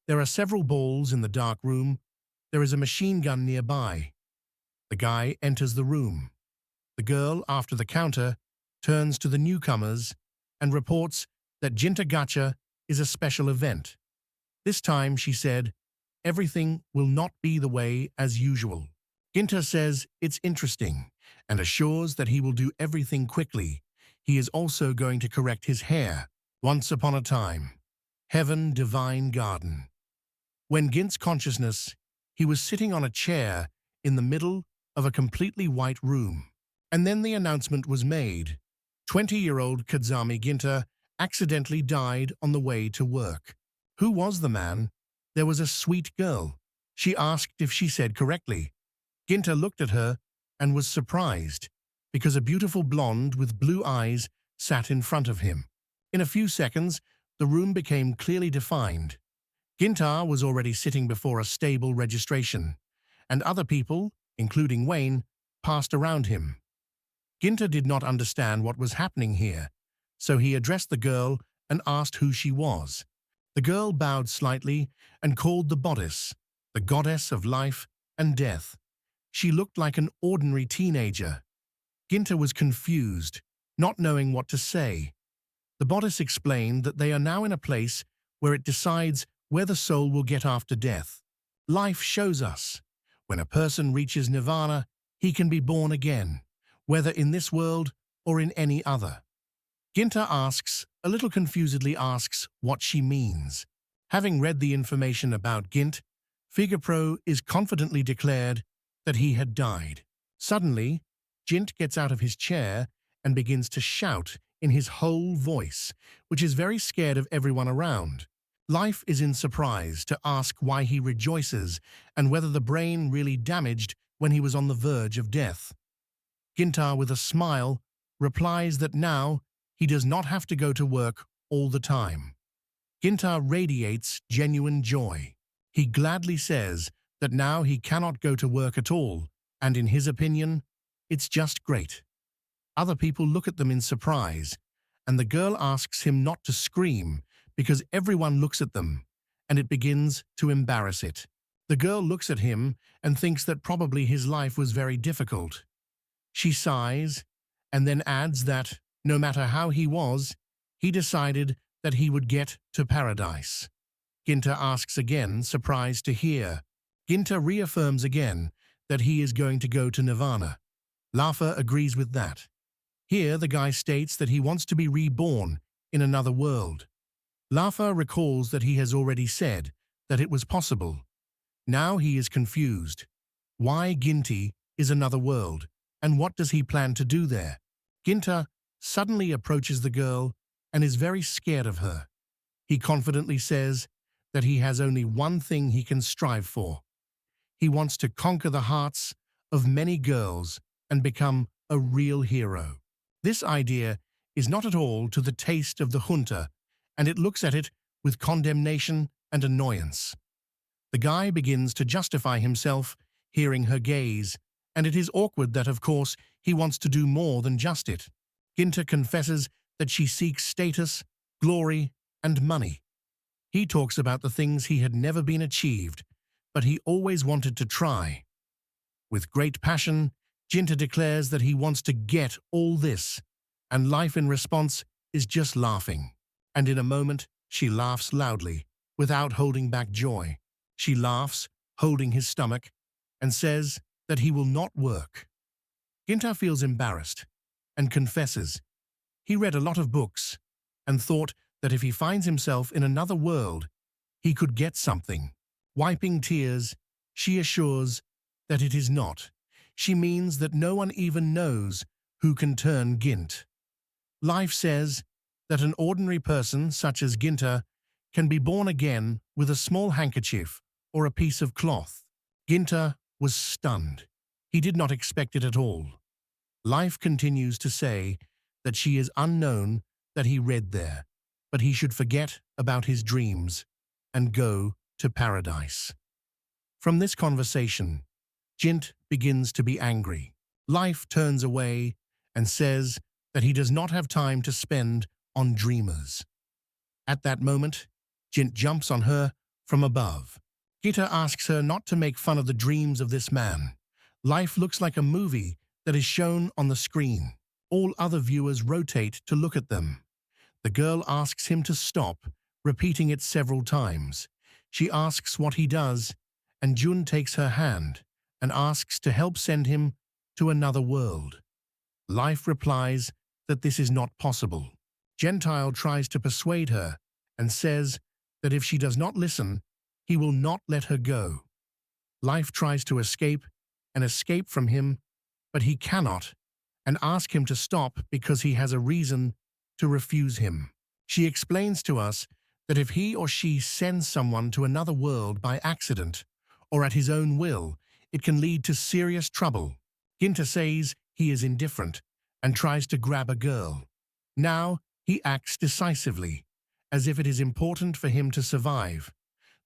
There are several balls in the dark room. There is a machine gun nearby. The guy enters the room. The girl, after the counter, turns to the newcomers and reports that Ginta Gacha is a special event. This time, she said, everything will not be the way as usual. Ginta says it's interesting and assures that he will do everything quickly. He is also going to correct his hair. Once upon a time, heaven, divine garden. When Gint's consciousness, he was sitting on a chair in the middle of a completely white room. And then the announcement was made. 20-year-old Kazami Ginta accidentally died on the way to work. Who was the man? There was a sweet girl. She asked if she said correctly. Ginta looked at her and was surprised because a beautiful blonde with blue eyes sat in front of him. In a few seconds, the room became clearly defined. Ginta was already sitting before a stable registration, and other people, including Wayne, passed around him. Ginta did not understand what was happening here, so he addressed the girl and asked who she was. The girl bowed slightly and called the bodice, the goddess of life and death. She looked like an ordinary teenager. Ginta was confused, not knowing what to say. The bodice explained that they are now in a place where it decides where the soul will get after death. Life shows us. When a person reaches nirvana, he can be born again, whether in this world or in any other. Ginta a little confusedly asks what she means. Having read the information about Gint, Figapro is confidently declared that he had died. Suddenly, Gint gets out of his chair and begins to shout in his whole voice, which is very scared of everyone around. Life is in surprise to ask why he rejoices and whether the brain really damaged when he was on the verge of death. Ginta, with a smile, replies that now he does not have to go to work all the time. Ginta radiates genuine joy. He gladly says that now he cannot go to work at all, and in his opinion, it's just great. Other people look at them in surprise, and the girl asks him not to scream because everyone looks at them, and it begins to embarrass it. The girl looks at him and thinks that probably his life was very difficult. She sighs and then adds that, no matter how he was, he decided that he would get to paradise. Ginta asks again, surprised to hear. Ginta reaffirms again that he is going to go to nirvana. Lafa agrees with that. Here, the guy states that he wants to be reborn in another world. Lafa recalls that he has already said that it was possible. Now he is confused. Why Ginti is another world, and what does he plan to do there? Ginta suddenly approaches the girl and is very scared of her. He confidently says that he has only one thing he can strive for. He wants to conquer the hearts of many girls and become a real hero. This idea is not at all to the taste of the junta, and it looks at it with condemnation and annoyance. The guy begins to justify himself, hearing her gaze, and it is awkward that, of course, he wants to do more than just it. Ginta confesses that she seeks status, glory, and money. He talks about the things he had never been achieved, but he always wanted to try. With great passion, Ginta declares that he wants to get all this, and life in response is just laughing. And in a moment, she laughs loudly, without holding back joy. She laughs, holding his stomach, and says that he will not work. Ginta feels embarrassed and confesses he read a lot of books and thought that if he finds himself in another world, he could get something. Wiping tears, she assures that it is not. She means that no one even knows who can turn Gint. Life says that an ordinary person such as Ginta can be born again with a small handkerchief or a piece of cloth. Ginta was stunned. He did not expect it at all. Life continues to say that she is unknown that he read there, but he should forget about his dreams and go to paradise. From this conversation, Gint begins to be angry. Life turns away and says that he does not have time to spend on dreamers. At that moment, Gint jumps on her from above. Ginta asks her not to make fun of the dreams of this man. Life looks like a movie that is shown on the screen. All other viewers rotate to look at them. The girl asks him to stop, repeating it several times. She asks what he does, and Jun takes her hand and asks to help send him to another world. Life replies that this is not possible. Gentile tries to persuade her and says that if she does not listen, he will not let her go. Life tries to escape from him, but he cannot, and asks him to stop because he has a reason to refuse him. She explains to us that if he or she sends someone to another world by accident or at his own will, it can lead to serious trouble. Ginta says he is indifferent and tries to grab a girl. Now he acts decisively, as if it is important for him to survive.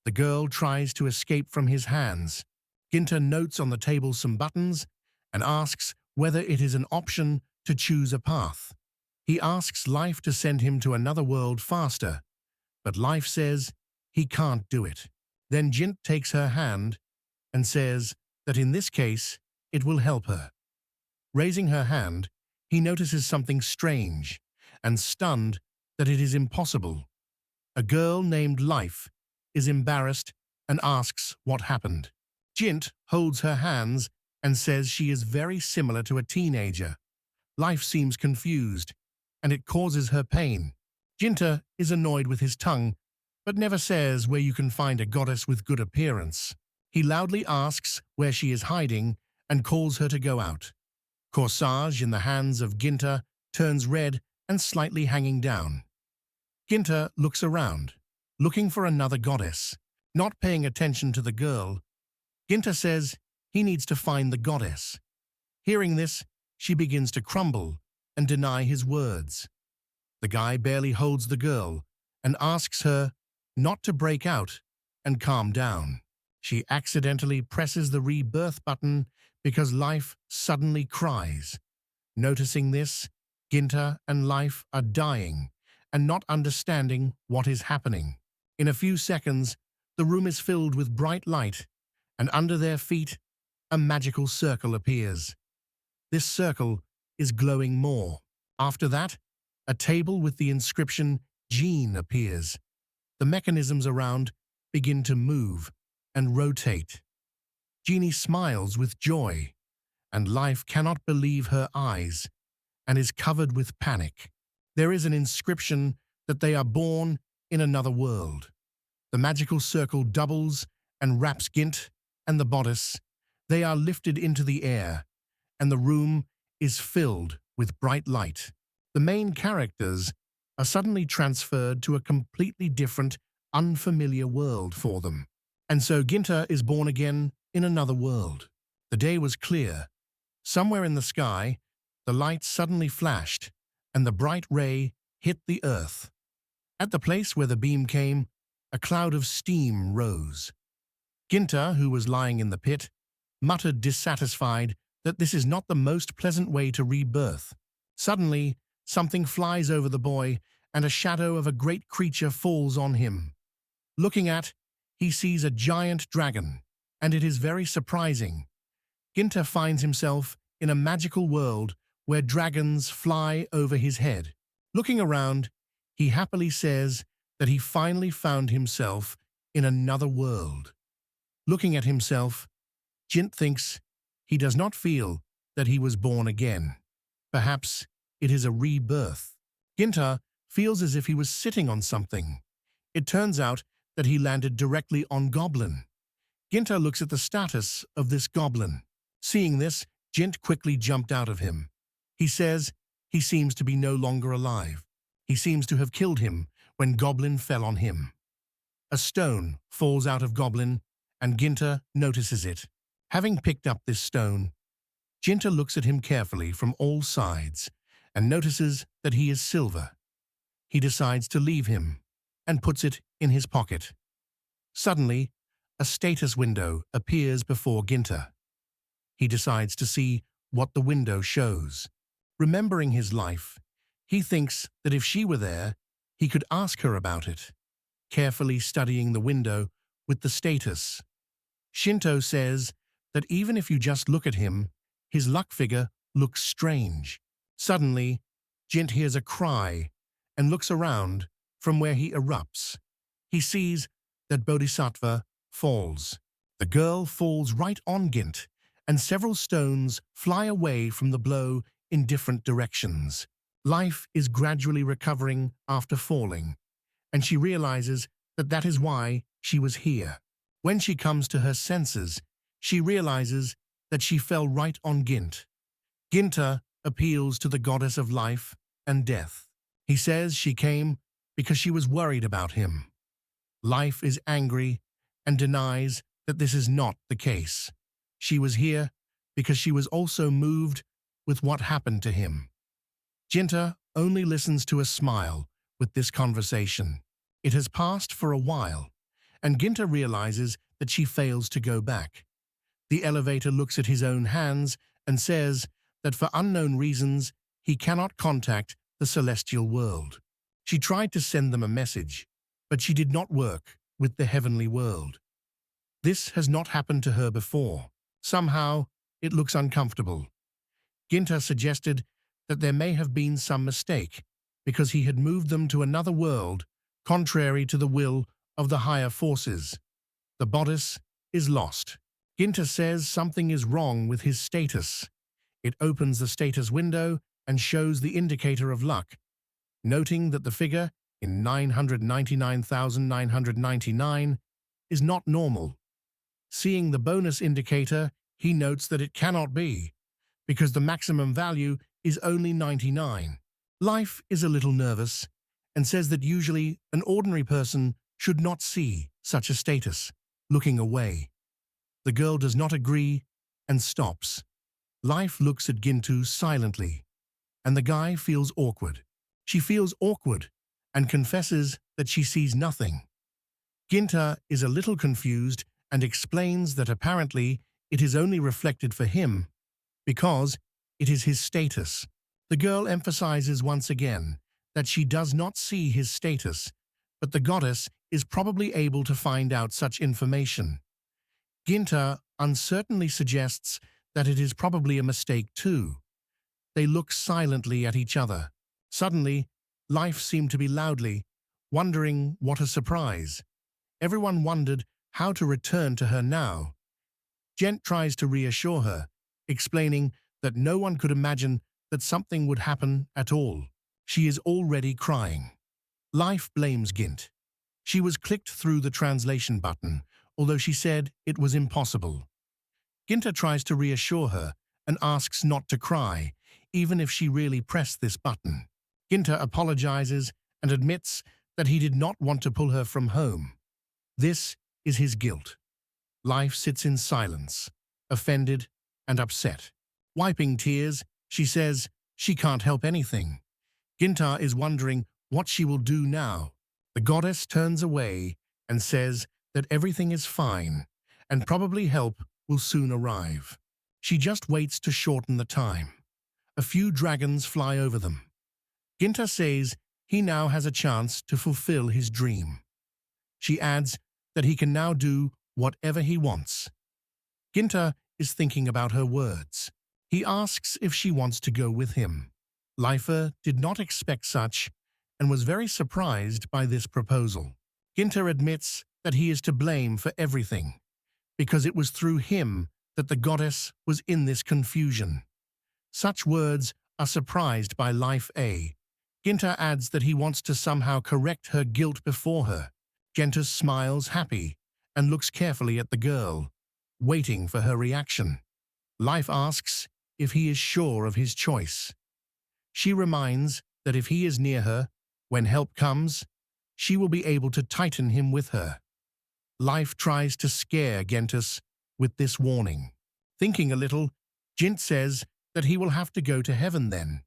The girl tries to escape from his hands. Ginta notes on the table some buttons and asks whether it is an option to choose a path. He asks Life to send him to another world faster, but Life says he can't do it. Then Jint takes her hand and says that in this case, it will help her. Raising her hand, he notices something strange and stunned that it is impossible. A girl named Life is embarrassed and asks what happened. Jint holds her hands and says she is very similar to a teenager. Life seems confused, and it causes her pain. Ginta is annoyed with his tongue, but never says where you can find a goddess with good appearance. He loudly asks where she is hiding and calls her to go out. Corsage in the hands of Ginta turns red and slightly hanging down. Ginta looks around, looking for another goddess. Not paying attention to the girl, Ginta says he needs to find the goddess. Hearing this, she begins to crumble and deny his words. The guy barely holds the girl and asks her not to break out and calm down. She accidentally presses the rebirth button because Life suddenly cries. Noticing this, Ginta and Life are dying and not understanding what is happening. In a few seconds, the room is filled with bright light, and under their feet, a magical circle appears. This circle is glowing more. After that, a table with the inscription Gene appears. The mechanisms around begin to move and rotate. Genie smiles with joy, and Life cannot believe her eyes and is covered with panic. There is an inscription that they are born in another world. The magical circle doubles and wraps Gint and the bodice. They are lifted into the air, and the room is filled with bright light. The main characters are suddenly transferred to a completely different, unfamiliar world for them. And so Ginta is born again in another world. The day was clear. Somewhere in the sky, the light suddenly flashed, and the bright ray hit the earth. At the place where the beam came, a cloud of steam rose. Ginta, who was lying in the pit, muttered dissatisfied that this is not the most pleasant way to rebirth. Suddenly, something flies over the boy, and a shadow of a great creature falls on him. Looking at, he sees a giant dragon, and it is very surprising. Ginta finds himself in a magical world where dragons fly over his head. Looking around, he happily says that he finally found himself in another world. Looking at himself, Jint thinks he does not feel that he was born again. Perhaps it is a rebirth. Ginta feels as if he was sitting on something. It turns out that he landed directly on Goblin. Ginta looks at the status of this Goblin. Seeing this, Jint quickly jumped out of him. He says he seems to be no longer alive. He seems to have killed him when Goblin fell on him. A stone falls out of Goblin, and Ginta notices it. Having picked up this stone, Ginta looks at him carefully from all sides and notices that he is silver. He decides to leave him and puts it in his pocket. Suddenly, a status window appears before Ginta. He decides to see what the window shows. Remembering his life, he thinks that if she were there, he could ask her about it. Carefully studying the window with the status. Shinto says that even if you just look at him, his luck figure looks strange. Suddenly, Jint hears a cry and looks around from where he erupts. He sees that Bodhisattva falls. The girl falls right on Gint, and several stones fly away from the blow in different directions. Life is gradually recovering after falling, and she realizes that that is why she was here. When she comes to her senses, she realizes that she fell right on Gint. Ginta appeals to the goddess of life and death. He says she came because she was worried about him. Life is angry and denies that this is not the case. She was here because she was also moved with what happened to him. Ginta only listens to a smile with this conversation. It has passed for a while, and Ginta realizes that she fails to go back. The elevator looks at his own hands and says that for unknown reasons, he cannot contact the celestial world. She tried to send them a message, but she did not work with the heavenly world. This has not happened to her before. Somehow, it looks uncomfortable. Ginta suggested that there may have been some mistake because he had moved them to another world contrary to the will of the higher forces. The bodice is lost. Ginta says something is wrong with his status. It opens the status window and shows the indicator of luck, noting that the figure in 999,999 is not normal. Seeing the bonus indicator, he notes that it cannot be, because the maximum value is only 99. Life is a little nervous and says that usually an ordinary person should not see such a status, looking away. The girl does not agree and stops. Life looks at Gintu silently, and the guy feels awkward. She feels awkward and confesses that she sees nothing. Ginta is a little confused and explains that apparently it is only reflected for him because it is his status. The girl emphasizes once again that she does not see his status, but the goddess is probably able to find out such information. Ginta uncertainly suggests that it is probably a mistake too. They look silently at each other. Suddenly, Life seemed to be loudly, wondering what a surprise. Everyone wondered how to return to her now. Gent tries to reassure her, explaining that no one could imagine that something would happen at all. She is already crying. Life blames Gint. She was clicked through the translation button, although she said it was impossible. Ginta tries to reassure her and asks not to cry, even if she really pressed this button. Ginta apologizes and admits that he did not want to pull her from home. This is his guilt. Life sits in silence, offended and upset. Wiping tears, she says she can't help anything. Ginta is wondering what she will do now. The goddess turns away and says that everything is fine and probably help will soon arrive. She just waits to shorten the time. A few dragons fly over them. Ginta says he now has a chance to fulfill his dream. She adds that he can now do whatever he wants. Ginta is thinking about her words. He asks if she wants to go with him. Lifer did not expect such and was very surprised by this proposal. Ginta admits that he is to blame for everything, because it was through him that the goddess was in this confusion. Such words are surprised by Life A. Ginta adds that he wants to somehow correct her guilt before her. Ginta smiles happy and looks carefully at the girl, waiting for her reaction. Life asks if he is sure of his choice. She reminds that if he is near her, when help comes, she will be able to tighten him with her. Life tries to scare Gentus with this warning. Thinking a little, Jint says that he will have to go to heaven then.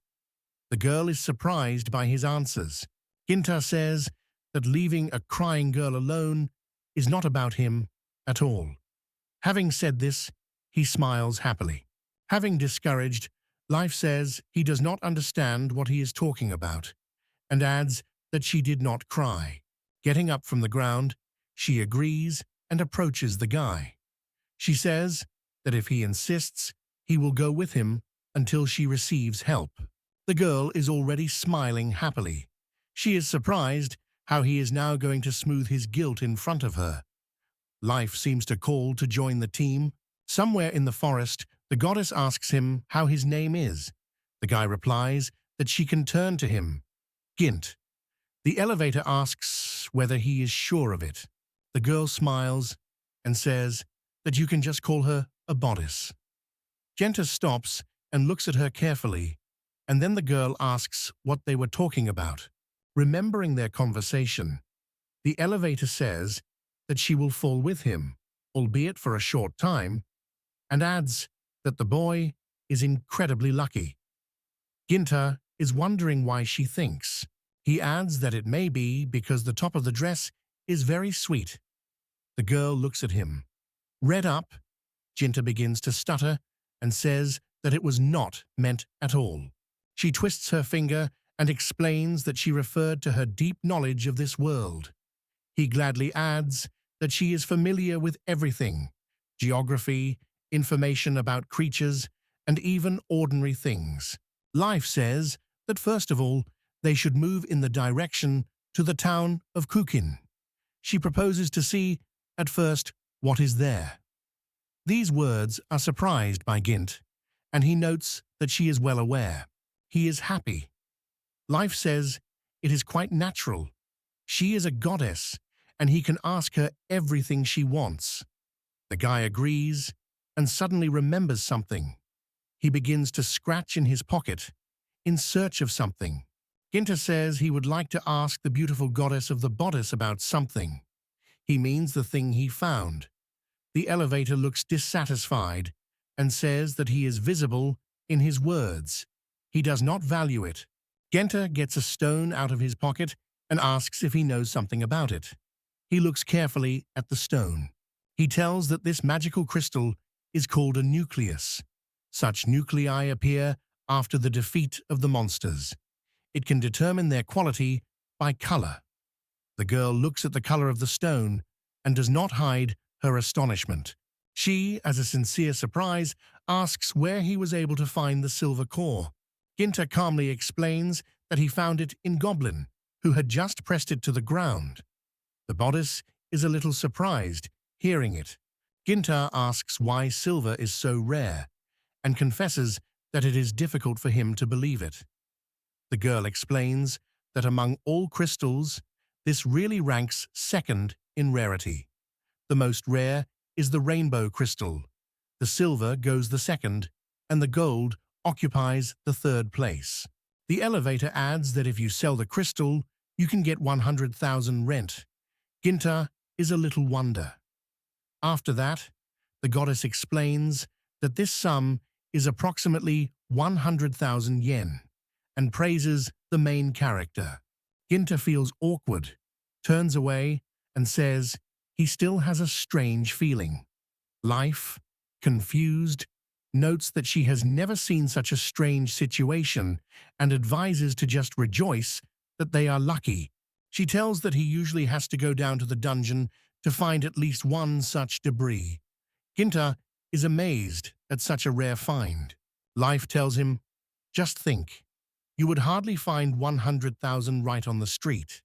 The girl is surprised by his answers. Ginta says that leaving a crying girl alone is not about him at all. Having said this, he smiles happily. Having discouraged, Life says he does not understand what he is talking about, and adds that she did not cry. Getting up from the ground, she agrees and approaches the guy. She says that if he insists, he will go with him until she receives help. The girl is already smiling happily. She is surprised how he is now going to smooth his guilt in front of her. Life seems to call to join the team. Somewhere in the forest, the goddess asks him how his name is. The guy replies that she can turn to him. Gint. The elevator asks whether he is sure of it. The girl smiles and says that you can just call her a bodice. Ginta stops and looks at her carefully, and then the girl asks what they were talking about. Remembering their conversation, the elevator says that she will fall with him, albeit for a short time, and adds that the boy is incredibly lucky. Ginta is wondering why she thinks. He adds that it may be because the top of the dress is very sweet. The girl looks at him. Read up, Ginta begins to stutter and says that it was not meant at all. She twists her finger and explains that she referred to her deep knowledge of this world. He gladly adds that she is familiar with everything: geography, information about creatures, and even ordinary things. Life says that first of all, they should move in the direction to the town of Koken. She proposes to see, at first, what is there. These words are surprised by Gint, and he notes that she is well aware. He is happy. Life says it is quite natural. She is a goddess, and he can ask her everything she wants. The guy agrees and suddenly remembers something. He begins to scratch in his pocket in search of something. Ginta says he would like to ask the beautiful goddess of the bodice about something. He means the thing he found. The elevator looks dissatisfied and says that he is visible in his words. He does not value it. Ginta gets a stone out of his pocket and asks if he knows something about it. He looks carefully at the stone. He tells that this magical crystal is called a nucleus. Such nuclei appear after the defeat of the monsters. It can determine their quality by color. The girl looks at the color of the stone and does not hide her astonishment. She, as a sincere surprise, asks where he was able to find the silver core. Ginta calmly explains that he found it in Goblin, who had just pressed it to the ground. The bodice is a little surprised, hearing it. Ginta asks why silver is so rare, and confesses that it is difficult for him to believe it. The girl explains that among all crystals, this really ranks second in rarity. The most rare is the rainbow crystal. The silver goes the second, and the gold occupies the third place. The elevator adds that if you sell the crystal, you can get 100,000 rent. Ginta is a little wonder. After that, the goddess explains that this sum is approximately 100,000 yen, and praises the main character. Ginta feels awkward, turns away, and says he still has a strange feeling. Life, confused, notes that she has never seen such a strange situation and advises to just rejoice that they are lucky. She tells that he usually has to go down to the dungeon to find at least one such debris. Ginta is amazed at such a rare find. Life tells him, just think, you would hardly find 100,000 right on the street.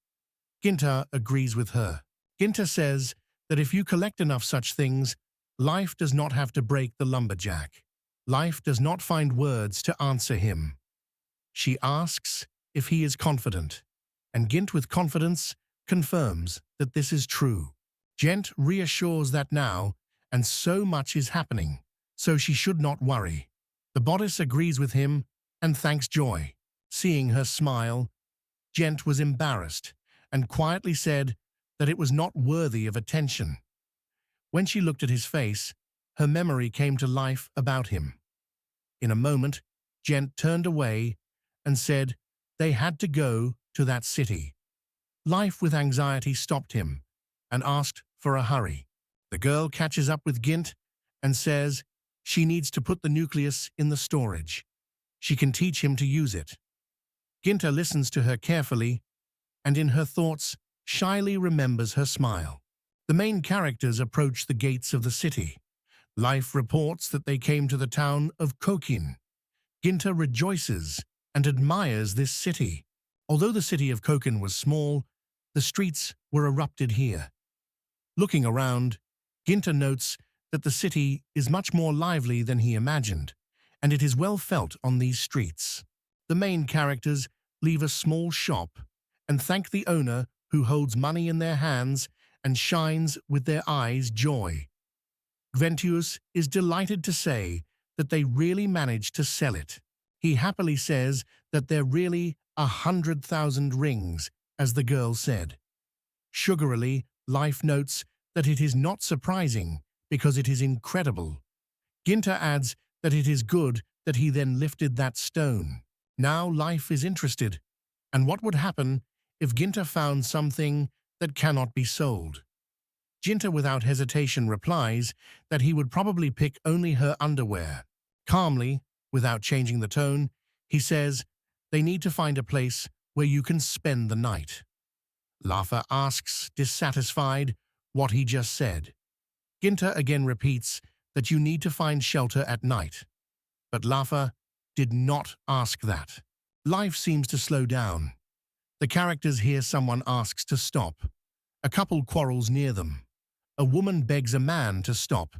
Ginta agrees with her. Ginta says that if you collect enough such things, life does not have to break the lumberjack. Life does not find words to answer him. She asks if he is confident, and Gint with confidence confirms that this is true. Gent reassures that now, and so much is happening, so she should not worry. The bodice agrees with him and thanks Joy. Seeing her smile, Gent was embarrassed and quietly said that it was not worthy of attention. When she looked at his face, her memory came to life about him. In a moment, Gent turned away and said they had to go to that city. Life with anxiety stopped him and asked for a hurry. The girl catches up with Gint and says she needs to put the nucleus in the storage. She can teach him to use it. Ginta listens to her carefully and in her thoughts shyly remembers her smile. The main characters approach the gates of the city. Life reports that they came to the town of Koken. Ginta rejoices and admires this city. Although the city of Koken was small, the streets were erupted here. Looking around, Ginta notes that the city is much more lively than he imagined, and it is well felt on these streets. The main characters leave a small shop and thank the owner who holds money in their hands and shines with their eyes joy. Gventius is delighted to say that they really managed to sell it. He happily says that they're really 100,000 rings, as the girl said. Sugarily, Life notes that it is not surprising because it is incredible. Ginta adds that it is good that he then lifted that stone. Now Life is interested. And what would happen if Ginta found something that cannot be sold? Ginta without hesitation replies that he would probably pick only her underwear. Calmly, without changing the tone, he says they need to find a place where you can spend the night. Lafa asks, dissatisfied, what he just said. Ginta again repeats that you need to find shelter at night. But Lafa did not ask that. Life seems to slow down. The characters hear someone asks to stop. A couple quarrels near them. A woman begs a man to stop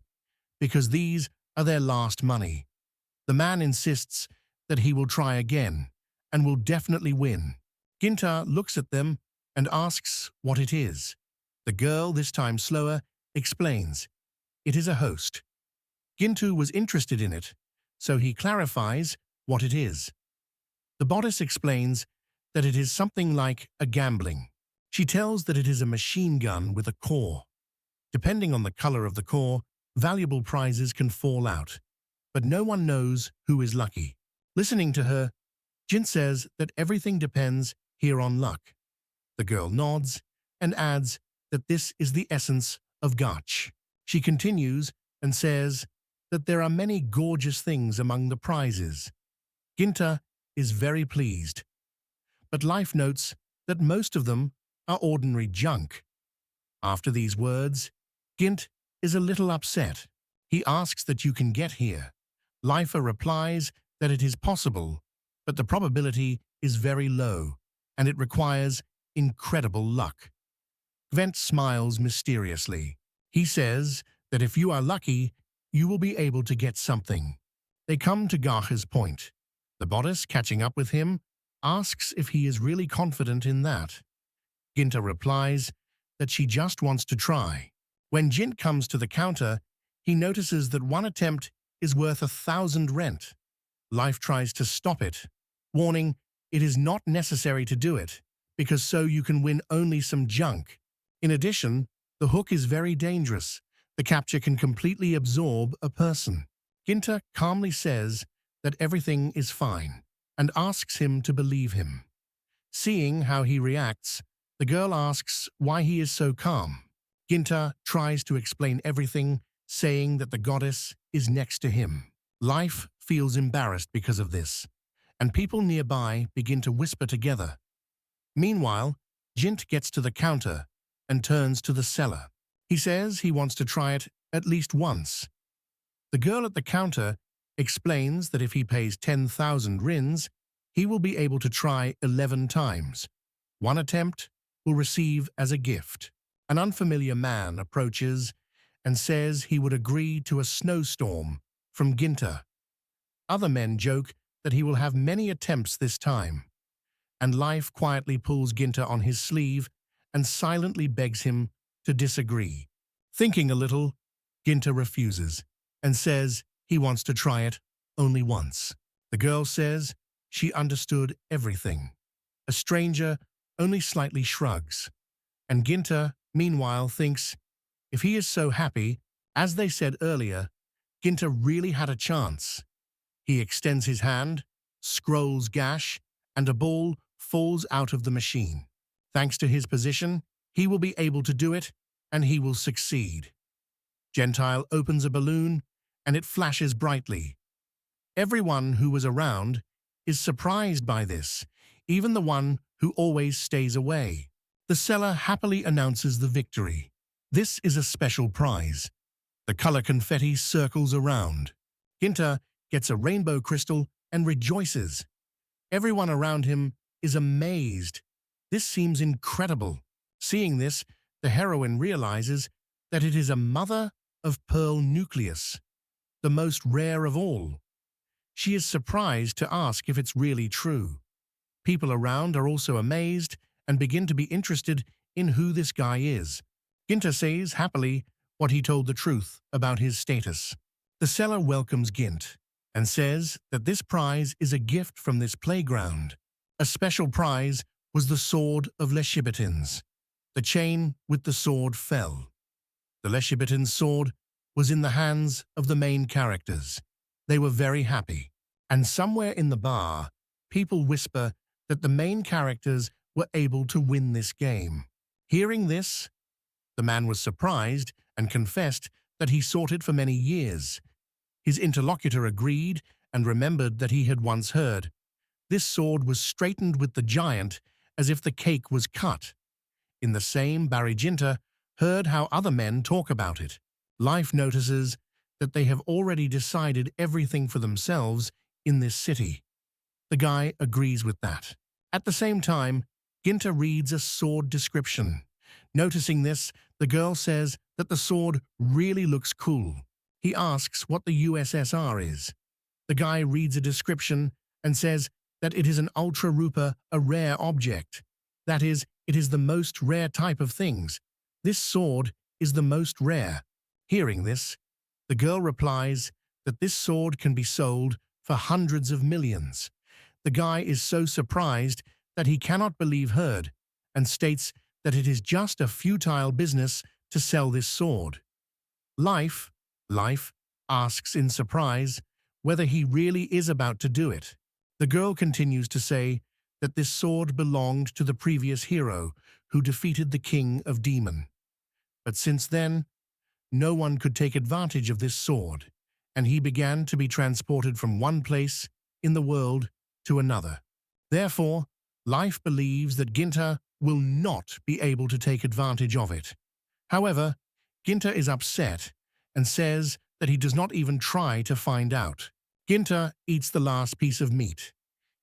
because these are their last money. The man insists that he will try again and will definitely win. Ginta looks at them and asks what it is. The girl, this time slower, explains. It is a host. Gintu was interested in it, so he clarifies what it is. The bodice explains that it is something like a gambling. She tells that it is a machine gun with a core. Depending on the color of the core, valuable prizes can fall out, but no one knows who is lucky. Listening to her, Jin says that everything depends here on luck. The girl nods and adds that this is the essence of Gacha. She continues and says that there are many gorgeous things among the prizes. Ginta is very pleased, but Life notes that most of them are ordinary junk. After these words, Gint is a little upset. He asks that you can get here. Lifer replies that it is possible, but the probability is very low, and it requires incredible luck. Gwent smiles mysteriously. He says that if you are lucky, you will be able to get something. They come to Gacha's point. The bodice, catching up with him, asks if he is really confident in that. Ginta replies that she just wants to try. When Jint comes to the counter, he notices that one attempt is worth 1,000 rent. Life tries to stop it, warning it is not necessary to do it, because so you can win only some junk. In addition, the hook is very dangerous. The capture can completely absorb a person. Ginta calmly says that everything is fine and asks him to believe him. Seeing how he reacts, the girl asks why he is so calm. Ginta tries to explain everything, saying that the goddess is next to him. Life feels embarrassed because of this, and people nearby begin to whisper together. Meanwhile, Jint gets to the counter and turns to the seller. He says he wants to try it at least once. The girl at the counter explains that if he pays 10,000 rins, he will be able to try 11 times. One attempt will receive as a gift. An unfamiliar man approaches and says he would agree to a snowstorm from Ginta. Other men joke that he will have many attempts this time, and Life quietly pulls Ginta on his sleeve and silently begs him to disagree. Thinking a little, Ginta refuses and says he wants to try it only once. The girl says she understood everything. A stranger only slightly shrugs, and Ginta, meanwhile, thinks if he is so happy, as they said earlier, Ginta really had a chance. He extends his hand, scrolls gash, and a ball falls out of the machine. Thanks to his position, he will be able to do it, and he will succeed. Gentile opens a balloon, and it flashes brightly. Everyone who was around is surprised by this, even the one who always stays away. The seller happily announces the victory. This is a special prize. The color confetti circles around. Ginta gets a rainbow crystal and rejoices. Everyone around him is amazed. This seems incredible. Seeing this, the heroine realizes that it is a mother-of-pearl nucleus, the most rare of all. She is surprised to ask if it's really true. People around are also amazed and begin to be interested in who this guy is. Ginta says happily what he told the truth about his status. The seller welcomes Gint and says that this prize is a gift from this playground. A special prize was the sword of Leshibitins. The chain with the sword fell. The Leshibitin's sword was in the hands of the main characters. They were very happy. And somewhere in the bar, people whisper that the main characters were able to win this game. Hearing this, the man was surprised and confessed that he sought it for many years. His interlocutor agreed and remembered that he had once heard. This sword was straightened with the giant as if the cake was cut. In the same, Ginta heard how other men talk about it. Life notices that they have already decided everything for themselves in this city. The guy agrees with that. At the same time, Ginta reads a sword description. Noticing this, the girl says that the sword really looks cool. He asks what the USSR is. The guy reads a description and says that it is an Ultra Rupa, a rare object. That is, it is the most rare type of things. This sword is the most rare. Hearing this, the girl replies that this sword can be sold for hundreds of millions. The guy is so surprised that he cannot believe heard and states that it is just a futile business to sell this sword. Life asks in surprise whether he really is about to do it. The girl continues to say that this sword belonged to the previous hero who defeated the king of demon. But since then, no one could take advantage of this sword, and he began to be transported from one place in the world to another. Therefore, Life believes that Ginta will not be able to take advantage of it. However, Ginta is upset and says that he does not even try to find out. Ginta eats the last piece of meat.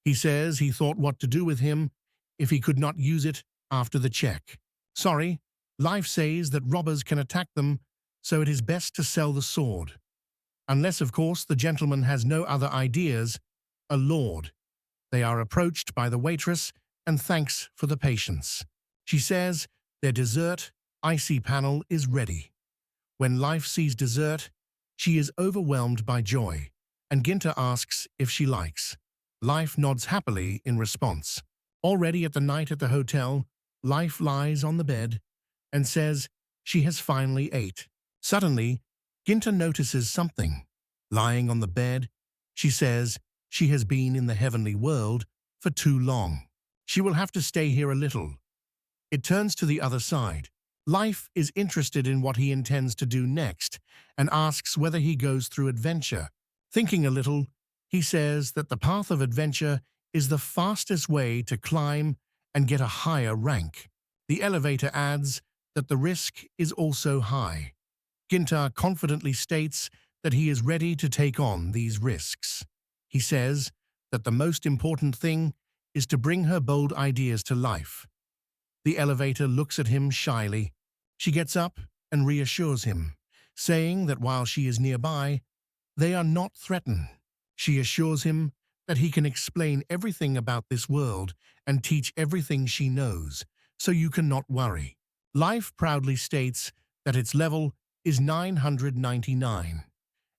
He says he thought what to do with him if he could not use it after the check. Sorry, Life says that robbers can attack them, so it is best to sell the sword. Unless, of course, the gentleman has no other ideas, a lord. They are approached by the waitress and thanks for the patience. She says their dessert, icy panel, is ready. When Life sees dessert, she is overwhelmed by joy, and Ginta asks if she likes. Life nods happily in response. Already at the night at the hotel, Life lies on the bed and says she has finally ate. Suddenly, Ginta notices something. Lying on the bed, she says she has been in the heavenly world for too long. She will have to stay here a little. It turns to the other side. Life is interested in what he intends to do next and asks whether he goes through adventure. Thinking a little, he says that the path of adventure is the fastest way to climb and get a higher rank. The elevator adds that the risk is also high. Ginta confidently states that he is ready to take on these risks. He says that the most important thing is to bring her bold ideas to life. The elevator looks at him shyly. She gets up and reassures him, saying that while she is nearby, they are not threatened. She assures him that he can explain everything about this world and teach everything she knows, so you cannot worry. Life proudly states that its level is 999,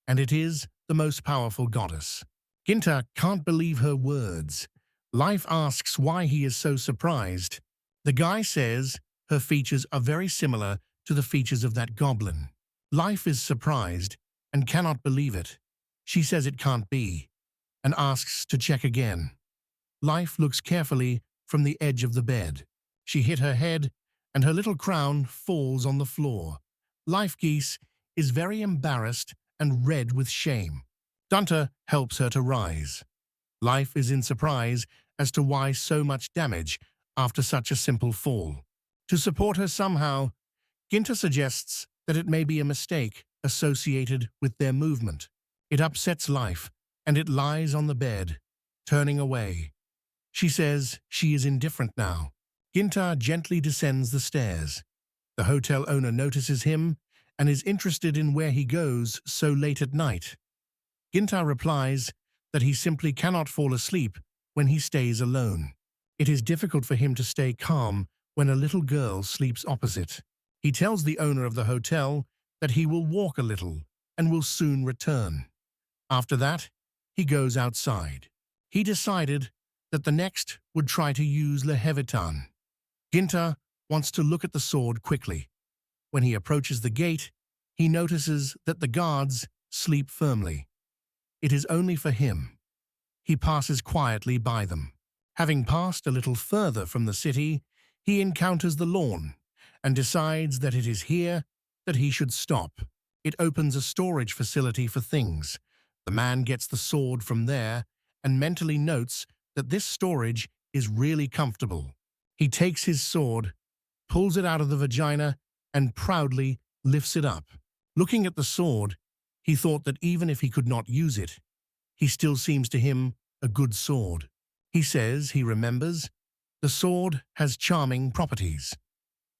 and it is the most powerful goddess. Ginta can't believe her words. Life asks why he is so surprised. The guy says her features are very similar to the features of that goblin. Life is surprised and cannot believe it. She says it can't be, and asks to check again. Life looks carefully from the edge of the bed. She hit her head, and her little crown falls on the floor. Life Geese is very embarrassed and red with shame. Ginta helps her to rise. Life is in surprise as to why so much damage after such a simple fall. To support her somehow, Ginta suggests that it may be a mistake associated with their movement. It upsets Life, and it lies on the bed, turning away. She says she is indifferent now. Ginta gently descends the stairs. The hotel owner notices him and is interested in where he goes so late at night. Ginta replies that he simply cannot fall asleep when he stays alone. It is difficult for him to stay calm when a little girl sleeps opposite. He tells the owner of the hotel that he will walk a little and will soon return. After that, he goes outside. He decided that the next would try to use Lehevitan. Ginta wants to look at the sword quickly. When he approaches the gate, he notices that the guards sleep firmly. It is only for him. He passes quietly by them. Having passed a little further from the city, he encounters the lawn and decides that it is here that he should stop. It opens a storage facility for things. The man gets the sword from there and mentally notes that this storage is really comfortable. He takes his sword, pulls it out of the vagina, and proudly lifts it up. Looking at the sword, he thought that even if he could not use it, he still seems to him a good sword. He says he remembers the sword has charming properties.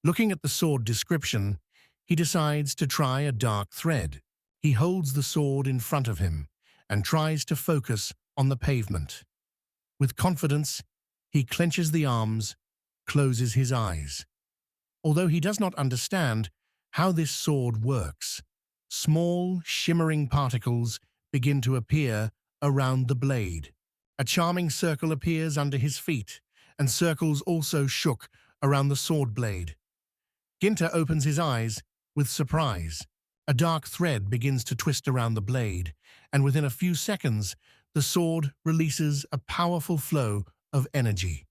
Looking at the sword description, he decides to try a dark thread. He holds the sword in front of him and tries to focus on the pavement. With confidence, he clenches the arms, closes his eyes. Although he does not understand how this sword works, small, shimmering particles begin to appear around the blade. A charming circle appears under his feet, and circles also shook around the sword blade. Ginta opens his eyes with surprise. A dark thread begins to twist around the blade, and within a few seconds, the sword releases a powerful flow of energy.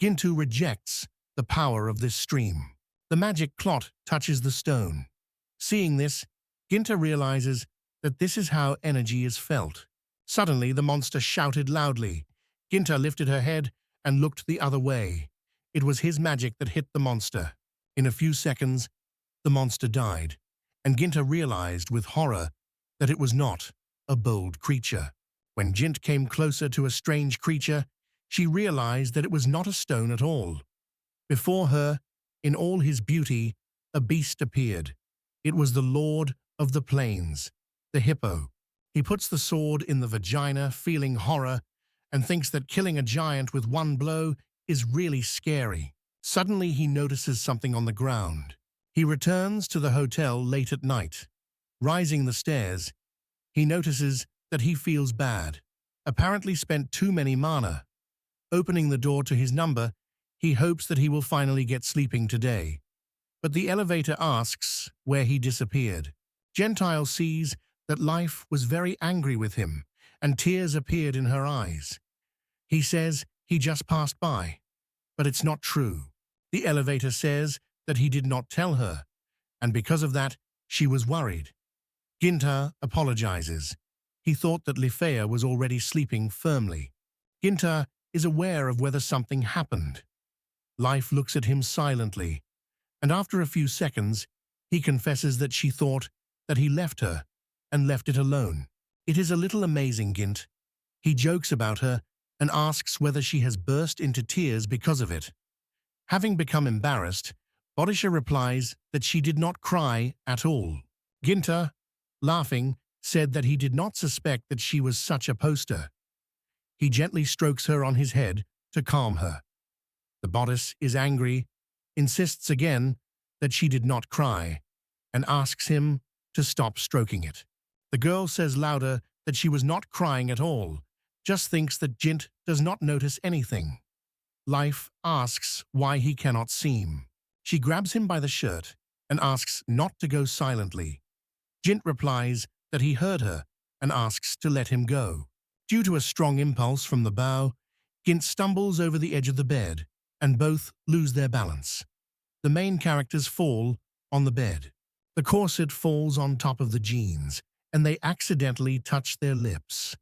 Gintu rejects the power of this stream. The magic clot touches the stone. Seeing this, Ginta realizes that this is how energy is felt. Suddenly, the monster shouted loudly. Ginta lifted her head and looked the other way. It was his magic that hit the monster. In a few seconds, the monster died, and Ginta realized with horror that it was not a bold creature. When Jint came closer to a strange creature, she realized that it was not a stone at all. Before her, in all his beauty, a beast appeared. It was the Lord of the Plains, the hippo. He puts the sword in the vagina, feeling horror, and thinks that killing a giant with one blow is really scary. Suddenly, he notices something on the ground. He returns to the hotel late at night. Rising the stairs, he notices that he feels bad, apparently spent too many mana. Opening the door to his number, he hopes that he will finally get sleeping today. But the elevator asks where he disappeared. Gentile sees that Life was very angry with him, and tears appeared in her eyes. He says he just passed by, but it's not true. The elevator says that he did not tell her, and because of that, she was worried. Ginta apologizes. He thought that Lifea was already sleeping firmly. Ginta is aware of whether something happened. Life looks at him silently, and after a few seconds, he confesses that she thought that he left her and left it alone. It is a little amazing, Gint. He jokes about her and asks whether she has burst into tears because of it. Having become embarrassed, Bodisha replies that she did not cry at all. Ginta, laughing, said that he did not suspect that she was such a poster. He gently strokes her on his head to calm her. The bodice is angry, insists again that she did not cry, and asks him to stop stroking it. The girl says louder that she was not crying at all, just thinks that Jint does not notice anything. Life asks why he cannot seem. She grabs him by the shirt and asks not to go silently. Jint replies that he heard her and asks to let him go. Due to a strong impulse from the bow, Gint stumbles over the edge of the bed, and both lose their balance. The main characters fall on the bed. The corset falls on top of the jeans, and they accidentally touch their lips.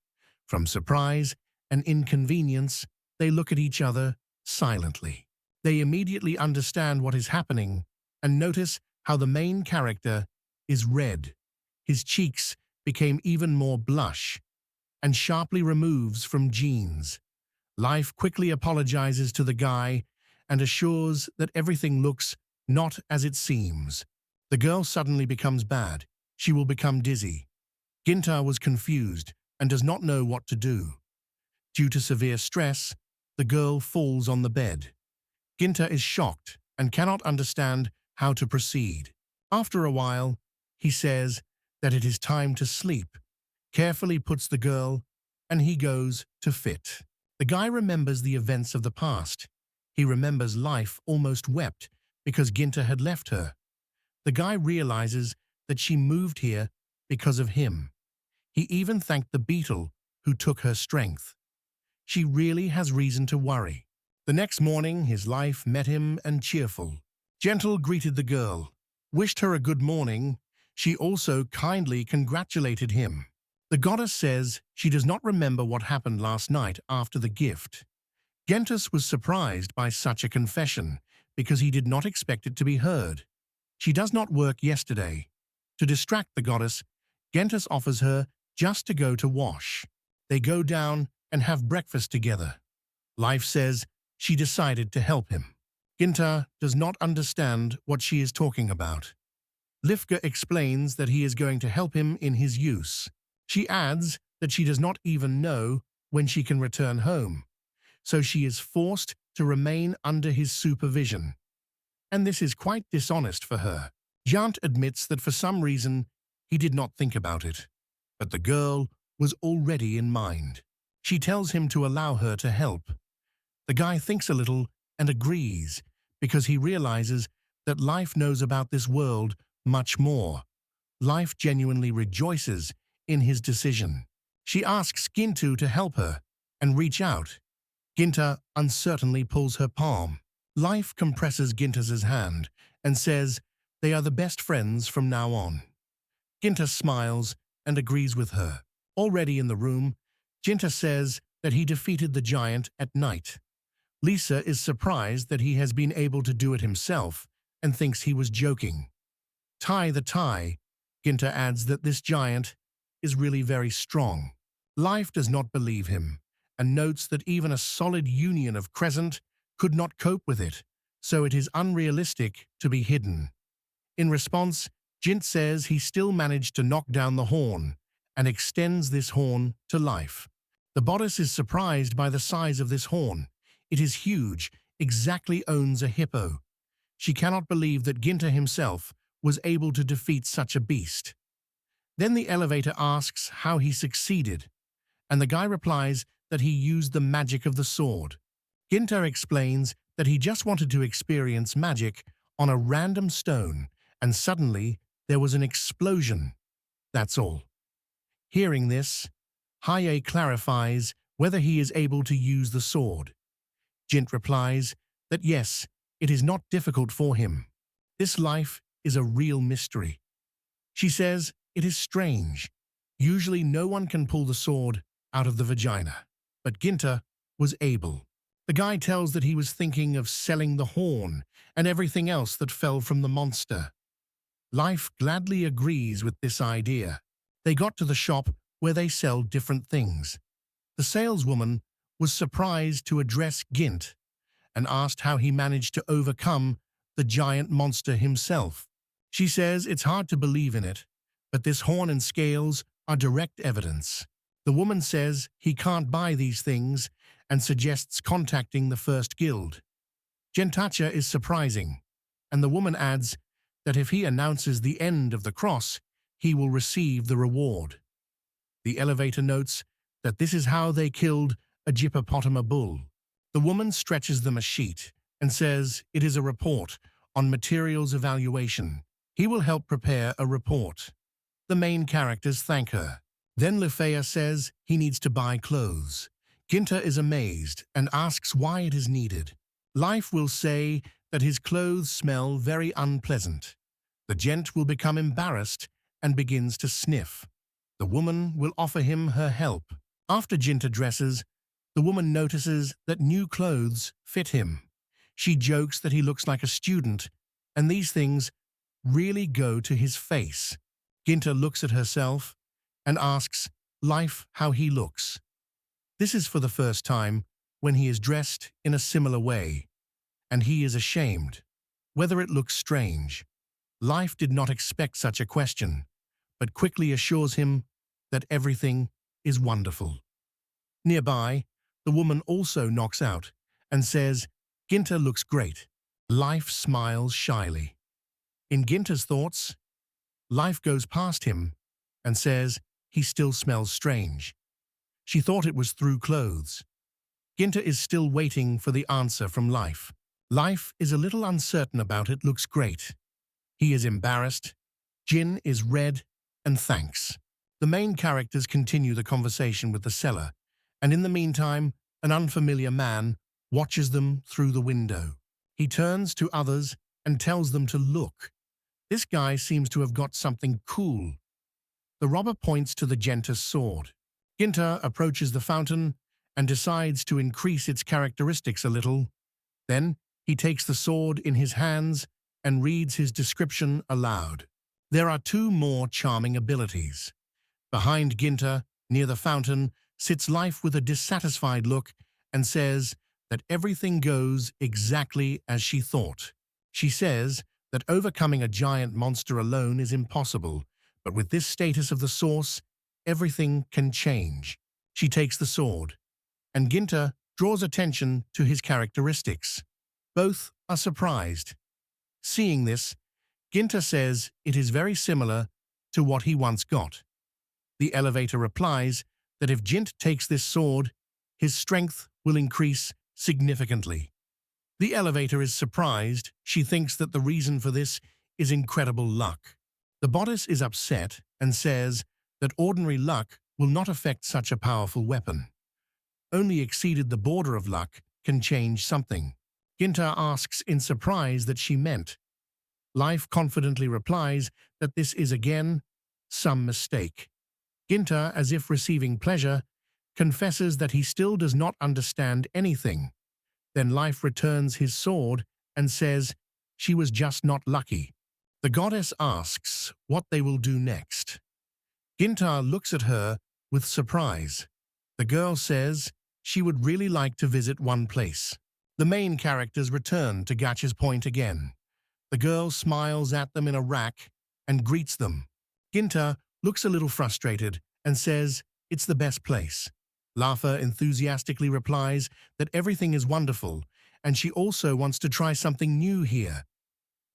From surprise and inconvenience, they look at each other silently. They immediately understand what is happening and notice how the main character is red. His cheeks became even more blush and sharply removes from jeans. Life quickly apologizes to the guy and assures that everything looks not as it seems. The girl suddenly becomes bad. She will become dizzy. Ginta was confused and does not know what to do. Due to severe stress, the girl falls on the bed. Ginta is shocked and cannot understand how to proceed. After a while, he says that it is time to sleep, carefully puts the girl, and he goes to fit. The guy remembers the events of the past. He remembers life almost wept because Ginta had left her. The guy realizes that she moved here because of him. He even thanked the beetle who took her strength. She really has reason to worry. The next morning, his life met him and cheerful. Gentle greeted the girl, wished her a good morning. She also kindly congratulated him. The goddess says she does not remember what happened last night after the gift. Gentus was surprised by such a confession because he did not expect it to be heard. She does not work yesterday. To distract the goddess, Gentus offers her just to go to wash. They go down and have breakfast together. Life says she decided to help him. Ginta does not understand what she is talking about. Lifka explains that he is going to help him in his use. She adds that she does not even know when she can return home, so she is forced to remain under his supervision. And this is quite dishonest for her. Jant admits that for some reason he did not think about it, but the girl was already in mind. She tells him to allow her to help. The guy thinks a little and agrees because he realizes that life knows about this world much more. Life genuinely rejoices in his decision. She asks Gintu to help her and reach out. Ginta uncertainly pulls her palm. Life compresses Ginta's hand and says they are the best friends from now on. Ginta smiles and agrees with her. Already in the room, Ginta says that he defeated the giant at night. Lisa is surprised that he has been able to do it himself and thinks he was joking. Tie the tie, Ginta adds that this giant is really very strong. Life does not believe him and notes that even a solid union of crescent could not cope with it, so it is unrealistic to be hidden. In response, Jint says he still managed to knock down the horn and extends this horn to life. The bodice is surprised by the size of this horn. It is huge, exactly owns a hippo. She cannot believe that Ginta himself was able to defeat such a beast. Then the elevator asks how he succeeded, and the guy replies that he used the magic of the sword. Ginta explains that he just wanted to experience magic on a random stone, and suddenly there was an explosion. That's all. Hearing this, Haye clarifies whether he is able to use the sword. Jint replies that yes, it is not difficult for him. This life is a real mystery. She says it is strange. Usually no one can pull the sword out of the vagina, but Ginta was able. The guy tells that he was thinking of selling the horn and everything else that fell from the monster. Life gladly agrees with this idea. They got to the shop where they sell different things. The saleswoman was surprised to address Gint and asked how he managed to overcome the giant monster himself. She says it's hard to believe in it, but this horn and scales are direct evidence. The woman says he can't buy these things and suggests contacting the first guild. Gentacha is surprising, and the woman adds that if he announces the end of the cross, he will receive the reward. The elevator notes that this is how they killed a Jippopotama bull. The woman stretches them a sheet and says it is a report on materials evaluation. He will help prepare a report. The main characters thank her. Then Lefea says he needs to buy clothes. Ginta is amazed and asks why it is needed. Life will say that his clothes smell very unpleasant. The gent will become embarrassed and begins to sniff. The woman will offer him her help. After Ginta dresses, the woman notices that new clothes fit him. She jokes that he looks like a student, and these things really go to his face. Ginta looks at herself and asks Life how he looks. This is for the first time when he is dressed in a similar way, and he is ashamed. Whether it looks strange, Life did not expect such a question, but quickly assures him that everything is wonderful. Nearby, the woman also knocks out and says, Ginta looks great. Life smiles shyly. In Ginta's thoughts, Life goes past him and says he still smells strange. She thought it was through clothes. Ginta is still waiting for the answer from Life. Life is a little uncertain about it. Looks great. He is embarrassed. Jin is red and thanks. The main characters continue the conversation with the seller, and in the meantime, an unfamiliar man watches them through the window. He turns to others and tells them to look. This guy seems to have got something cool. The robber points to the Genta's sword. Ginta approaches the fountain and decides to increase its characteristics a little. Then he takes the sword in his hands and reads his description aloud. There are two more charming abilities. Behind Ginta, near the fountain, sits Life with a dissatisfied look and says that everything goes exactly as she thought. She says that overcoming a giant monster alone is impossible, but with this status of the source, everything can change. She takes the sword, and Ginta draws attention to his characteristics. Both are surprised. Seeing this, Ginta says it is very similar to what he once got. The elevator replies that if Jint takes this sword, his strength will increase significantly. The elevator is surprised. She thinks that the reason for this is incredible luck. The bodice is upset and says that ordinary luck will not affect such a powerful weapon. Only exceeded the border of luck can change something. Ginta asks in surprise that she meant. Life confidently replies that this is again some mistake. Ginta, as if receiving pleasure, confesses that he still does not understand anything. Then Life returns his sword and says she was just not lucky. The goddess asks what they will do next. Ginta looks at her with surprise. The girl says she would really like to visit one place. The main characters return to Gacha's point again. The girl smiles at them in a rack and greets them. Ginta looks a little frustrated and says it's the best place. Lafa enthusiastically replies that everything is wonderful and she also wants to try something new here.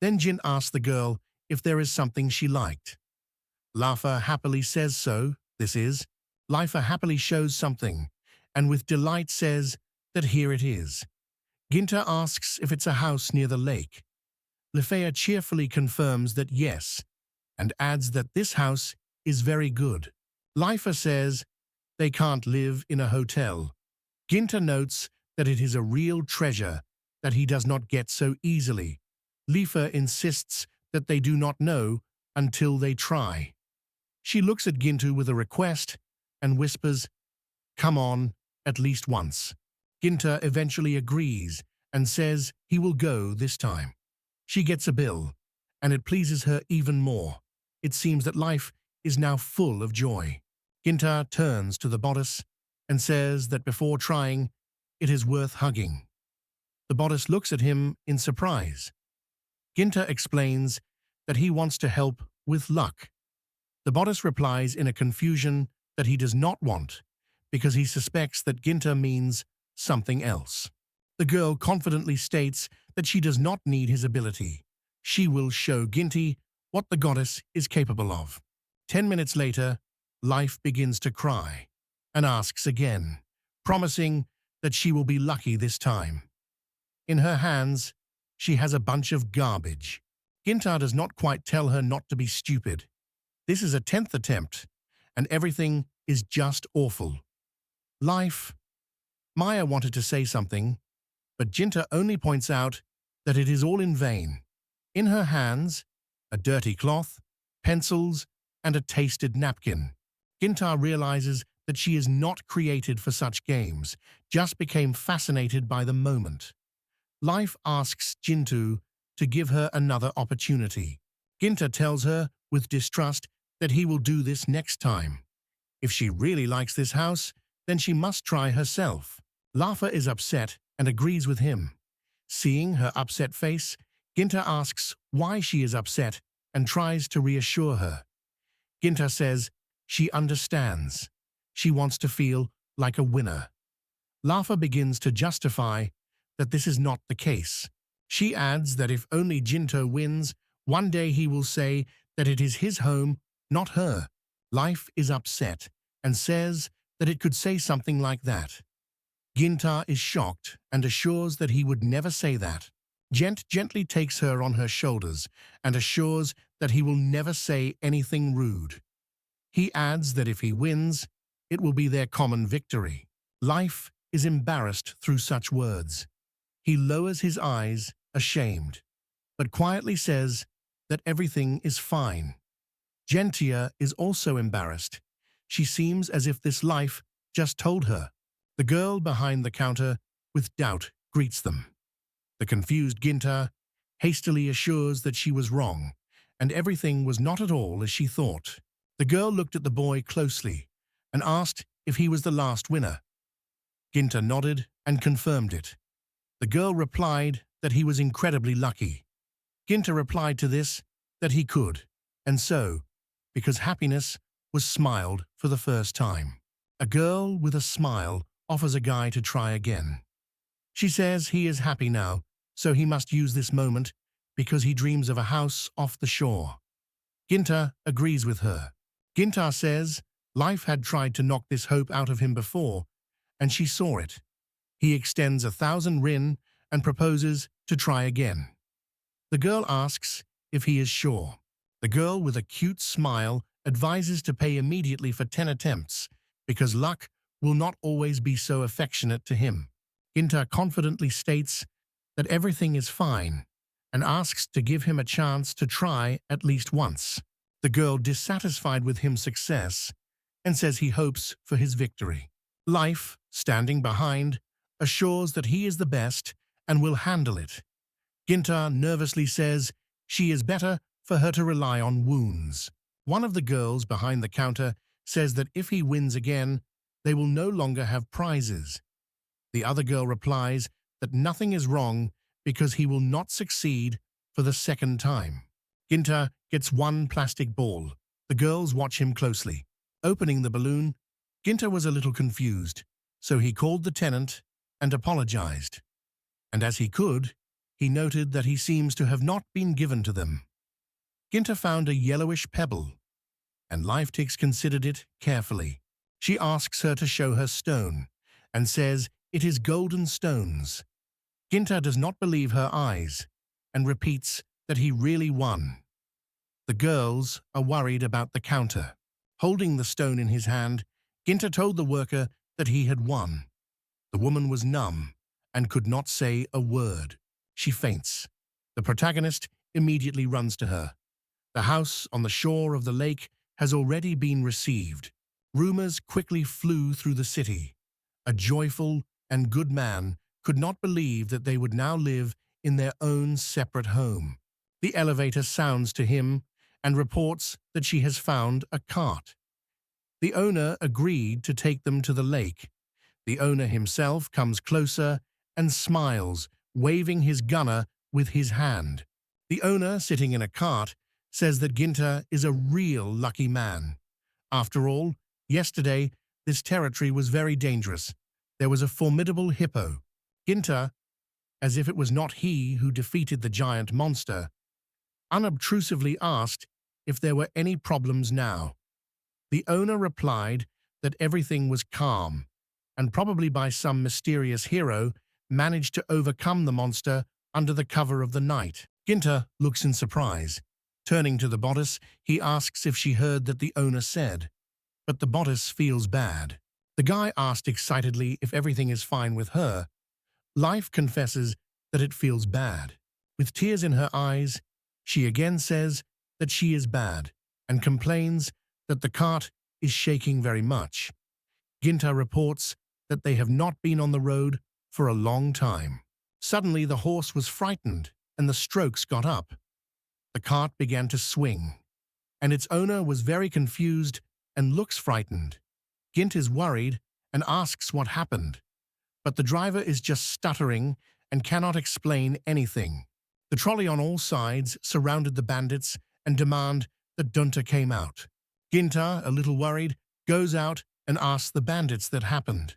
Then Jin asks the girl if there is something she liked. Lafa happily says so, this is. Lifa happily shows something and with delight says that here it is. Ginta asks if it's a house near the lake. Lefea cheerfully confirms that yes, and adds that this house is very good. Lifa says they can't live in a hotel. Ginta notes that it is a real treasure that he does not get so easily. Lifa insists that they do not know until they try. She looks at Gintu with a request and whispers, "Come on, at least once." Ginta eventually agrees and says he will go this time. She gets a bill, and it pleases her even more. It seems that life is now full of joy. Ginta turns to the bodice and says that before trying, it is worth hugging. The bodice looks at him in surprise. Ginta explains that he wants to help with luck. The bodice replies in a confusion that he does not want because he suspects that Ginta means something else. The girl confidently states that she does not need his ability. She will show Ginti what the goddess is capable of. 10 minutes later, Life begins to cry and asks again, promising that she will be lucky this time. In her hands, she has a bunch of garbage. Ginta does not quite tell her not to be stupid. This is a 10th attempt, and everything is just awful. Life. Maya wanted to say something, but Ginta only points out that it is all in vain. In her hands, a dirty cloth, pencils, and a tasted napkin. Ginta realizes that she is not created for such games, just became fascinated by the moment. Life asks Jintu to give her another opportunity. Ginta tells her with distrust that he will do this next time. If she really likes this house, then she must try herself. Lafa is upset and agrees with him. Seeing her upset face, Ginta asks why she is upset and tries to reassure her. Ginta says she understands. She wants to feel like a winner. Lafa begins to justify that this is not the case. She adds that if only Ginta wins, one day he will say that it is his home, not her. Life is upset and says that it could say something like that. Ginta is shocked and assures that he would never say that. Gent gently takes her on her shoulders and assures that he will never say anything rude. He adds that if he wins, it will be their common victory. Life is embarrassed through such words. He lowers his eyes, ashamed, but quietly says that everything is fine. Gentia is also embarrassed. She seems as if this life just told her. The girl behind the counter, with doubt, greets them. The confused Ginta hastily assures that she was wrong, and everything was not at all as she thought. The girl looked at the boy closely and asked if he was the last winner. Ginta nodded and confirmed it. The girl replied that he was incredibly lucky. Ginta replied to this that he could, and so, because happiness was smiled for the first time. A girl with a smile offers a guy to try again. She says he is happy now, so he must use this moment because he dreams of a house off the shore. Ginta agrees with her. Ginta says life had tried to knock this hope out of him before, and she saw it. He extends 1,000 rin and proposes to try again. The girl asks if he is sure. The girl with a cute smile advises to pay immediately for 10 attempts because luck will not always be so affectionate to him. Ginta confidently states that everything is fine and asks to give him a chance to try at least once. The girl, dissatisfied with his success, and says he hopes for his victory. Life, standing behind, assures that he is the best and will handle it. Ginta nervously says she is better for her to rely on wounds. One of the girls behind the counter says that if he wins again, they will no longer have prizes. The other girl replies that nothing is wrong because he will not succeed for the second time. Ginta gets one plastic ball. The girls watch him closely. Opening the balloon, Ginta was a little confused, so he called the tenant and apologized. And as he could, he noted that he seems to have not been given to them. Ginta found a yellowish pebble, and Lifetix considered it carefully. She asks her to show her stone, and says it is golden stones. Ginta does not believe her eyes, and repeats that he really won. The girls are worried about the counter. Holding the stone in his hand, Ginta told the worker that he had won. The woman was numb and could not say a word. She faints. The protagonist immediately runs to her. The house on the shore of the lake has already been received. Rumors quickly flew through the city. A joyful and good man could not believe that they would now live in their own separate home. The elevator sounds to him and reports that she has found a cart. The owner agreed to take them to the lake. The owner himself comes closer and smiles, waving his gunner with his hand. The owner, sitting in a cart, says that Ginta is a real lucky man. After all, yesterday, this territory was very dangerous. There was a formidable hippo. Ginta, as if it was not he who defeated the giant monster, unobtrusively asked if there were any problems now. The owner replied that everything was calm, and probably by some mysterious hero managed to overcome the monster under the cover of the night. Ginta looks in surprise. Turning to the bodice, he asks if she heard that the owner said, but the bodice feels bad. The guy asked excitedly if everything is fine with her. Life confesses that it feels bad. With tears in her eyes, she again says that she is bad and complains that the cart is shaking very much. Ginta reports that they have not been on the road for a long time. Suddenly the horse was frightened and the strokes got up. The cart began to swing, and its owner was very confused and looks frightened. Gint is worried and asks what happened, but the driver is just stuttering and cannot explain anything. The trolley on all sides surrounded the bandits and demand that Dunta came out. Ginta, a little worried, goes out and asks the bandits that happened.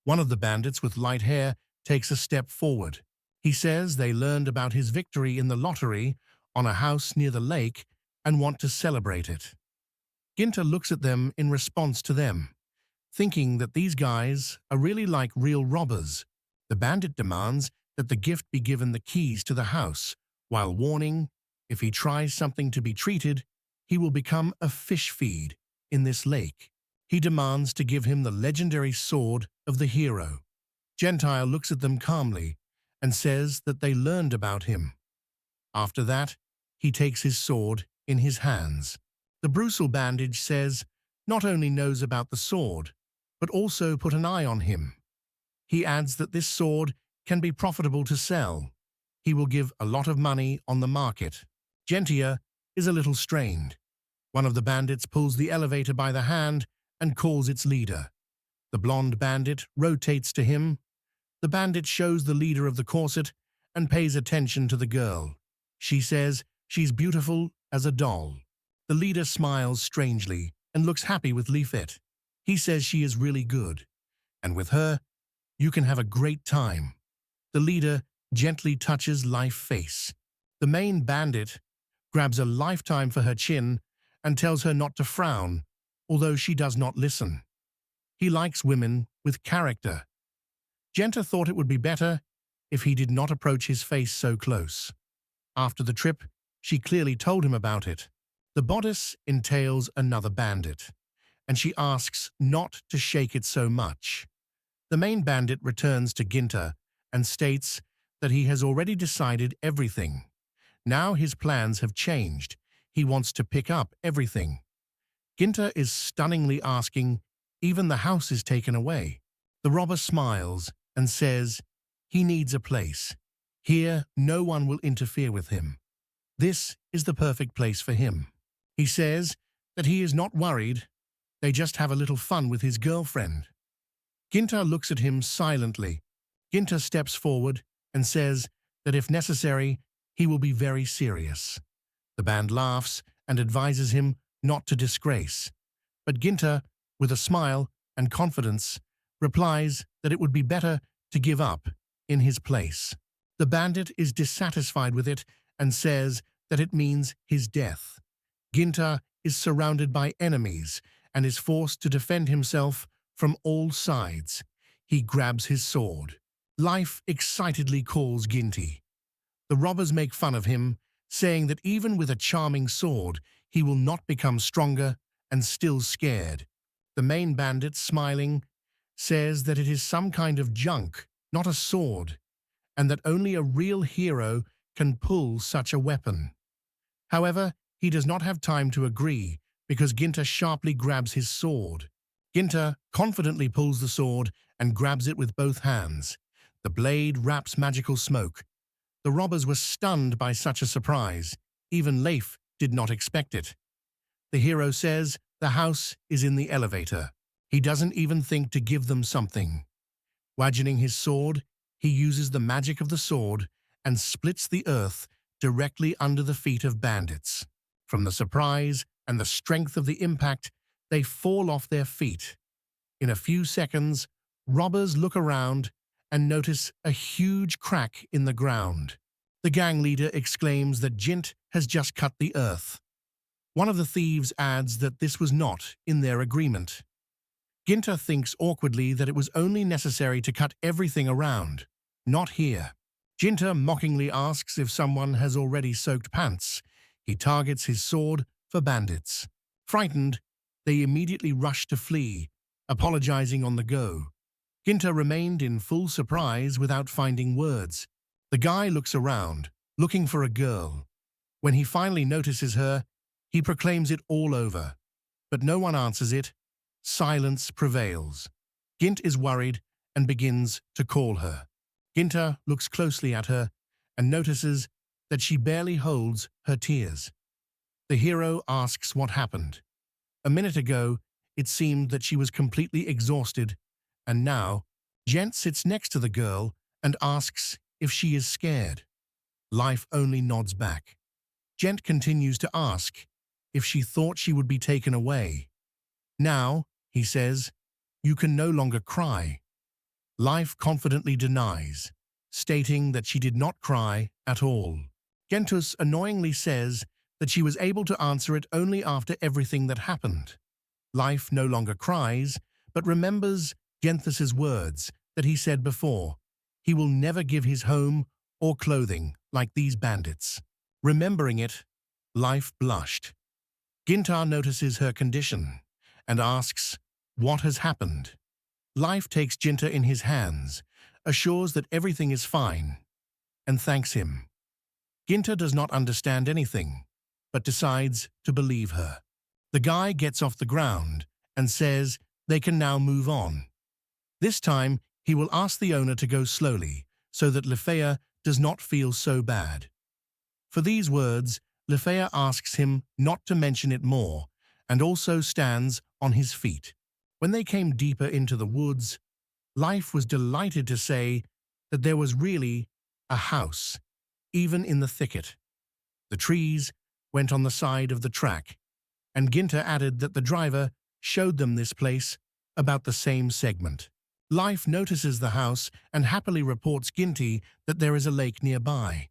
One of the bandits with light hair takes a step forward. He says they learned about his victory in the lottery on a house near the lake and want to celebrate it. Ginta looks at them in response to them, thinking that these guys are really like real robbers. The bandit demands that the gift be given the keys to the house, while warning if he tries something to be treated, he will become a fish feed in this lake. He demands to give him the legendary sword of the hero. Gentile looks at them calmly and says that they learned about him. After that, he takes his sword in his hands. The Brutal Bandage says not only knows about the sword, but also put an eye on him. He adds that this sword can be profitable to sell. He will give a lot of money on the market. Gentia is a little strained. One of the bandits pulls the elevator by the hand and calls its leader. The blonde bandit rotates to him. The bandit shows the leader of the corset and pays attention to the girl. She says she's beautiful as a doll. The leader smiles strangely and looks happy with Leafet. He says she is really good, and with her, you can have a great time. The leader gently touches Life face. The main bandit grabs a lifetime for her chin and tells her not to frown, although she does not listen. He likes women with character. Genta thought it would be better if he did not approach his face so close. After the trip, she clearly told him about it. The bodice entails another bandit, and she asks not to shake it so much. The main bandit returns to Ginta and states that he has already decided everything. Now his plans have changed. He wants to pick up everything. Ginta is stunningly asking, even the house is taken away. The robber smiles and says he needs a place. Here, no one will interfere with him. This is the perfect place for him. He says that he is not worried. They just have a little fun with his girlfriend. Ginta looks at him silently. Ginta steps forward and says that if necessary, he will be very serious. The band laughs and advises him not to disgrace. But Ginta, with a smile and confidence, replies that it would be better to give up in his place. The bandit is dissatisfied with it and says that it means his death. Ginta is surrounded by enemies and is forced to defend himself from all sides. He grabs his sword. Life excitedly calls Ginti. The robbers make fun of him, saying that even with a charming sword, he will not become stronger and still scared. The main bandit, smiling, says that it is some kind of junk, not a sword, and that only a real hero can pull such a weapon. However, he does not have time to agree because Ginta sharply grabs his sword. Ginta confidently pulls the sword and grabs it with both hands. The blade wraps magical smoke. The robbers were stunned by such a surprise. Even Leif did not expect it. The hero says the house is in the elevator. He doesn't even think to give them something. Wagening his sword, he uses the magic of the sword and splits the earth directly under the feet of bandits. From the surprise and the strength of the impact, they fall off their feet. In a few seconds, robbers look around and notice a huge crack in the ground. The gang leader exclaims that Jint has just cut the earth. One of the thieves adds that this was not in their agreement. Ginta thinks awkwardly that it was only necessary to cut everything around, not here. Ginta mockingly asks if someone has already soaked pants. He targets his sword for bandits. Frightened, they immediately rush to flee, apologizing on the go. Ginta remained in full surprise without finding words. The guy looks around, looking for a girl. When he finally notices her, he proclaims it all over. But no one answers it. Silence prevails. Gint is worried and begins to call her. Ginta looks closely at her and notices that she barely holds her tears. The hero asks what happened. A minute ago, it seemed that she was completely exhausted, and now, Gent sits next to the girl and asks if she is scared. Life only nods back. Gent continues to ask if she thought she would be taken away. Now, he says, you can no longer cry. Life confidently denies, stating that she did not cry at all. Gentus annoyingly says that she was able to answer it only after everything that happened. Life no longer cries, but remembers Genthus's words that he said before. He will never give his home or clothing like these bandits. Remembering it, Life blushed. Ginta notices her condition and asks what has happened. Life takes Ginta in his hands, assures that everything is fine, and thanks him. Ginta does not understand anything, but decides to believe her. The guy gets off the ground and says they can now move on. This time, he will ask the owner to go slowly so that Lefea does not feel so bad. For these words, Lefea asks him not to mention it more and also stands on his feet. When they came deeper into the woods, Life was delighted to say that there was really a house, even in the thicket. The trees went on the side of the track, and Ginta added that the driver showed them this place about the same segment. Life notices the house and happily reports Ginti that there is a lake nearby.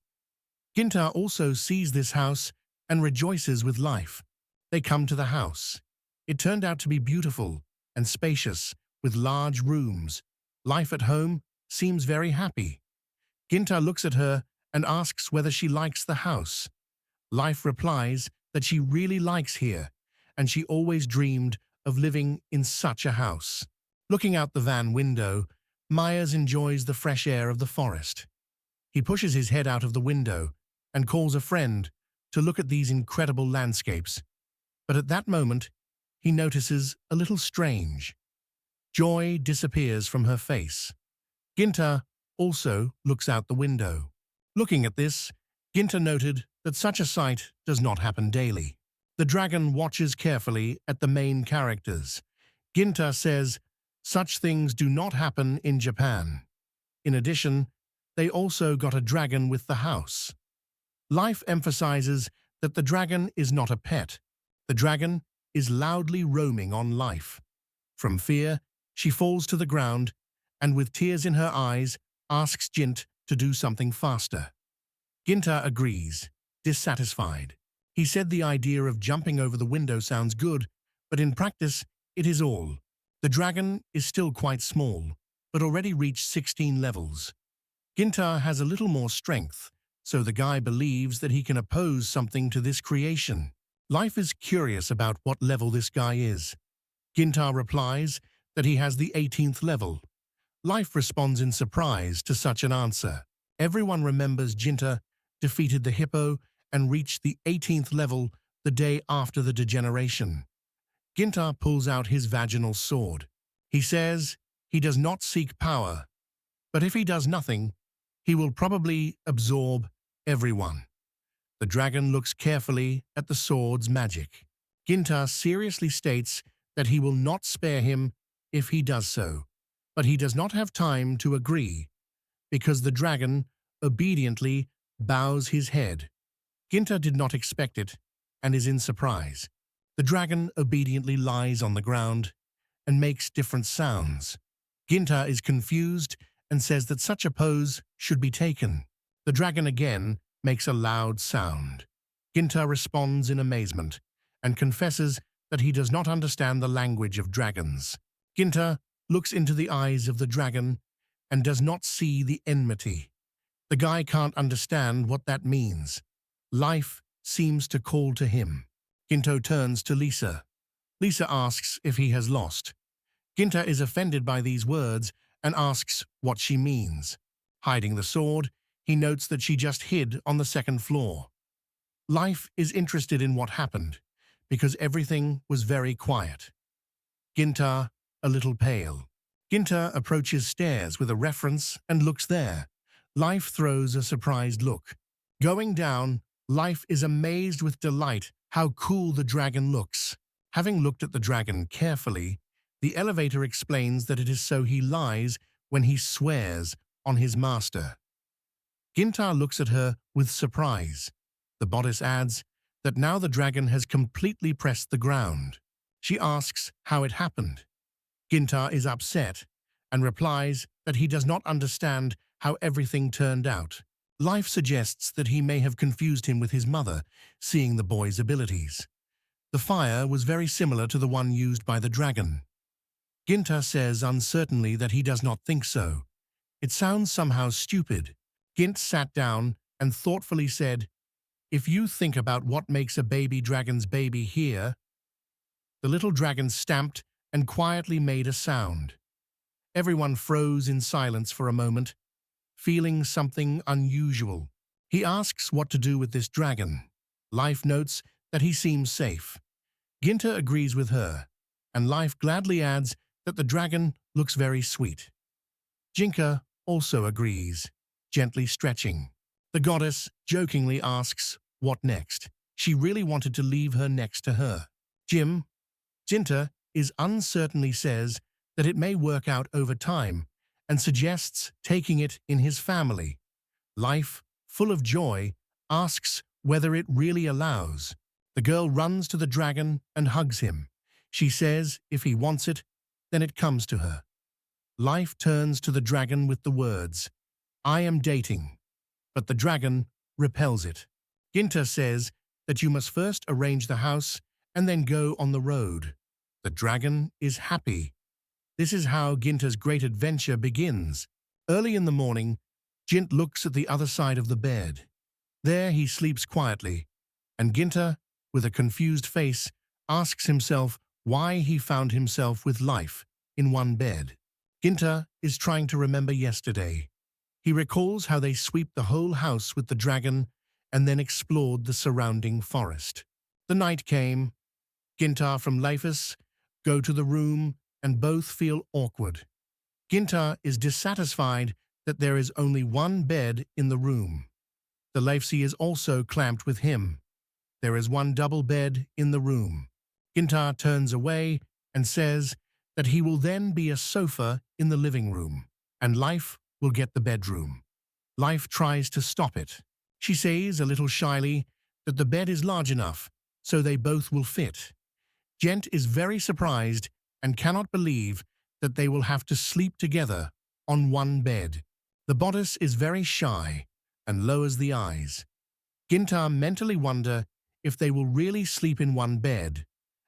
Ginta also sees this house and rejoices with Life. They come to the house. It turned out to be beautiful and spacious, with large rooms. Life at home seems very happy. Ginta looks at her and asks whether she likes the house. Life replies that she really likes here, and she always dreamed of living in such a house. Looking out the van window, Myers enjoys the fresh air of the forest. He pushes his head out of the window and calls a friend to look at these incredible landscapes. But at that moment, he notices a little strange. Joy disappears from her face. Ginta also looks out the window. Looking at this, Ginta noted that such a sight does not happen daily. The dragon watches carefully at the main characters. Ginta says such things do not happen in Japan. In addition, they also got a dragon with the house. Life emphasizes that the dragon is not a pet. The dragon is loudly roaming on Life. From fear, she falls to the ground and with tears in her eyes asks Jint to do something faster. Ginta agrees, dissatisfied. He said the idea of jumping over the window sounds good, but in practice, it is all. The dragon is still quite small, but already reached 16 levels. Ginta has a little more strength, so the guy believes that he can oppose something to this creation. Life is curious about what level this guy is. Ginta replies that he has the 18th level. Life responds in surprise to such an answer. Everyone remembers Ginta defeated the hippo and reached the 18th level the day after the degeneration. Ginta pulls out his vaginal sword. He says he does not seek power, but if he does nothing, he will probably absorb everyone. The dragon looks carefully at the sword's magic. Ginta seriously states that he will not spare him if he does so, but he does not have time to agree, because the dragon obediently bows his head. Ginta did not expect it and is in surprise. The dragon obediently lies on the ground and makes different sounds. Ginta is confused and says that such a pose should be taken. The dragon again makes a loud sound. Ginta responds in amazement and confesses that he does not understand the language of dragons. Ginta looks into the eyes of the dragon and does not see the enmity. The guy can't understand what that means. Life seems to call to him. Ginto turns to Lisa. Lisa asks if he has lost. Ginta is offended by these words and asks what she means. Hiding the sword, he notes that she just hid on the second floor. Life is interested in what happened, because everything was very quiet. Ginta, a little pale. Ginta approaches stairs with a reference and looks there. Life throws a surprised look. Going down, Life is amazed with delight how cool the dragon looks. Having looked at the dragon carefully, the elevator explains that it is so he lies when he swears on his master. Ginta looks at her with surprise. The bodice adds that now the dragon has completely pressed the ground. She asks how it happened. Ginta is upset and replies that he does not understand how everything turned out. Life suggests that he may have confused him with his mother, seeing the boy's abilities. The fire was very similar to the one used by the dragon. Ginta says uncertainly that he does not think so. It sounds somehow stupid. Gint sat down and thoughtfully said, "If you think about what makes a baby dragon's baby here." The little dragon stamped and quietly made a sound. Everyone froze in silence for a moment, feeling something unusual. He asks what to do with this dragon. Life notes that he seems safe. Ginta agrees with her, and Life gladly adds that the dragon looks very sweet. Jinka also agrees, gently stretching. The goddess jokingly asks what next. She really wanted to leave her next to her. Ginta is uncertainly says that it may work out over time and suggests taking it in his family. Life, full of joy, asks whether it really allows. The girl runs to the dragon and hugs him. She says if he wants it, then it comes to her. Life turns to the dragon with the words, "I am dating," but the dragon repels it. Ginta says that you must first arrange the house and then go on the road. The dragon is happy. This is how Ginta's great adventure begins. Early in the morning, Gint looks at the other side of the bed. There he sleeps quietly, and Ginta, with a confused face, asks himself why he found himself with Life in one bed. Ginta is trying to remember yesterday. He recalls how they swept the whole house with the dragon and then explored the surrounding forest. The night came. Ginta from Lafus go to the room and both feel awkward. Ginta is dissatisfied that there is only one bed in the room. The Lafsi is also clamped with him. There is one double bed in the room. Ginta turns away and says that he will then be a sofa in the living room, and Life will get the bedroom. Life tries to stop it. She says a little shyly that the bed is large enough, so they both will fit. Gent is very surprised and cannot believe that they will have to sleep together on one bed. The bodice is very shy and lowers the eyes. Ginta mentally wonder if they will really sleep in one bed,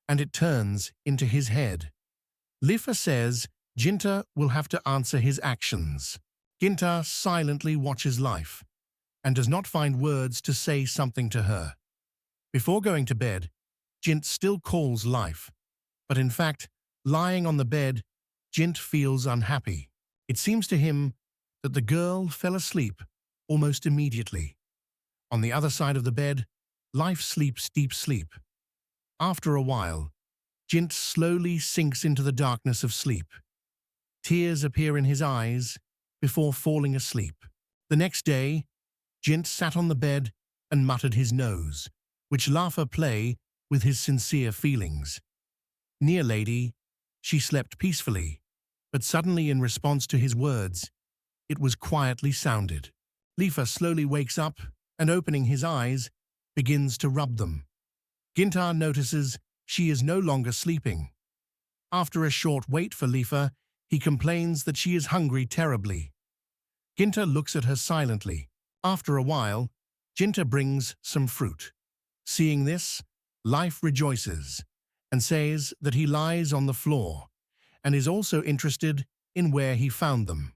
and it turns into his head. Lifa says Ginta will have to answer his actions. Ginta silently watches Life and does not find words to say something to her. Before going to bed, Gint still calls Life, but in fact, lying on the bed, Gint feels unhappy. It seems to him that the girl fell asleep almost immediately. On the other side of the bed, Life sleeps deep sleep. After a while, Gint slowly sinks into the darkness of sleep. Tears appear in his eyes before falling asleep. The next day, Gint sat on the bed and muttered his nose, which Lafa play with his sincere feelings. Near lady, she slept peacefully, but suddenly in response to his words, it was quietly sounded. Lifa slowly wakes up and opening his eyes, begins to rub them. Ginta notices she is no longer sleeping. After a short wait for Lifa, he complains that she is hungry terribly. Ginta looks at her silently. After a while, Ginta brings some fruit. Seeing this, Life rejoices and says that he lies on the floor and is also interested in where he found them.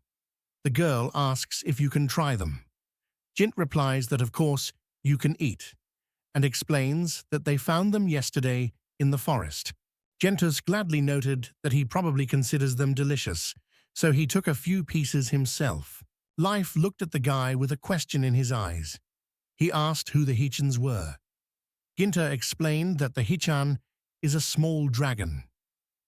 The girl asks if you can try them. Gint replies that of course you can eat and explains that they found them yesterday in the forest. Gentus gladly noted that he probably considers them delicious, so he took a few pieces himself. Life looked at the guy with a question in his eyes. He asked who the Hitchans were. Ginta explained that the Hitchan is a small dragon.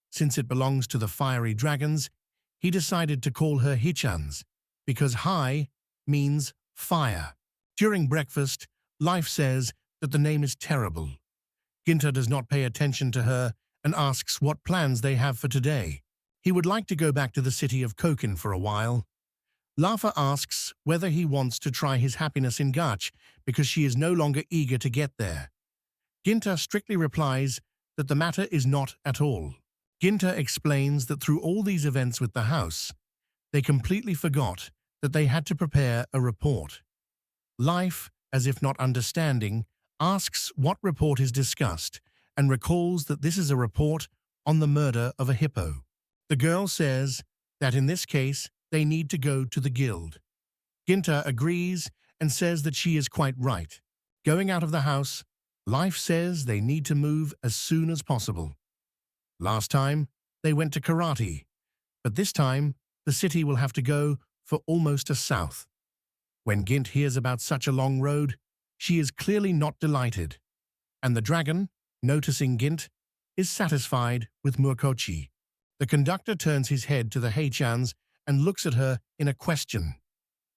Since it belongs to the fiery dragons, he decided to call her Hitchans, because Hai means fire. During breakfast, Life says that the name is terrible. Ginta does not pay attention to her and asks what plans they have for today. He would like to go back to the city of Koken for a while. Lafa asks whether he wants to try his happiness in Gacha because she is no longer eager to get there. Ginta strictly replies that the matter is not at all. Ginta explains that through all these events with the house, they completely forgot that they had to prepare a report. Life, as if not understanding, asks what report is discussed and recalls that this is a report on the murder of a hippo. The girl says that in this case, they need to go to the guild. Ginta agrees and says that she is quite right. Going out of the house, Life says they need to move as soon as possible. Last time, they went to karate, but this time, the city will have to go for almost a south. When Gint hears about such a long road, she is clearly not delighted, and the dragon, noticing Gint, is satisfied with Murkochi. The conductor turns his head to the Hitchans and looks at her in a question.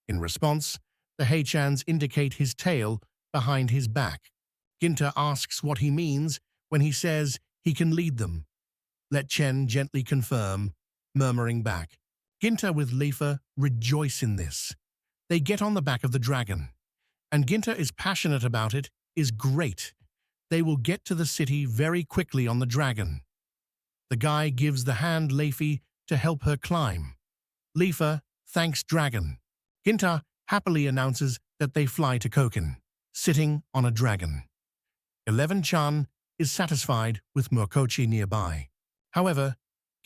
In response, the Hitchans indicate his tail behind his back. Ginta asks what he means when he says he can lead them. Let Chen gently confirm, murmuring back. Ginta with Lifa rejoice in this. They get on the back of the dragon, and Ginta is passionate about it, is great. They will get to the city very quickly on the dragon. The guy gives the hand Leify to help her climb. Lifa thanks dragon. Ginta happily announces that they fly to Koken, sitting on a dragon. 11-chan is satisfied with Murkochi nearby. However,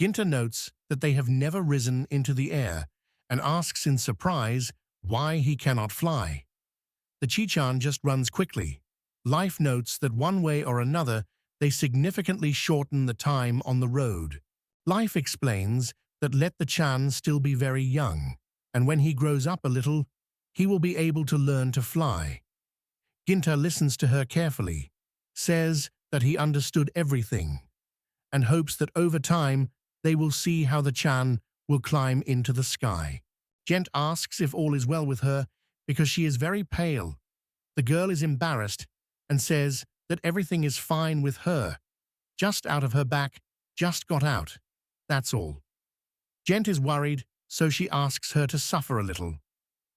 Ginta notes that they have never risen into the air and asks in surprise why he cannot fly. The Chichan just runs quickly. Life notes that one way or another they significantly shorten the time on the road. Life explains that let the Chan still be very young, and when he grows up a little, he will be able to learn to fly. Ginta listens to her carefully, says that he understood everything, and hopes that over time they will see how the Chan will climb into the sky. Gent asks if all is well with her because she is very pale. The girl is embarrassed and says that everything is fine with her. Just out of her back, just got out. That's all. Gent is worried, so she asks her to suffer a little.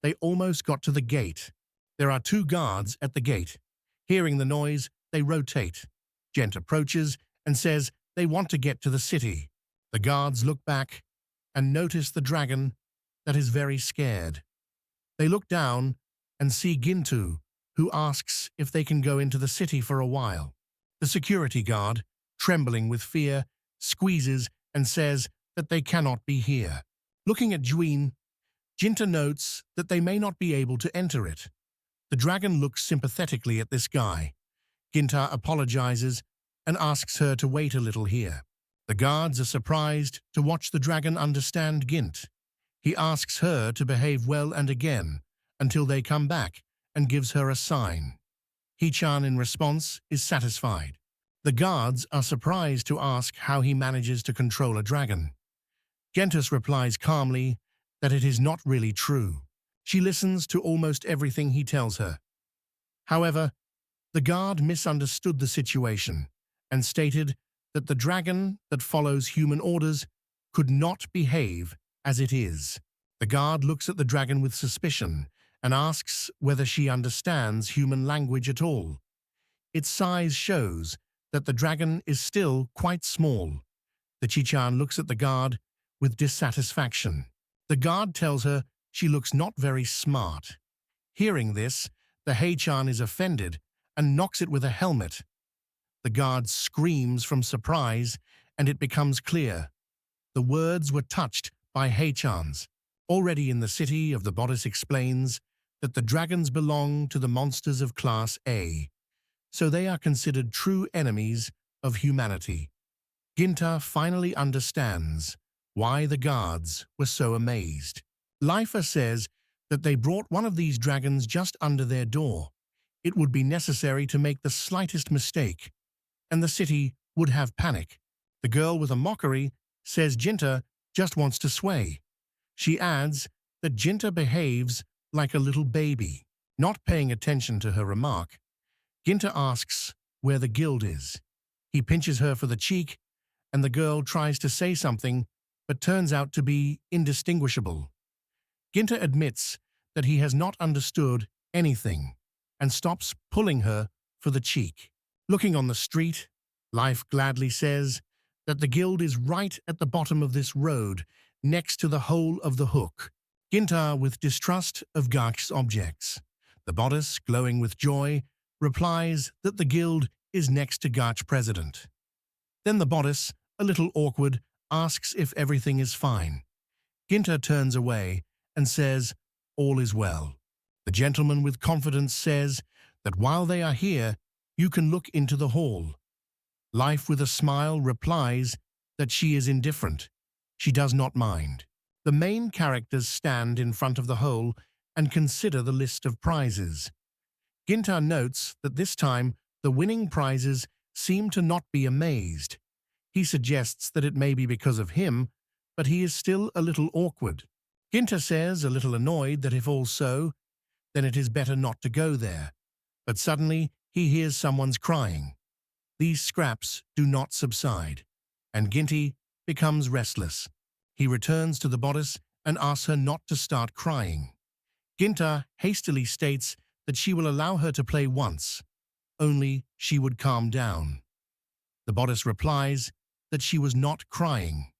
They almost got to the gate. There are 2 guards at the gate. Hearing the noise, they rotate. Gent approaches and says they want to get to the city. The guards look back and notice the dragon that is very scared. They look down and see Gintu, who asks if they can go into the city for a while. The security guard, trembling with fear, squeezes and says that they cannot be here. Looking at Juin, Ginta notes that they may not be able to enter it. The dragon looks sympathetically at this guy. Ginta apologizes and asks her to wait a little here. The guards are surprised to watch the dragon understand Gint. He asks her to behave well and again until they come back and gives her a sign. Hitchan in response is satisfied. The guards are surprised to ask how he manages to control a dragon. Gentus replies calmly that it is not really true. She listens to almost everything he tells her. However, the guard misunderstood the situation and stated that the dragon that follows human orders could not behave as it is. The guard looks at the dragon with suspicion and asks whether she understands human language at all. Its size shows that the dragon is still quite small. The Chichan looks at the guard with dissatisfaction. The guard tells her she looks not very smart. Hearing this, the Heichan is offended and knocks it with a helmet. The guard screams from surprise, and it becomes clear. The words were touched by Heichans. Already in the city of the bodice explains that the dragons belong to the monsters of Class A, so they are considered true enemies of humanity. Ginta finally understands why the guards were so amazed. Lifa says that they brought one of these dragons just under their door. It would be necessary to make the slightest mistake, and the city would have panic. The girl with a mockery says Ginta just wants to sway. She adds that Ginta behaves like a little baby. Not paying attention to her remark, Ginta asks where the guild is. He pinches her for the cheek, and the girl tries to say something, but turns out to be indistinguishable. Ginta admits that he has not understood anything and stops pulling her for the cheek. Looking on the street, Life gladly says that the guild is right at the bottom of this road, next to the hole of the hook. Ginta, with distrust of Gach's objects. The bodice, glowing with joy, replies that the guild is next to Gach president. Then the bodice, a little awkward, asks if everything is fine. Ginta turns away and says, all is well. The gentleman with confidence says that while they are here, you can look into the hall. Life with a smile replies that she is indifferent. She does not mind. The main characters stand in front of the hole and consider the list of prizes. Ginta notes that this time the winning prizes seem to not be amazed. He suggests that it may be because of him, but he is still a little awkward. Ginta says, a little annoyed, that if all so, then it is better not to go there. But suddenly he hears someone's crying. These scraps do not subside, and Ginta becomes restless. He returns to the bodice and asks her not to start crying. Ginta hastily states that she will allow her to play once, only she would calm down. The bodice replies that she was not crying.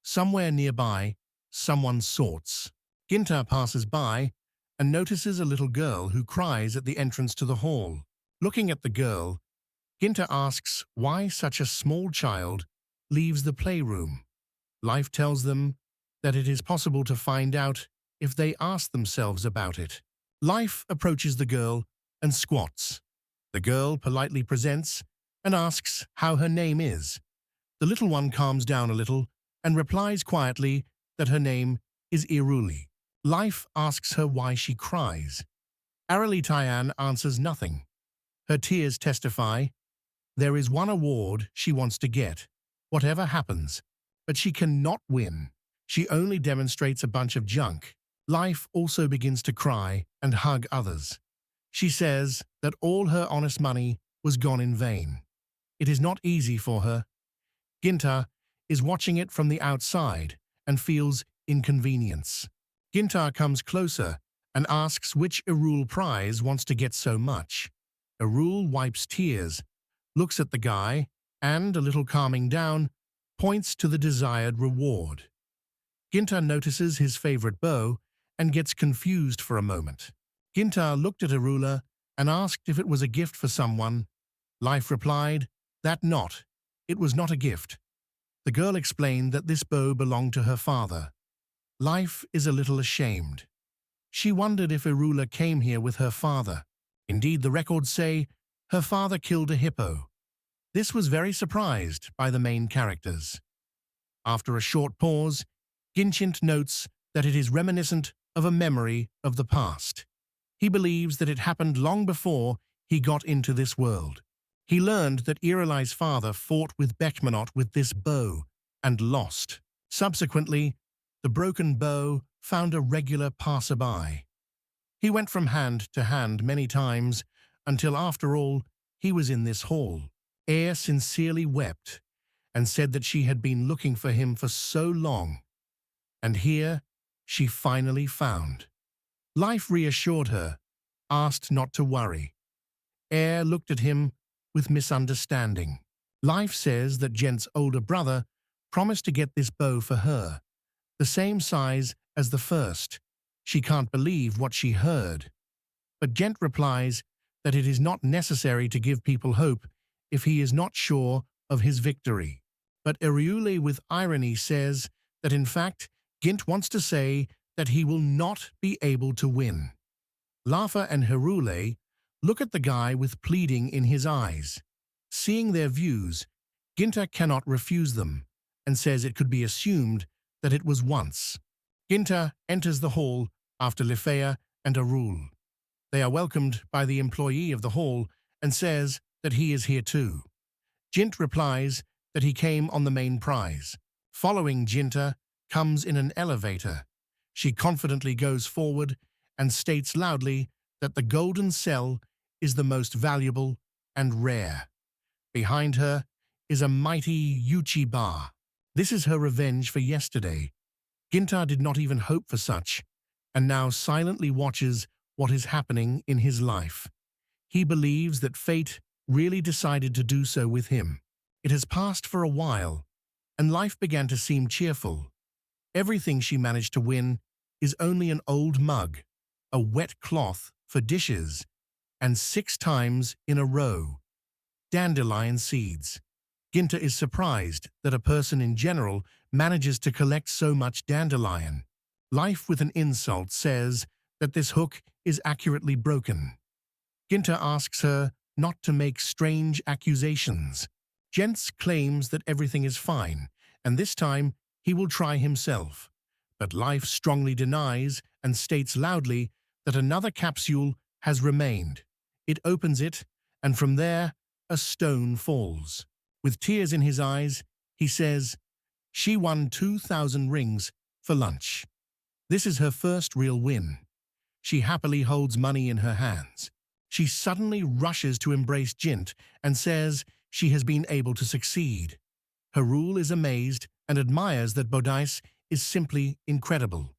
Somewhere nearby, someone sorts. Ginta passes by and notices a little girl who cries at the entrance to the hall. Looking at the girl, Ginta asks why such a small child leaves the playroom. Life tells them that it is possible to find out if they ask themselves about it. Life approaches the girl and squats. The girl politely presents and asks how her name is. The little one calms down a little and replies quietly that her name is Arul. Life asks her why she cries. Arul answers nothing. Her tears testify there is one award she wants to get, whatever happens, but she cannot win. She only demonstrates a bunch of junk. Life also begins to cry and hug others. She says that all her honest money was gone in vain. It is not easy for her. Ginta is watching it from the outside and feels inconvenience. Ginta comes closer and asks which Arul prize wants to get so much. Arul wipes tears, looks at the guy, and, a little calming down, points to the desired reward. Ginta notices his favorite bow and gets confused for a moment. Ginta looked at Arul and asked if it was a gift for someone. Life replied that not. It was not a gift. The girl explained that this bow belonged to her father. Life is a little ashamed. She wondered if Arul came here with her father. Indeed, the records say her father killed a hippo. This was very surprised by the main characters. After a short pause, Ginchint notes that it is reminiscent of a memory of the past. He believes that it happened long before he got into this world. He learned that Irelai's father fought with Beckmanot with this bow and lost. Subsequently, the broken bow found a regular passerby. He went from hand to hand many times until, after all, he was in this hall. Air sincerely wept and said that she had been looking for him for so long, and here she finally found. Life reassured her, asked not to worry. Air looked at him with misunderstanding. Life says that Gent's older brother promised to get this bow for her, the same size as the first. She can't believe what she heard. But Gent replies that it is not necessary to give people hope if he is not sure of his victory. But Arul with irony says that in fact Gint wants to say that he will not be able to win. Lafa and Arul look at the guy with pleading in his eyes. Seeing their views, Ginta cannot refuse them and says it could be assumed that it was once. Ginta enters the hall after Lifea and Arul. They are welcomed by the employee of the hall and says that he is here too. Gint replies that he came on the main prize. Following Ginta comes in an elevator. She confidently goes forward and states loudly that the golden cell is the most valuable and rare. Behind her is a mighty Yuchi bar. This is her revenge for yesterday. Ginta did not even hope for such, and now silently watches what is happening in his life. He believes that fate really decided to do so with him. It has passed for a while, and life began to seem cheerful. Everything she managed to win is only an old mug, a wet cloth for dishes, and 6 times in a row, dandelion seeds. Ginta is surprised that a person in general manages to collect so much dandelion. Life with an insult says that this hook is accurately broken. Ginta asks her not to make strange accusations. Gents claims that everything is fine, and this time he will try himself. But life strongly denies and states loudly that another capsule has remained. It opens it, and from there, a stone falls. With tears in his eyes, he says, "She won 2,000 rings for lunch." This is her first real win. She happily holds money in her hands. She suddenly rushes to embrace Jint and says she has been able to succeed. Arul is amazed and admires that Bodice is simply incredible.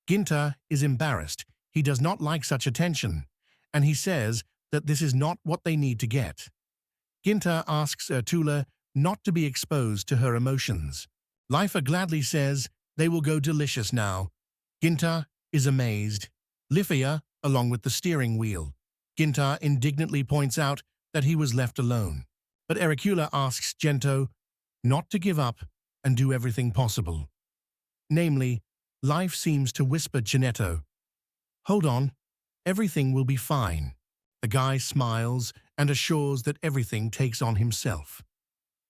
Ginta is embarrassed. He does not like such attention, and he says that this is not what they need to get. Ginta asks Ertula not to be exposed to her emotions. Lifer gladly says they will go delicious now. Ginta is amazed. Lifia, along with the steering wheel. Ginta indignantly points out that he was left alone. But Ericula asks Gento not to give up and do everything possible. Namely, life seems to whisper Genetto, "Hold on, everything will be fine." The guy smiles and assures that everything takes on himself.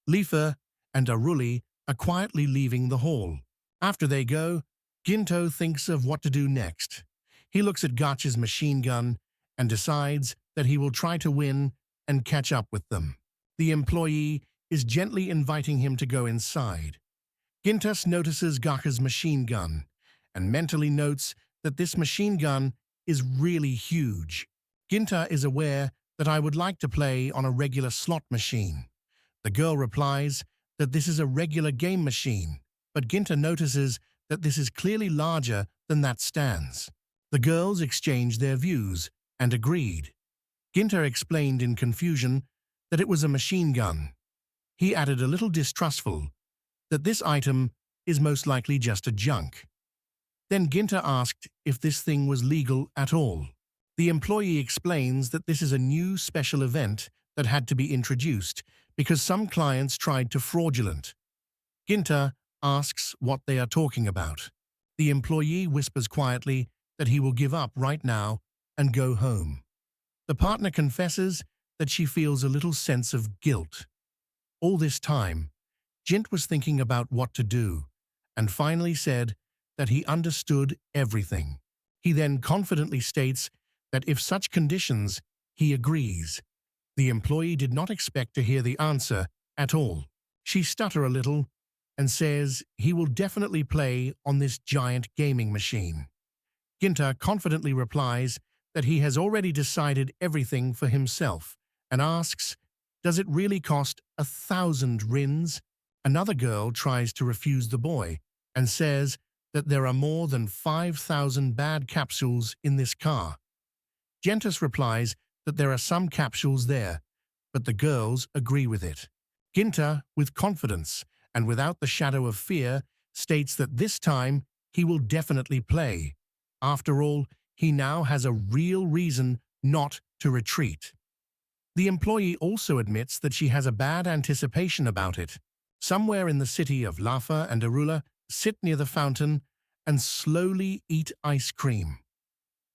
Lifa and Aruli are quietly leaving the hall. After they go, Ginto thinks of what to do next. He looks at Gacha's machine gun and decides that he will try to win and catch up with them. The employee is gently inviting him to go inside. Gintas notices Gacha's machine gun and mentally notes that this machine gun is really huge. Ginta is aware that I would like to play on a regular slot machine. The girl replies that this is a regular game machine, but Ginta notices that this is clearly larger than that stands. The girls exchanged their views and agreed. Ginta explained in confusion that it was a machine gun. He added a little distrustful that this item is most likely just a junk. Then Ginta asked if this thing was legal at all. The employee explains that this is a new special event that had to be introduced because some clients tried to fraudulent. Ginta asks what they are talking about. The employee whispers quietly that he will give up right now and go home. The partner confesses that she feels a little sense of guilt. All this time, Jint was thinking about what to do and finally said that he understood everything. He then confidently states that if such conditions, he agrees. The employee did not expect to hear the answer at all. She stutters a little and says he will definitely play on this giant gaming machine. Ginta confidently replies that he has already decided everything for himself and asks, "Does it really cost 1,000 rins?" Another girl tries to refuse the boy and says that there are more than 5,000 bad capsules in this car. Gentus replies that there are some capsules there, but the girls agree with it. Ginta, with confidence and without the shadow of fear, states that this time he will definitely play. After all, he now has a real reason not to retreat. The employee also admits that she has a bad anticipation about it. Somewhere in the city of Lafa and Arula sit near the fountain and slowly eat ice cream.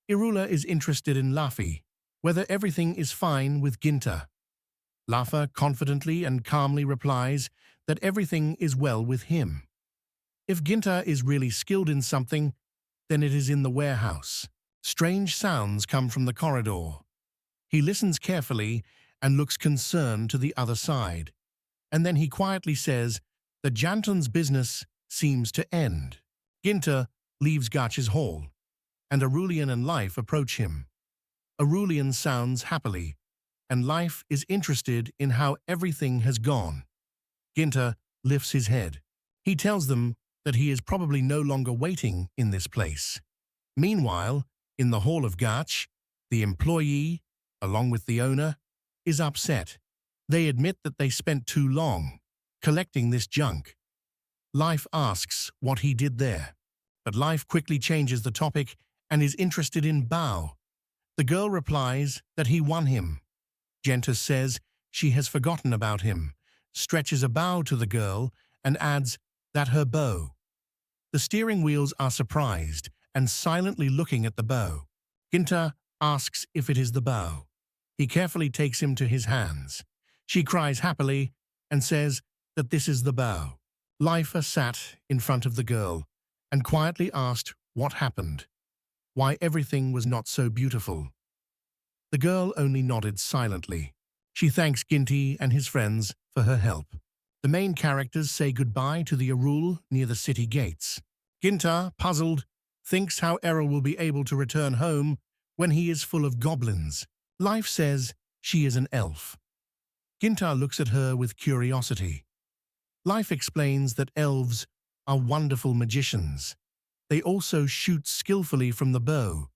Irula is interested in Lafi, whether everything is fine with Ginta. Lafa confidently and calmly replies that everything is well with him. If Ginta is really skilled in something, then it is in the warehouse. Strange sounds come from the corridor. He listens carefully and looks concerned to the other side. And then he quietly says that Janton's business seems to end. Ginta leaves Gacha's hall, and Arulian and Life approach him. Arulian sounds happily, and Life is interested in how everything has gone. Ginta lifts his head. He tells them that he is probably no longer waiting in this place. Meanwhile, in the hall of Gacha, the employee, along with the owner, is upset. They admit that they spent too long collecting this junk. Life asks what he did there, but Life quickly changes the topic and is interested in Bao. The girl replies that he won him. Ginta says she has forgotten about him, stretches a bow to the girl, and adds that her bow. The steering wheels are surprised and silently looking at the bow. Ginta asks if it is the bow. He carefully takes him to his hands. She cries happily and says that this is the bow. Life sat in front of the girl and quietly asked what happened, why everything was not so beautiful. The girl only nodded silently. She thanks Ginti and his friends for her help. The main characters say goodbye to the Arul near the city gates. Ginta, puzzled, thinks how Arul will be able to return home when he is full of goblins. Life says she is an elf. Ginta looks at her with curiosity. Life explains that elves are wonderful magicians. They also shoot skillfully from the bow.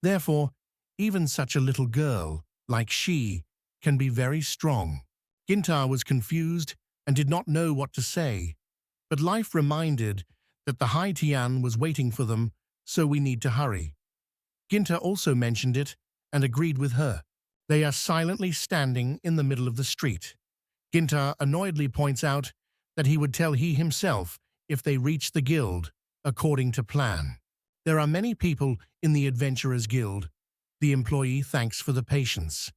Therefore, even such a little girl, like she, can be very strong. Ginta was confused and did not know what to say, but Life reminded that the High Tian was waiting for them, so we need to hurry. Ginta also mentioned it and agreed with her. They are silently standing in the middle of the street. Ginta annoyedly points out that he would tell he himself if they reach the guild, according to plan. There are many people in the Adventurers Guild. The employee thanks for the patience.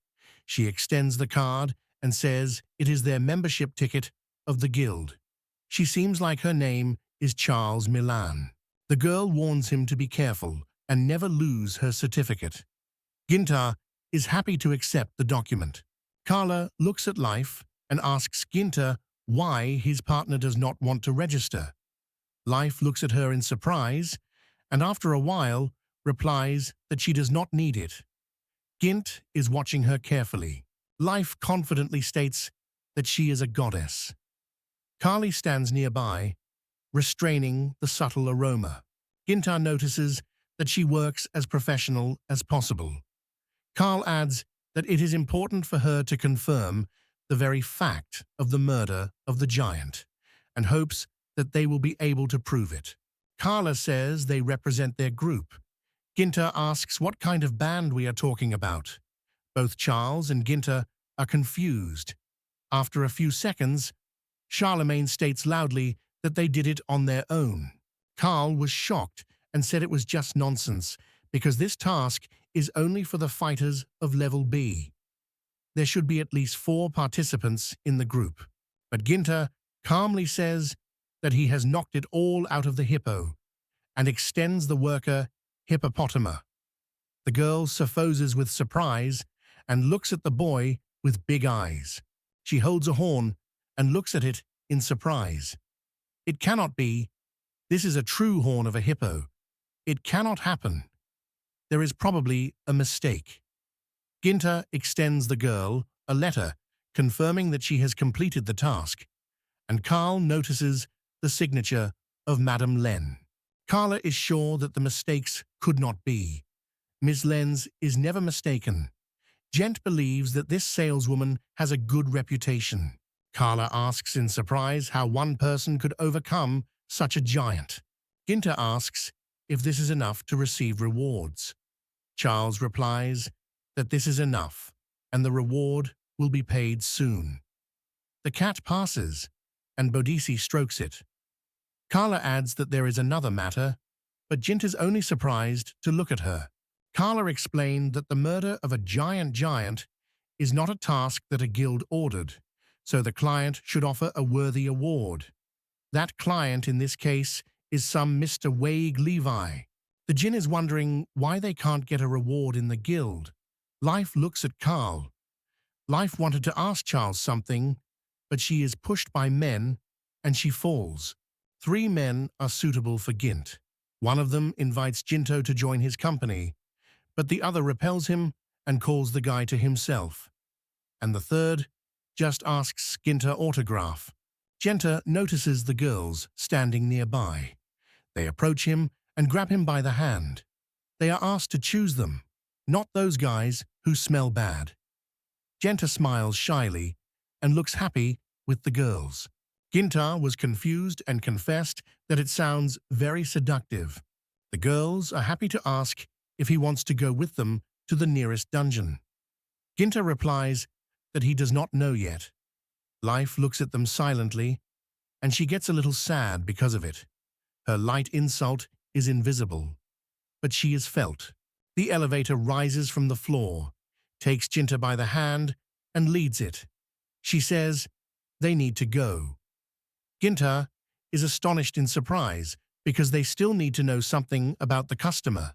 She extends the card and says it is their membership ticket of the guild. She seems like her name is Charles Milan. The girl warns him to be careful and never lose her certificate. Ginta is happy to accept the document. Carla looks at Life and asks Ginta why his partner does not want to register. Life looks at her in surprise and after a while replies that she does not need it. Gint is watching her carefully. Life confidently states that she is a goddess. Carly stands nearby, restraining the subtle aroma. Ginta notices that she works as professional as possible. Carl adds that it is important for her to confirm the very fact of the murder of the giant and hopes that they will be able to prove it. Carla says they represent their group. Ginta asks what kind of band we are talking about. Both Charles and Ginta are confused. After a few seconds, Charlemagne states loudly that they did it on their own. Carl was shocked and said it was just nonsense because this task is only for the fighters of level B. There should be at least 4 participants in the group. But Ginta calmly says that he has knocked it all out of the hippo and extends the worker hippopotama. The girl suffoses with surprise and looks at the boy with big eyes. She holds a horn and looks at it in surprise. It cannot be. This is a true horn of a hippo. It cannot happen. There is probably a mistake. Ginta extends the girl a letter confirming that she has completed the task, and Carl notices the signature of Madame Len. Carla is sure that the mistakes could not be. Miss Lenz is never mistaken. Gent believes that this saleswoman has a good reputation. Carla asks in surprise how one person could overcome such a giant. Ginta asks if this is enough to receive rewards. Charles replies that this is enough and the reward will be paid soon. The cat passes and Bodisi strokes it. Carla adds that there is another matter, but Ginta's only surprised to look at her. Carla explained that the murder of a giant is not a task that a guild ordered, so the client should offer a worthy award. That client in this case is some Mr. Wade Levi. The Jinn is wondering why they can't get a reward in the guild. Life looks at Carl. Life wanted to ask Charles something, but she is pushed by men and she falls. 3 men are suitable for Gint. One of them invites Ginto to join his company, but the other repels him and calls the guy to himself. And the third just asks Ginta autograph. Ginta notices the girls standing nearby. They approach him and grab him by the hand. They are asked to choose them, not those guys who smell bad. Ginta smiles shyly and looks happy with the girls. Ginta was confused and confessed that it sounds very seductive. The girls are happy to ask if he wants to go with them to the nearest dungeon. Ginta replies that he does not know yet. Life looks at them silently, and she gets a little sad because of it. Her light insult is invisible, but she is felt. The elevator rises from the floor, takes Ginta by the hand, and leads it. She says they need to go. Ginta is astonished in surprise because they still need to know something about the customer.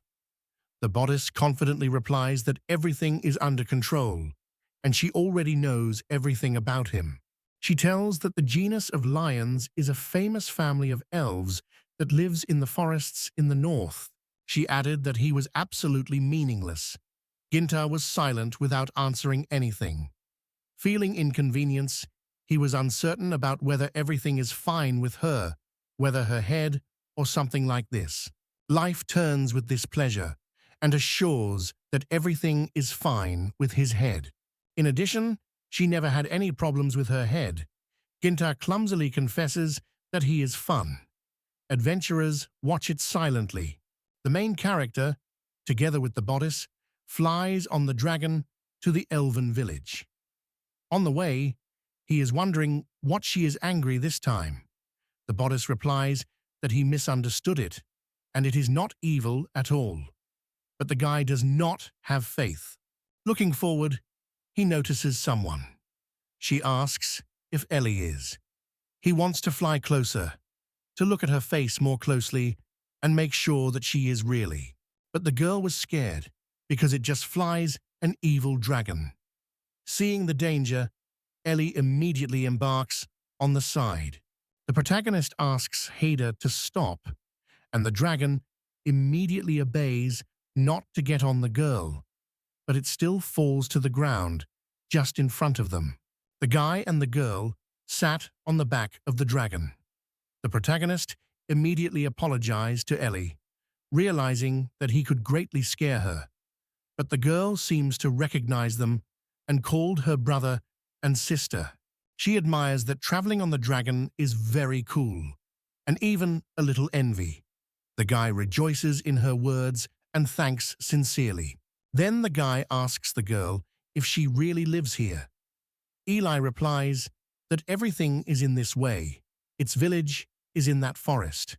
The bodice confidently replies that everything is under control, and she already knows everything about him. She tells that the genus of lions is a famous family of elves that lives in the forests in the north. She added that he was absolutely meaningless. Ginta was silent without answering anything. Feeling inconvenience, he was uncertain about whether everything is fine with her, whether her head or something like this. Life turns with this pleasure and assures that everything is fine with his head. In addition, she never had any problems with her head. Ginta clumsily confesses that he is fun. Adventurers watch it silently. The main character, together with the bodice, flies on the dragon to the elven village. On the way, he is wondering what she is angry this time. The bodice replies that he misunderstood it, and it is not evil at all. But the guy does not have faith. Looking forward, he notices someone. She asks if Ellie is. He wants to fly closer, to look at her face more closely and make sure that she is really. But the girl was scared because it just flies an evil dragon. Seeing the danger, Ellie immediately embarks on the side. The protagonist asks Hader to stop, and the dragon immediately obeys not to get on the girl, but it still falls to the ground just in front of them. The guy and the girl sat on the back of the dragon. The protagonist immediately apologized to Ellie, realizing that he could greatly scare her. But the girl seems to recognize them and called her brother and sister. She admires that traveling on the dragon is very cool, and even a little envy. The guy rejoices in her words and thanks sincerely. Then the guy asks the girl if she really lives here. Eli replies that everything is in this way. Its village is in that forest.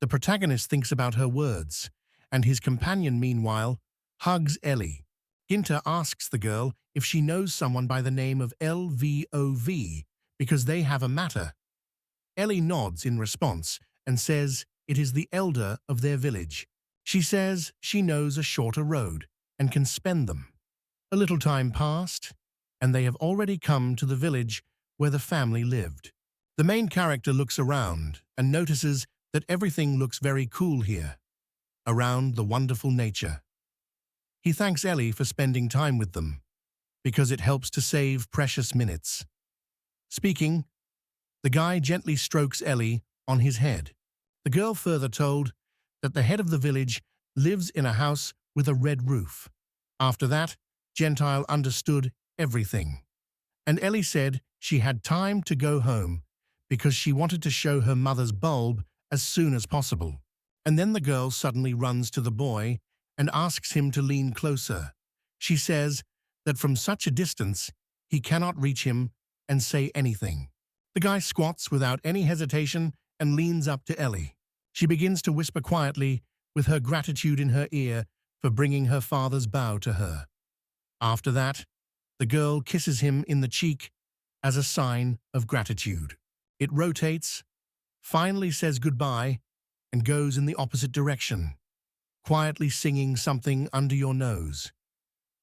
The protagonist thinks about her words, and his companion, meanwhile, hugs Ellie. Ginta asks the girl if she knows someone by the name of LVOV because they have a matter. Ellie nods in response and says it is the elder of their village. She says she knows a shorter road and can spend them. A little time passed, and they have already come to the village where the family lived. The main character looks around and notices that everything looks very cool here, around the wonderful nature. He thanks Ellie for spending time with them, because it helps to save precious minutes. Speaking, the guy gently strokes Ellie on his head. The girl further told that the head of the village lives in a house with a red roof. After that, Gentile understood everything. And Ellie said she had time to go home because she wanted to show her mother's bulb as soon as possible. And then the girl suddenly runs to the boy and asks him to lean closer. She says that from such a distance, he cannot reach him and say anything. The guy squats without any hesitation and leans up to Ellie. She begins to whisper quietly with her gratitude in her ear for bringing her father's bow to her. After that, the girl kisses him in the cheek as a sign of gratitude. It rotates, finally says goodbye, and goes in the opposite direction, quietly singing something under your nose.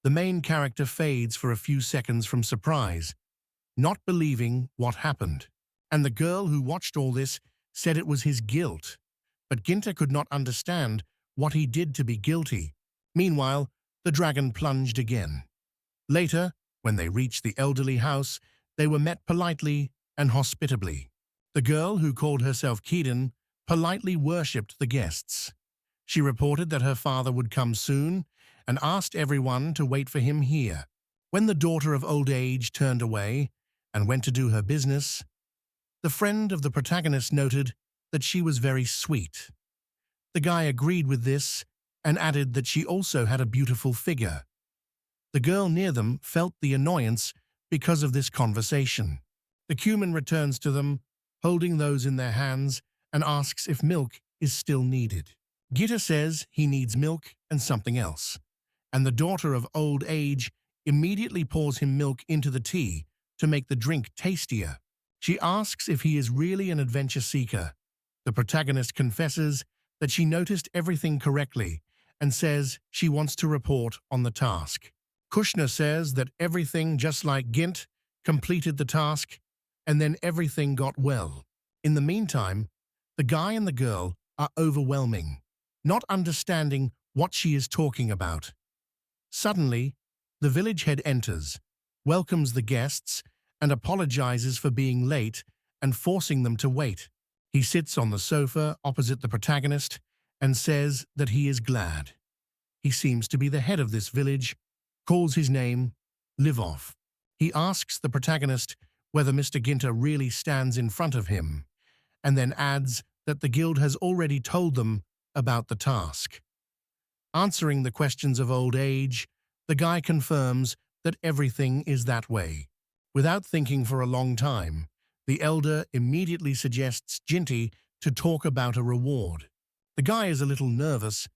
The main character fades for a few seconds from surprise, not believing what happened. And the girl who watched all this said it was his guilt, but Ginta could not understand what he did to be guilty. Meanwhile, The dragon plunged again. Later, when they reached the elderly house, they were met politely and hospitably. The girl, who called herself Keaton, politely worshipped the guests. She reported that her father would come soon and asked everyone to wait for him here. When the daughter of old age turned away and went to do her business, the friend of the protagonist noted that she was very sweet. The guy agreed with this and added that she also had a beautiful figure. The girl near them felt the annoyance because of this conversation. The cumin returns to them, holding those in their hands, and asks if milk is still needed. Ginta says he needs milk and something else, and the daughter of old age immediately pours him milk into the tea to make the drink tastier. She asks if he is really an adventure seeker. The protagonist confesses that she noticed everything correctly and says she wants to report on the task. Kushner says that everything, just like Gint, completed the task, and then everything got well. In the meantime, the guy and the girl are overwhelming, not understanding what she is talking about. Suddenly, the village head enters, welcomes the guests, and apologizes for being late and forcing them to wait. He sits on the sofa opposite the protagonist and says that he is glad. He seems to be the head of this village, calls his name Livov. He asks the protagonist whether Mr. Ginta really stands in front of him, and then adds that the guild has already told them about the task. Answering the questions of old age, the guy confirms that everything is that way. Without thinking for a long time, the elder immediately suggests Ginty to talk about a reward. The guy is a little nervous,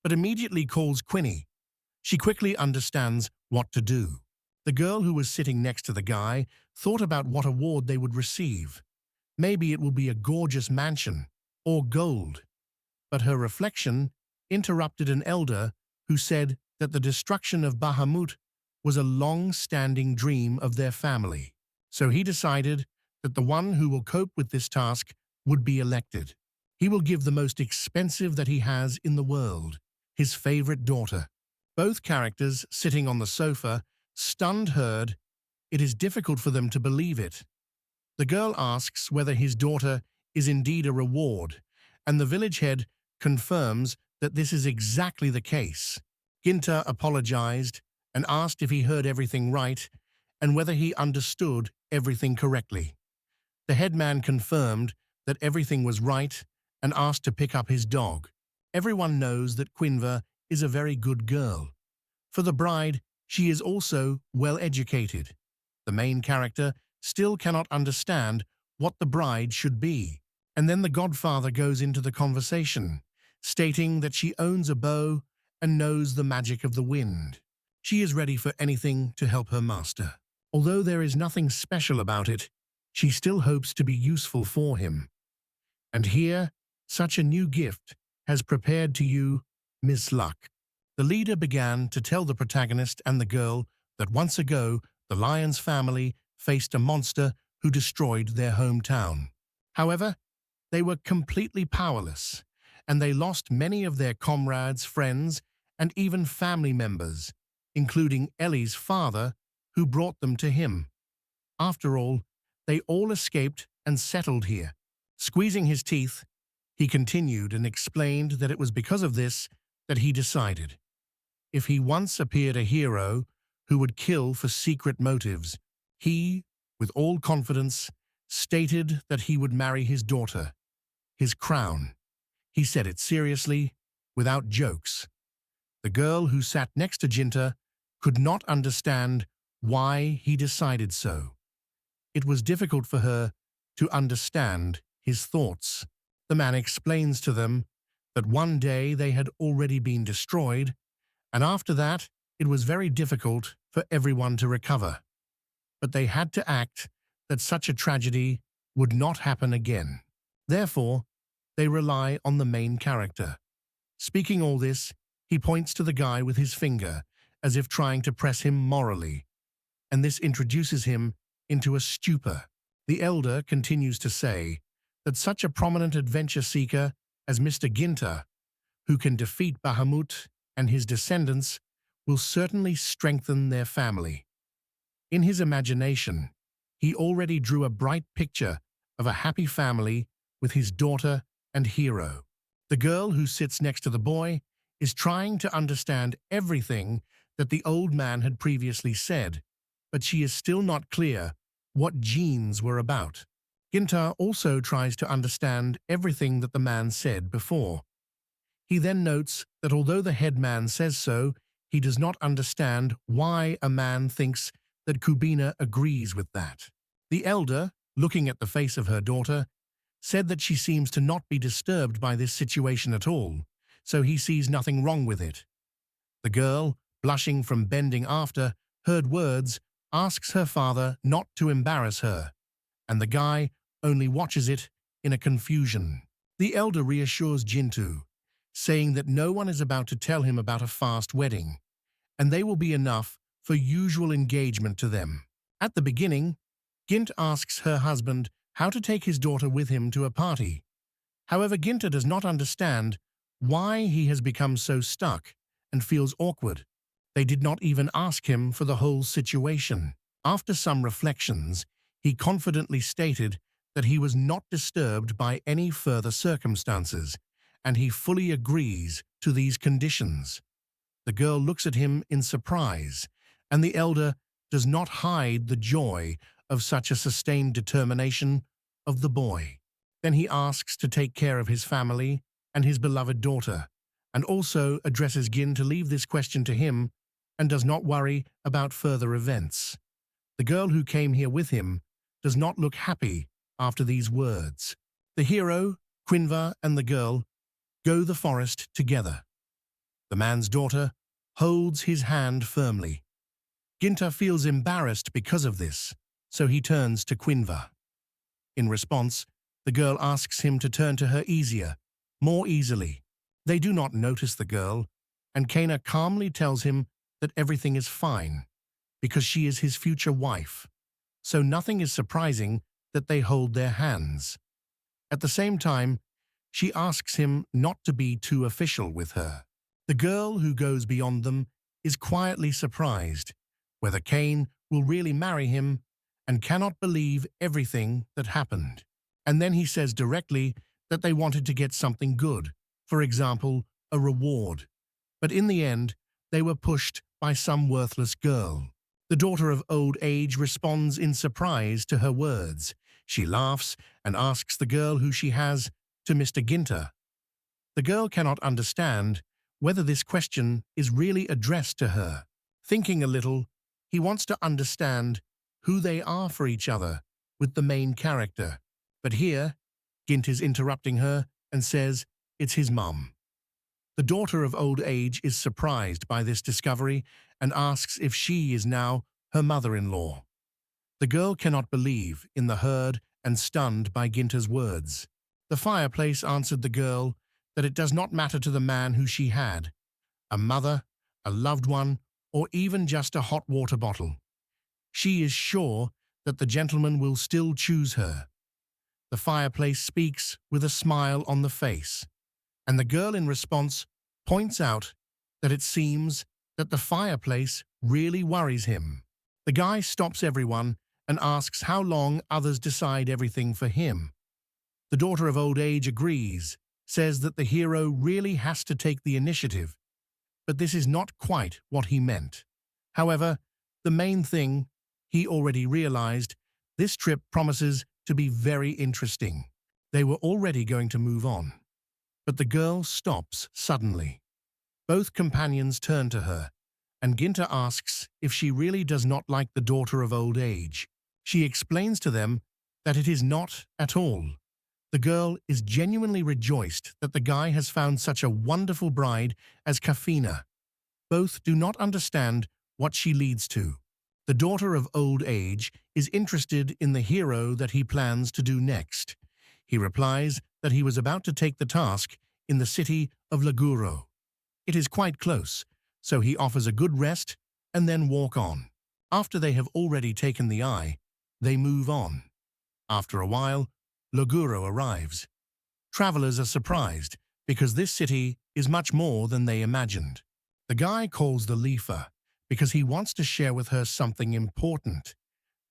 but immediately calls Quinny. She quickly understands what to do. The girl who was sitting next to the guy thought about what award they would receive. Maybe it will be a gorgeous mansion or gold. But her reflection interrupted an elder who said that the destruction of Bahamut was a long-standing dream of their family. So he decided that the one who will cope with this task would be elected. He will give the most expensive that he has in the world, his favorite daughter. Both characters, sitting on the sofa, stunned, heard. It is difficult for them to believe it. The girl asks whether his daughter is indeed a reward, and the village head confirms that this is exactly the case. Ginta apologized and asked if he heard everything right and whether he understood everything correctly. The headman confirmed that everything was right and asked to pick up his dog. Everyone knows that Quinva is a very good girl. For the bride, she is also well-educated. The main character still cannot understand what the bride should be. And then the godfather goes into the conversation, stating that she owns a bow and knows the magic of the wind. She is ready for anything to help her master. Although there is nothing special about it, she still hopes to be useful for him. And here, such a new gift has prepared to you, Miss Luck. The leader began to tell the protagonist and the girl that once ago the lion's family faced a monster who destroyed their hometown. However, they were completely powerless, and they lost many of their comrades, friends, and even family members, including Ellie's father, who brought them to him. After all, they all escaped and settled here. Squeezing his teeth, he continued and explained that it was because of this that he decided. If he once appeared a hero who would kill for secret motives, he, with all confidence, stated that he would marry his daughter, his crown. He said it seriously, without jokes. The girl who sat next to Ginta could not understand why he decided so. It was difficult for her to understand his thoughts. The man explains to them that one day they had already been destroyed, and after that it was very difficult for everyone to recover. But they had to act that such a tragedy would not happen again. Therefore, they rely on the main character. Speaking all this, he points to the guy with his finger, as if trying to press him morally, and this introduces him into a stupor. The elder continues to say that such a prominent adventure seeker as Mr. Ginta, who can defeat Bahamut and his descendants, will certainly strengthen their family. In his imagination, he already drew a bright picture of a happy family with his daughter and hero. The girl who sits next to the boy is trying to understand everything that the old man had previously said, but she is still not clear what genes were about. Ginta also tries to understand everything that the man said before. He then notes that although the headman says so, he does not understand why a man thinks that Kubina agrees with that. The elder, looking at the face of her daughter, said that she seems to not be disturbed by this situation at all, so he sees nothing wrong with it. The girl, blushing from bending after heard words, asks her father not to embarrass her, and the guy only watches it in a confusion. The elder reassures Jintu, saying that no one is about to tell him about a fast wedding, and they will be enough for usual engagement to them. At the beginning, Gint asks her husband how to take his daughter with him to a party. However, Ginta does not understand why he has become so stuck and feels awkward. They did not even ask him for the whole situation. After some reflections, he confidently stated that he was not disturbed by any further circumstances, and he fully agrees to these conditions. The girl looks at him in surprise, and the elder does not hide the joy of such a sustained determination of the boy. Then he asks to take care of his family and his beloved daughter, and also addresses Gin to leave this question to him and does not worry about further events. The girl who came here with him does not look happy after these words. The hero, Quinva, and the girl go the forest together. The man's daughter holds his hand firmly. Ginta feels embarrassed because of this, so he turns to Quinva. In response, the girl asks him to turn to her more easily. They do not notice the girl, and Kana calmly tells him that everything is fine, because she is his future wife, so nothing is surprising that they hold their hands. At the same time, she asks him not to be too official with her. The girl who goes beyond them is quietly surprised whether Kane will really marry him and cannot believe everything that happened. And then he says directly that they wanted to get something good, for example, a reward. But in the end, they were pushed by some worthless girl. The daughter of old age responds in surprise to her words. She laughs and asks the girl who she has to Mr. Ginta. The girl cannot understand whether this question is really addressed to her. Thinking a little, he wants to understand who they are for each other with the main character. But here, Gint is interrupting her and says it's his mum. The daughter of old age is surprised by this discovery and asks if she is now her mother-in-law. The girl cannot believe in the herd and stunned by Ginta's words. The fireplace answered the girl that it does not matter to the man who she had, a mother, a loved one, or even just a hot water bottle. She is sure that the gentleman will still choose her. The fireplace speaks with a smile on the face, and the girl in response points out that it seems that the fireplace really worries him. The guy stops everyone and asks how long others decide everything for him. The daughter of old age agrees, says that the hero really has to take the initiative, but this is not quite what he meant. However, the main thing, he already realized, this trip promises to be very interesting. They were already going to move on. But the girl stops suddenly. Both companions turn to her, and Ginta asks if she really does not like the daughter of old age. She explains to them that it is not at all. The girl is genuinely rejoiced that the guy has found such a wonderful bride as Kafina. Both do not understand what she leads to. The daughter of old age is interested in the hero that he plans to do next. He replies that he was about to take the task in the city of Laguro. It is quite close, so he offers a good rest and then walk on. After they have already taken the eye, they move on. After a while, Laguro arrives. Travelers are surprised because this city is much more than they imagined. The guy calls the leafer because he wants to share with her something important,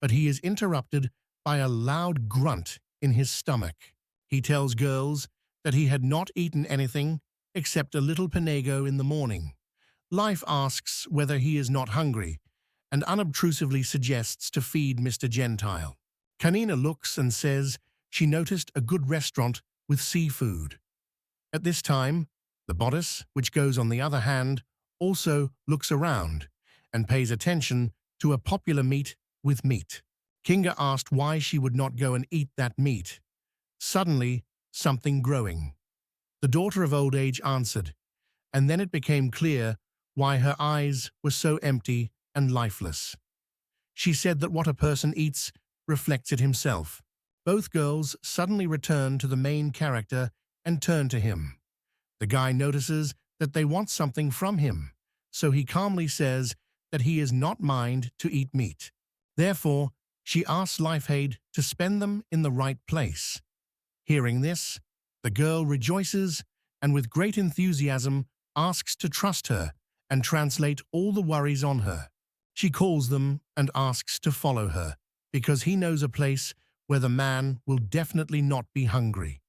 but he is interrupted by a loud grunt in his stomach. He tells girls that he had not eaten anything except a little penego in the morning. Life asks whether he is not hungry and unobtrusively suggests to feed Mr. Gentile. Kanina looks and says she noticed a good restaurant with seafood. At this time, the bodice, which goes on the other hand, also looks around and pays attention to a popular meat with meat. Kinga asked why she would not go and eat that meat. Suddenly, something growing. The daughter of old age answered, and then it became clear why her eyes were so empty and lifeless. She said that what a person eats reflects it himself. Both girls suddenly return to the main character and turn to him. The guy notices that they want something from him, so he calmly says that he is not mind to eat meat. Therefore, she asks Lifeaid to spend them in the right place. Hearing this, the girl rejoices and with great enthusiasm asks to trust her and translate all the worries on her. She calls them and asks to follow her, because he knows a place where the man will definitely not be hungry.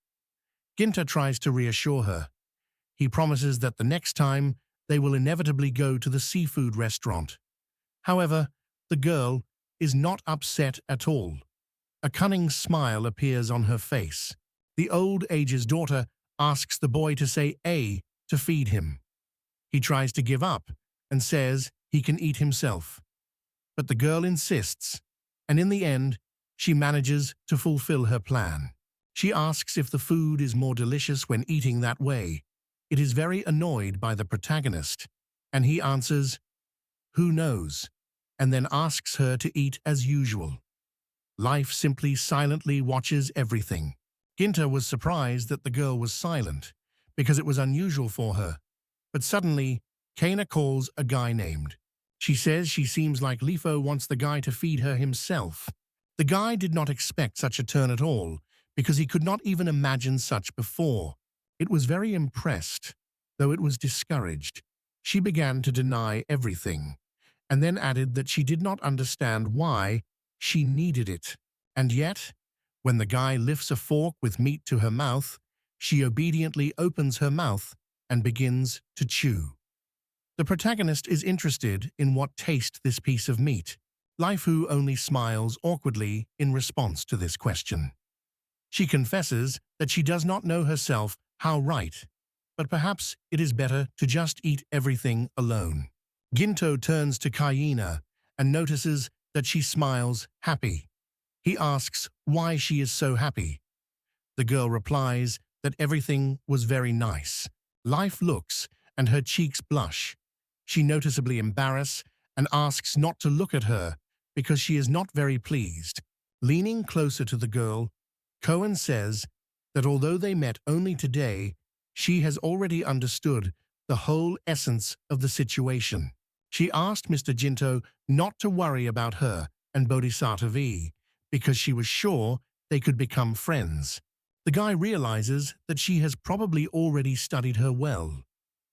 Ginta tries to reassure her. He promises that the next time they will inevitably go to the seafood restaurant. However, the girl is not upset at all. A cunning smile appears on her face. The old age's daughter asks the boy to say A to feed him. He tries to give up and says he can eat himself. But the girl insists, and in the end, she manages to fulfill her plan. She asks if the food is more delicious when eating that way. It is very annoyed by the protagonist, and he answers, "Who knows?" and then asks her to eat as usual. Life simply silently watches everything. Ginta was surprised that the girl was silent, because it was unusual for her. But suddenly, Kana calls a guy named. She says she seems like Lifo wants the guy to feed her himself. The guy did not expect such a turn at all, because he could not even imagine such before. It was very impressed, though it was discouraged. She began to deny everything, and then added that she did not understand why she needed it. And yet, when the guy lifts a fork with meat to her mouth, she obediently opens her mouth and begins to chew. The protagonist is interested in what taste this piece of meat. Lifeu only smiles awkwardly in response to this question. She confesses that she does not know herself how right, but perhaps it is better to just eat everything alone. Ginto turns to Kaina and notices that she smiles happy. He asks why she is so happy. The girl replies that everything was very nice. Life looks and her cheeks blush. She noticeably embarrassed and asks not to look at her because she is not very pleased. Leaning closer to the girl, Koken says that although they met only today, she has already understood the whole essence of the situation. She asked Mr. Ginto not to worry about her and Bodhisattva because she was sure they could become friends. The guy realizes that she has probably already studied her well.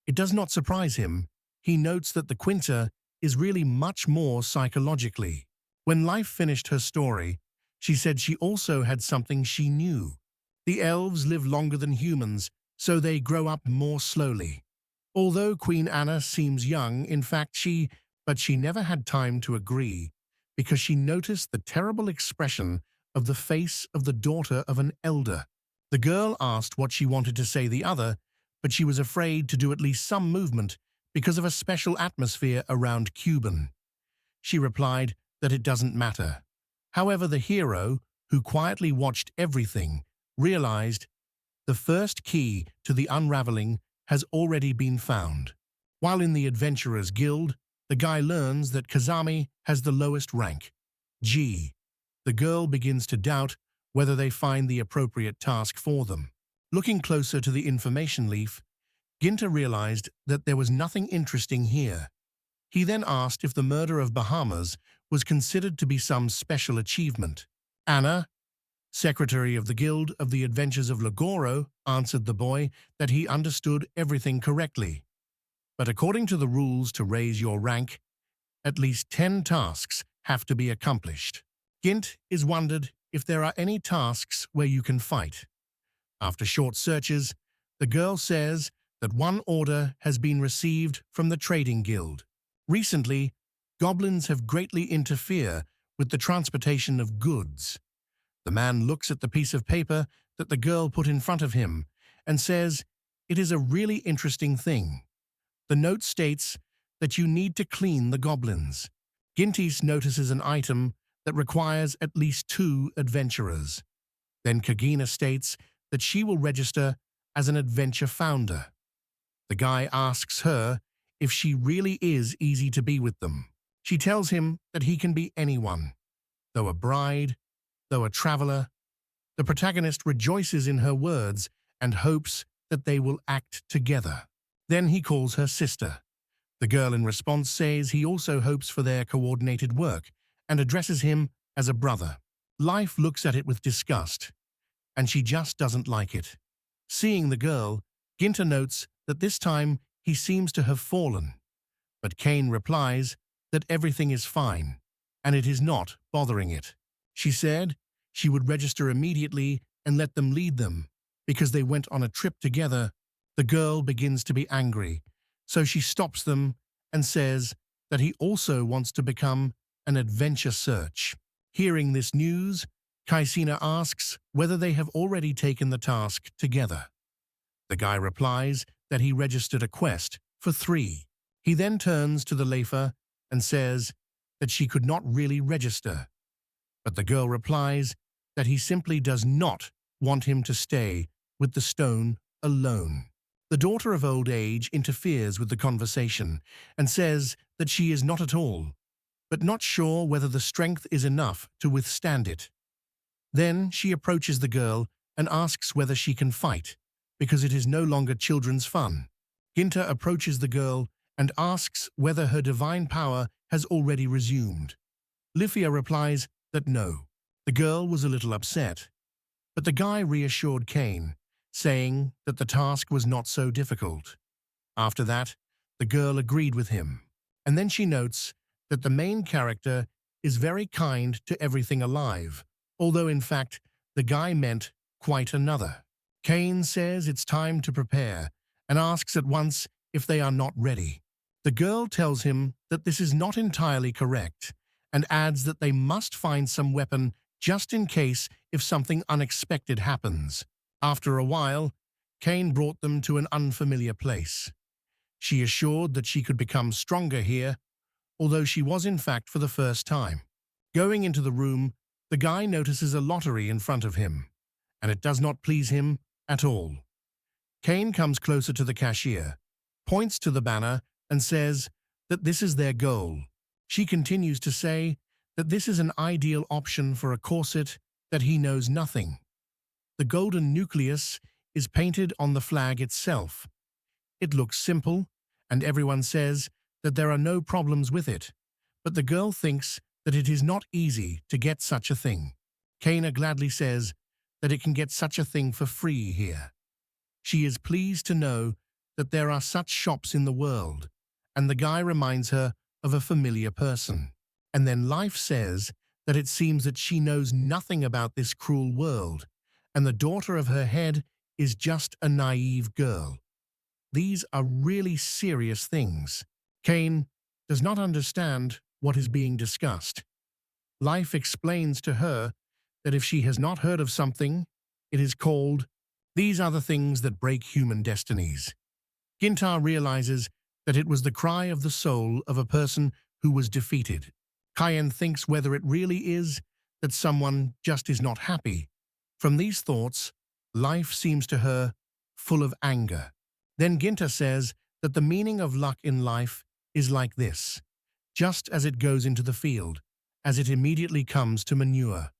It does not surprise him. He notes that the Quinta is really much more psychologically. When Life finished her story, she said she also had something she knew. The elves live longer than humans, so they grow up more slowly. Although Queen Anna seems young, in fact she never had time to agree, because she noticed the terrible expression of the face of the daughter of an elder. The girl asked what she wanted to say the other, but she was afraid to do at least some movement because of a special atmosphere around Cuban. She replied that it doesn't matter. However, the hero, who quietly watched everything, realized the first key to the unraveling has already been found. While in the Adventurers Guild, the guy learns that Kazami has the lowest rank, G. The girl begins to doubt whether they find the appropriate task for them. Looking closer to the information leaf, Ginta realized that there was nothing interesting here. He then asked if the murder of Bahamas was considered to be some special achievement. Anna, secretary of the Guild of the Adventures of Laguro, answered the boy that he understood everything correctly. But according to the rules to raise your rank, at least 10 tasks have to be accomplished. Gint is wondered if there are any tasks where you can fight. After short searches, the girl says that one order has been received from the trading guild. Recently, goblins have greatly interfered with the transportation of goods. The man looks at the piece of paper that the girl put in front of him and says it is a really interesting thing. The note states that you need to clean the goblins. Gintis notices an item that requires at least 2 adventurers. Then Kagina states that she will register as an adventure founder. The guy asks her if she really is easy to be with them. She tells him that he can be anyone, though a bride, though a traveler. The protagonist rejoices in her words and hopes that they will act together. Then he calls her sister. The girl in response says he also hopes for their coordinated work and addresses him as a brother. Life looks at it with disgust, and she just doesn't like it. Seeing the girl, Ginta notes that this time he seems to have fallen. But Kane replies that everything is fine, and it is not bothering it. She said she would register immediately and let them lead them, because they went on a trip together. The girl begins to be angry, so she stops them and says that he also wants to become an adventure search. Hearing this news, Kaisina asks whether they have already taken the task together. The guy replies that he registered a quest for 3. He then turns to the Leifa and says that she could not really register. But the girl replies that he simply does not want him to stay with the stone alone. The daughter of old age interferes with the conversation and says that she is not at all, but not sure whether the strength is enough to withstand it. Then she approaches the girl and asks whether she can fight, because it is no longer children's fun. Ginta approaches the girl and asks whether her divine power has already resumed. Lifia replies that no. The girl was a little upset, but the guy reassured Kane, saying that the task was not so difficult. After that, the girl agreed with him, and then she notes that the main character is very kind to everything alive, although in fact the guy meant quite another. Kane says it's time to prepare and asks at once if they are not ready. The girl tells him that this is not entirely correct and adds that they must find some weapon just in case if something unexpected happens. After a while, Kane brought them to an unfamiliar place. She assured that she could become stronger here, although she was in fact for the first time. Going into the room, the guy notices a lottery in front of him, and it does not please him at all. Kane comes closer to the cashier, points to the banner, and says that this is their goal. She continues to say that this is an ideal option for a corset that he knows nothing. The golden nucleus is painted on the flag itself. It looks simple, and everyone says that there are no problems with it, but the girl thinks that it is not easy to get such a thing. Kana gladly says that it can get such a thing for free here. She is pleased to know that there are such shops in the world, and the guy reminds her of a familiar person. And then Life says that it seems that she knows nothing about this cruel world, and the daughter of her head is just a naive girl. These are really serious things. Kane does not understand what is being discussed. Life explains to her that if she has not heard of something, it is called "These are the things that break human destinies." Ginta realizes that it was the cry of the soul of a person who was defeated. Kyan thinks whether it really is that someone just is not happy. From these thoughts, Life seems to her full of anger. Then Ginta says that the meaning of luck in life is like this: just as it goes into the field, as it immediately comes to manure.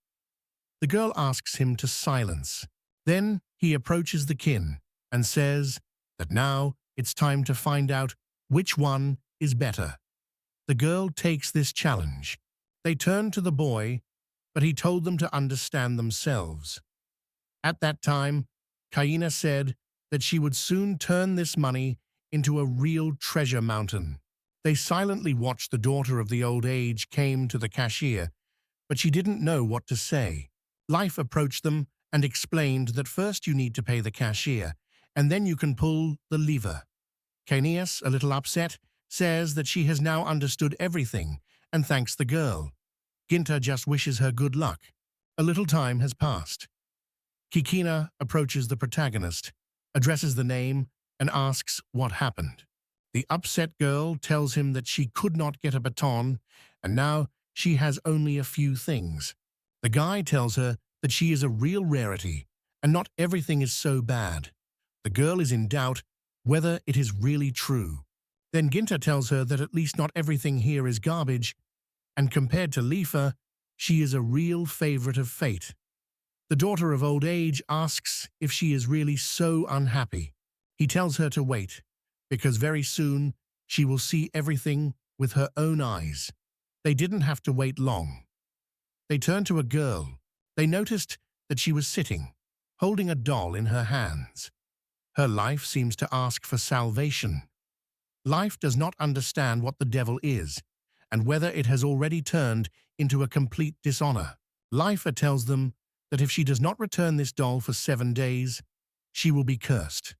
The girl asks him to silence. Then he approaches the kin and says that now it's time to find out which one is better. The girl takes this challenge. They turn to the boy, but he told them to understand themselves. At that time, Kaina said that she would soon turn this money into a real treasure mountain. They silently watched the daughter of the old age came to the cashier, but she didn't know what to say. Life approached them and explained that first you need to pay the cashier, and then you can pull the lever. Caeneus, a little upset, says that she has now understood everything and thanks the girl. Ginta just wishes her good luck. A little time has passed. Kikina approaches the protagonist, addresses the name, and asks what happened. The upset girl tells him that she could not get a baton, and now she has only a few things. The guy tells her that she is a real rarity, and not everything is so bad. The girl is in doubt whether it is really true. Then Ginta tells her that at least not everything here is garbage, and compared to Lifa, she is a real favorite of fate. The daughter of old age asks if she is really so unhappy. He tells her to wait, because very soon she will see everything with her own eyes. They didn't have to wait long. They turned to a girl. They noticed that she was sitting, holding a doll in her hands. Her life seems to ask for salvation. Life does not understand what the devil is, and whether it has already turned into a complete dishonor. Life tells them that if she does not return this doll for 7 days, she will be cursed.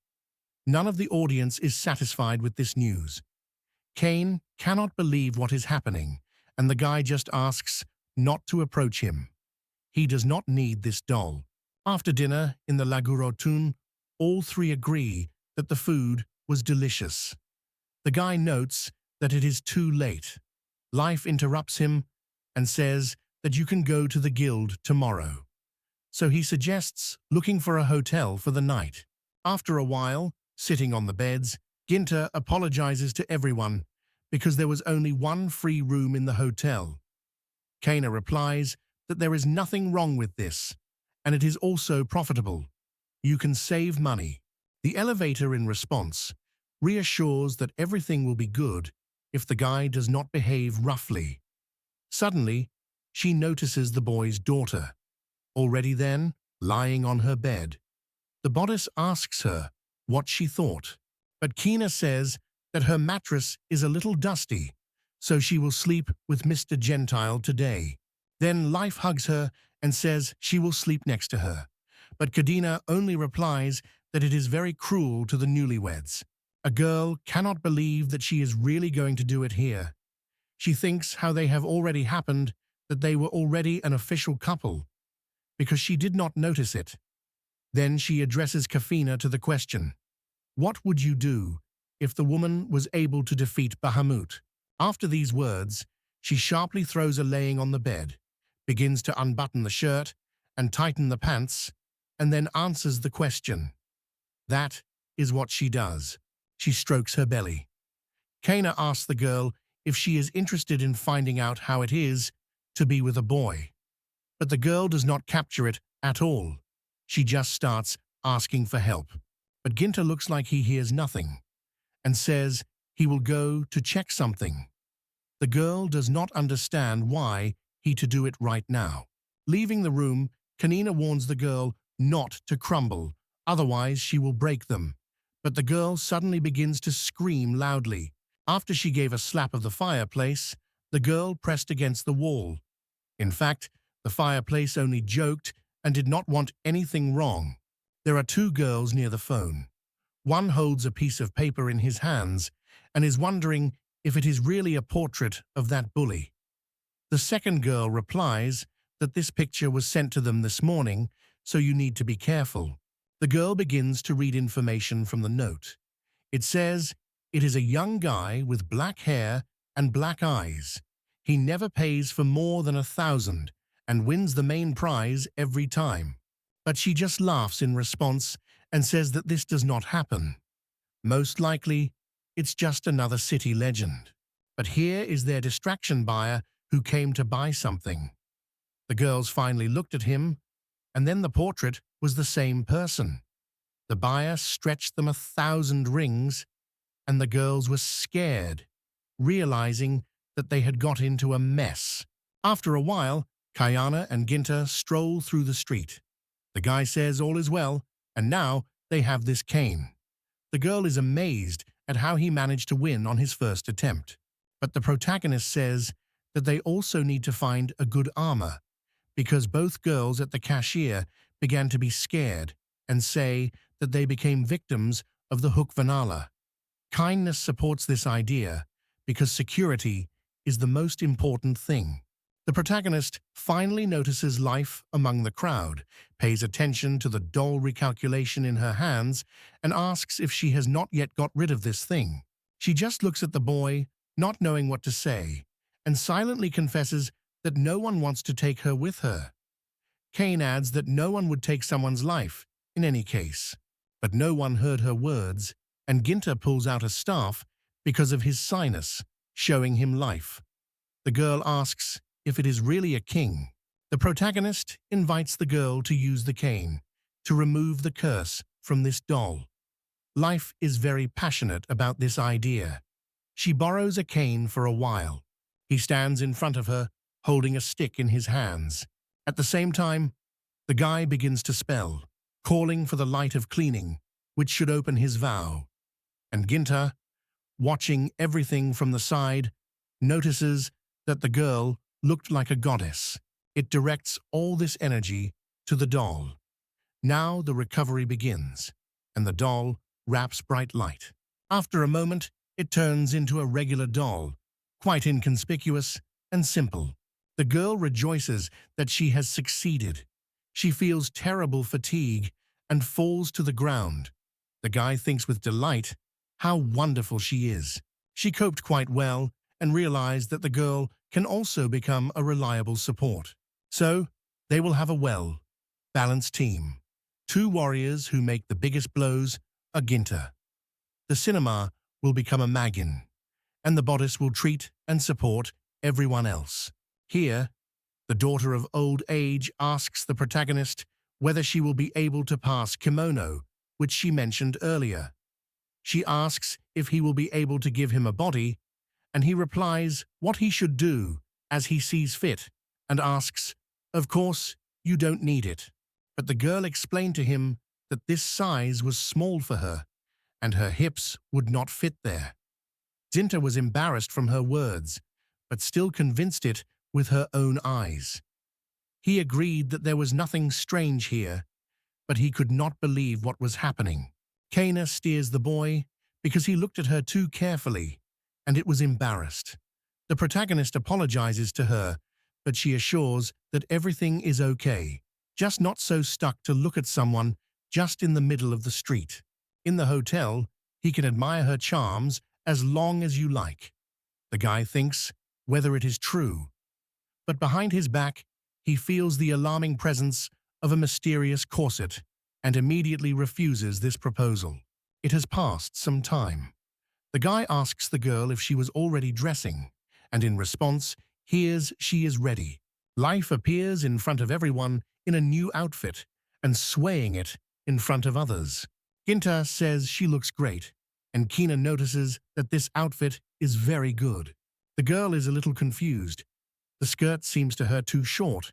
None of the audience is satisfied with this news. Kane cannot believe what is happening, and the guy just asks not to approach him. He does not need this doll. After dinner in the Laguro, all three agree that the food was delicious. The guy notes that it is too late. Life interrupts him and says that you can go to the guild tomorrow. So he suggests looking for a hotel for the night. After a while, sitting on the beds, Ginta apologizes to everyone because there was only one free room in the hotel. Kana replies that there is nothing wrong with this, and it is also profitable. You can save money. The elevator, in response, reassures that everything will be good if the guy does not behave roughly. Suddenly, she notices the boy's daughter, already then lying on her bed. The bodice asks her what she thought, but Kina says that her mattress is a little dusty, so she will sleep with Mr. Gentile today. Then Life hugs her and says she will sleep next to her, but Kadina only replies that it is very cruel to the newlyweds. A girl cannot believe that she is really going to do it here. She thinks how they have already happened, that they were already an official couple, because she did not notice it. Then she addresses Kafina to the question, what would you do if the woman was able to defeat Bahamut? After these words, she sharply throws a laying on the bed, begins to unbutton the shirt and tighten the pants, and then answers the question. That is what she does. She strokes her belly. Kana asks the girl if she is interested in finding out how it is to be with a boy. But the girl does not capture it at all. She just starts asking for help. But Ginta looks like he hears nothing and says he will go to check something. The girl does not understand why he to do it right now. Leaving the room, Kanina warns the girl not to crumble, otherwise she will break them. But the girl suddenly begins to scream loudly. After she gave a slap of the fireplace, the girl pressed against the wall. In fact, the fireplace only joked and did not want anything wrong. There are two girls near the phone. One holds a piece of paper in his hands and is wondering if it is really a portrait of that bully. The second girl replies that this picture was sent to them this morning, so you need to be careful. The girl begins to read information from the note. It says, it is a young guy with black hair and black eyes. He never pays for more than 1,000 and wins the main prize every time. But she just laughs in response and says that this does not happen. Most likely, it's just another city legend. But here is their distraction buyer who came to buy something. The girls finally looked at him, and then the portrait was the same person. The buyer stretched them 1,000 rings, and the girls were scared, realizing that they had got into a mess. After a while, Kayana and Ginta stroll through the street. The guy says all is well, and now they have this cane. The girl is amazed at how he managed to win on his first attempt. But the protagonist says that they also need to find a good armor, because both girls at the cashier began to be scared and say that they became victims of the Hukvanala. Kindness supports this idea because security is the most important thing. The protagonist finally notices life among the crowd, pays attention to the doll recalculation in her hands, and asks if she has not yet got rid of this thing. She just looks at the boy, not knowing what to say, and silently confesses that no one wants to take her with her. Kane adds that no one would take someone's life, in any case. But no one heard her words, and Ginta pulls out a staff because of his sinus, showing him life. The girl asks if it is really a king. The protagonist invites the girl to use the cane to remove the curse from this doll. Life is very passionate about this idea. She borrows a cane for a while. He stands in front of her, holding a stick in his hands. At the same time, the guy begins to spell, calling for the light of cleaning, which should open his vow. And Ginta, watching everything from the side, notices that the girl looked like a goddess. It directs all this energy to the doll. Now the recovery begins, and the doll wraps bright light. After a moment, it turns into a regular doll, quite inconspicuous and simple. The girl rejoices that she has succeeded. She feels terrible fatigue and falls to the ground. The guy thinks with delight how wonderful she is. She coped quite well and realized that the girl can also become a reliable support. So, they will have a well-balanced team. Two warriors who make the biggest blows are Ginta. The cinema will become a Magin, and the bodice will treat and support everyone else. Here, the daughter of old age asks the protagonist whether she will be able to pass kimono, which she mentioned earlier. She asks if he will be able to give him a body, and he replies what he should do as he sees fit, and asks, "Of course, you don't need it." But the girl explained to him that this size was small for her, and her hips would not fit there. Ginta was embarrassed from her words, but still convinced it with her own eyes. He agreed that there was nothing strange here, but he could not believe what was happening. Kana steers the boy because he looked at her too carefully, and it was embarrassed. The protagonist apologizes to her, but she assures that everything is okay, just not so stuck to look at someone just in the middle of the street. In the hotel, he can admire her charms as long as you like. The guy thinks whether it is true, but behind his back, he feels the alarming presence of a mysterious corset and immediately refuses this proposal. It has passed some time. The guy asks the girl if she was already dressing, and in response, hears she is ready. Life appears in front of everyone in a new outfit and swaying it in front of others. Ginta says she looks great, and Kina notices that this outfit is very good. The girl is a little confused. The skirt seems to her too short,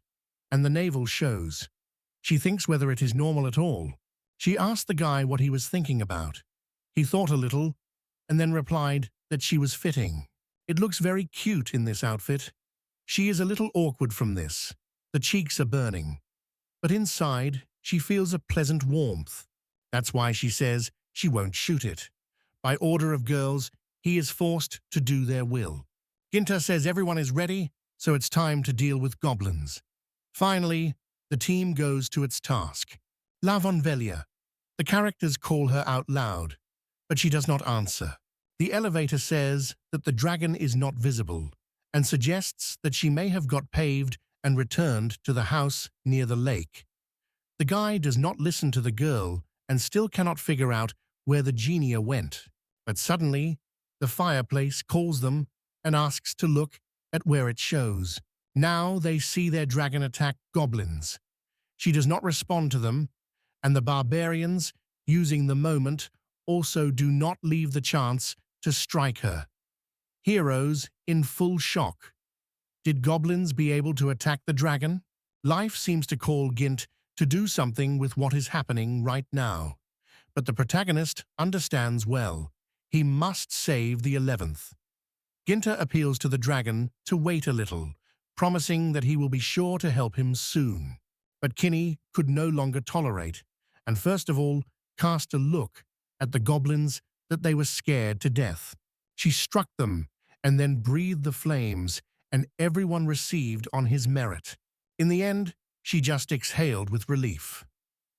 and the navel shows. She thinks whether it is normal at all. She asked the guy what he was thinking about. He thought a little, and then replied that she was fitting. It looks very cute in this outfit. She is a little awkward from this. The cheeks are burning. But inside, she feels a pleasant warmth. That's why she says she won't shoot it. By order of girls, he is forced to do their will. Ginta says everyone is ready, so it's time to deal with goblins. Finally, the team goes to its task. La Vonvelia. The characters call her out loud, but she does not answer. The elevator says that the dragon is not visible and suggests that she may have got paved and returned to the house near the lake. The guy does not listen to the girl and still cannot figure out where the genia went. But suddenly, the fireplace calls them and asks to look at where it shows. Now they see their dragon attack goblins. She does not respond to them, and the barbarians, using the moment, also do not leave the chance to strike her. Heroes in full shock. Did goblins be able to attack the dragon? Life seems to call Gint to do something with what is happening right now. But the protagonist understands well. He must save the 11th. Ginta appeals to the dragon to wait a little, promising that he will be sure to help him soon. But Kinney could no longer tolerate, and first of all cast a look at the goblins that they were scared to death. She struck them and then breathed the flames, and everyone received on his merit. In the end, she just exhaled with relief.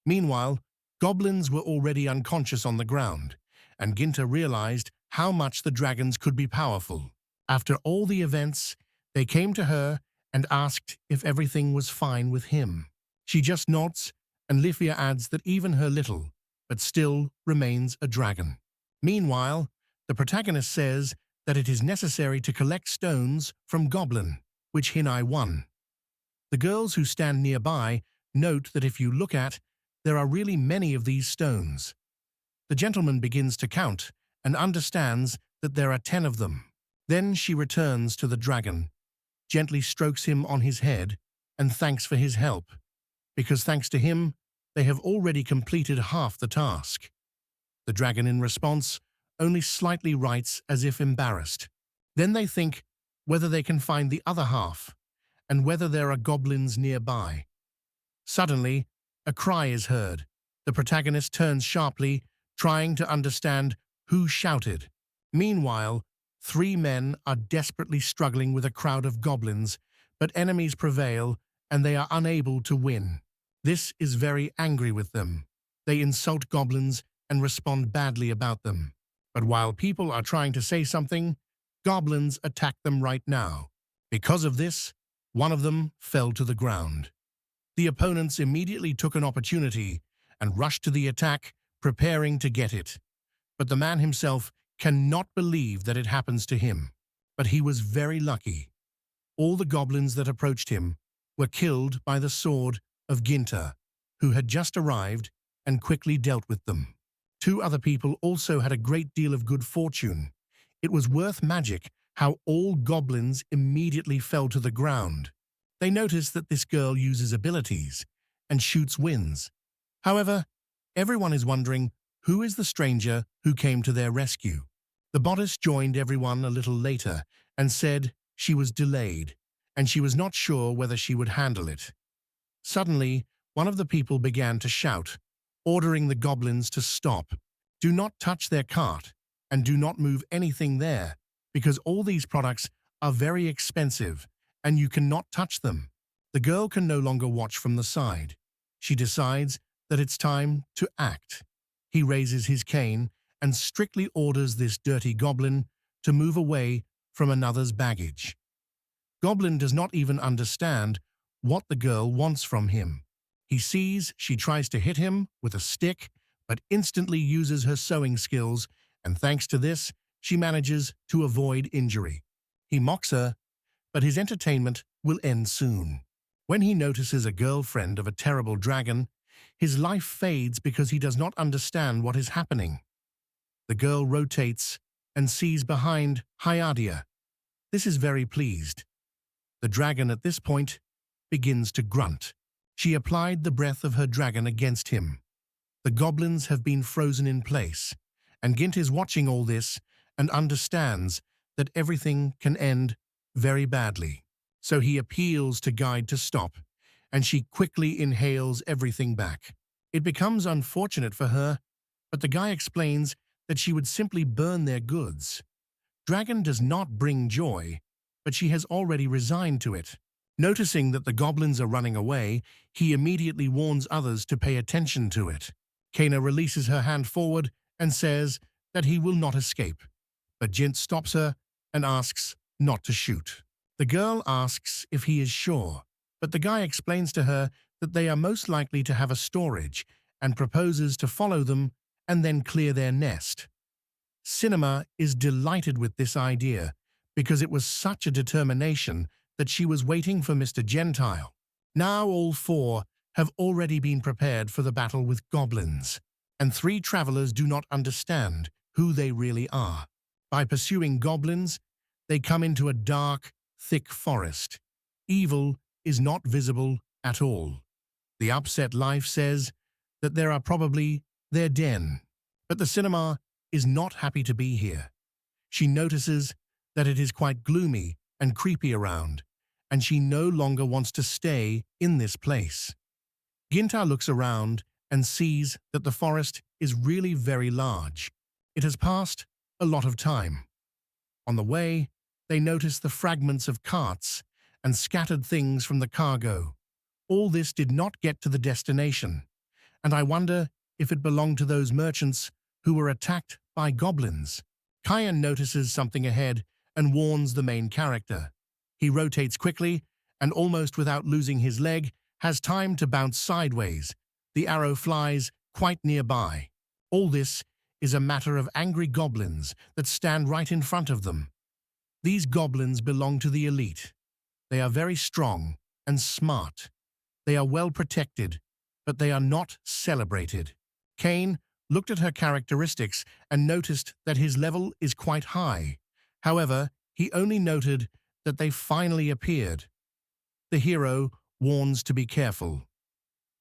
Meanwhile, goblins were already unconscious on the ground, and Ginta realized how much the dragons could be powerful. After all the events, they came to her and asked if everything was fine with him. She just nods, and Lifia adds that even her little, but still remains a dragon. Meanwhile, the protagonist says that it is necessary to collect stones from Goblin, which Hinai won. The girls who stand nearby note that if you look at, there are really many of these stones. The gentleman begins to count and understands that there are 10 of them. Then she returns to the dragon, gently strokes him on his head, and thanks for his help, because thanks to him, they have already completed half the task. The dragon, in response, only slightly writes as if embarrassed. Then they think whether they can find the other half, and whether there are goblins nearby. Suddenly, a cry is heard. The protagonist turns sharply, trying to understand who shouted. Meanwhile, 3 men are desperately struggling with a crowd of goblins, but enemies prevail and they are unable to win. This is very angry with them. They insult goblins and respond badly about them. But while people are trying to say something, goblins attack them right now. Because of this, one of them fell to the ground. The opponents immediately took an opportunity and rushed to the attack, preparing to get it. But the man himself cannot believe that it happens to him. But he was very lucky. All the goblins that approached him were killed by the sword of Ginta, who had just arrived and quickly dealt with them. 2 other people also had a great deal of good fortune. It was worth magic how all goblins immediately fell to the ground. They noticed that this girl uses abilities and shoots winds. However, everyone is wondering who is the stranger who came to their rescue. The bodice joined everyone a little later and said she was delayed, and she was not sure whether she would handle it. Suddenly, one of the people began to shout, ordering the goblins to stop. Do not touch their cart, and do not move anything there, because all these products are very expensive, and you cannot touch them. The girl can no longer watch from the side. She decides that it's time to act. He raises his cane and strictly orders this dirty goblin to move away from another's baggage. Goblin does not even understand what the girl wants from him. He sees she tries to hit him with a stick, but instantly uses her sewing skills, and thanks to this, she manages to avoid injury. He mocks her, but his entertainment will end soon. When he notices a girlfriend of a terrible dragon, his life fades because he does not understand what is happening. The girl rotates and sees behind Hyadia. This is very pleased. The dragon at this point begins to grunt. She applied the breath of her dragon against him. The goblins have been frozen in place, and Gint is watching all this and understands that everything can end very badly. So he appeals to Guide to stop, and she quickly inhales everything back. It becomes unfortunate for her, but the guy explains that she would simply burn their goods. Dragon does not bring joy, but she has already resigned to it. Noticing that the goblins are running away, he immediately warns others to pay attention to it. Kana releases her hand forward and says that he will not escape, but Jint stops her and asks not to shoot. The girl asks if he is sure, but the guy explains to her that they are most likely to have a storage and proposes to follow them and then clear their nest. Cinema is delighted with this idea because it was such a determination that she was waiting for Mr. Gentile. Now all 4 have already been prepared for the battle with goblins, and 3 travelers do not understand who they really are. By pursuing goblins, they come into a dark, thick forest. Evil is not visible at all. The upset life says that there are probably their den, but the cinema is not happy to be here. She notices that it is quite gloomy and creepy around, and she no longer wants to stay in this place. Ginta looks around and sees that the forest is really very large. It has passed a lot of time. On the way, they notice the fragments of carts and scattered things from the cargo. All this did not get to the destination, and I wonder if it belonged to those merchants who were attacked by goblins. Kyan notices something ahead and warns the main character. He rotates quickly and, almost without losing his leg, has time to bounce sideways. The arrow flies quite nearby. All this is a matter of angry goblins that stand right in front of them. These goblins belong to the elite. They are very strong and smart. They are well protected, but they are not celebrated. Kane looked at her characteristics and noticed that his level is quite high. However, he only noted that they finally appeared. The hero warns to be careful.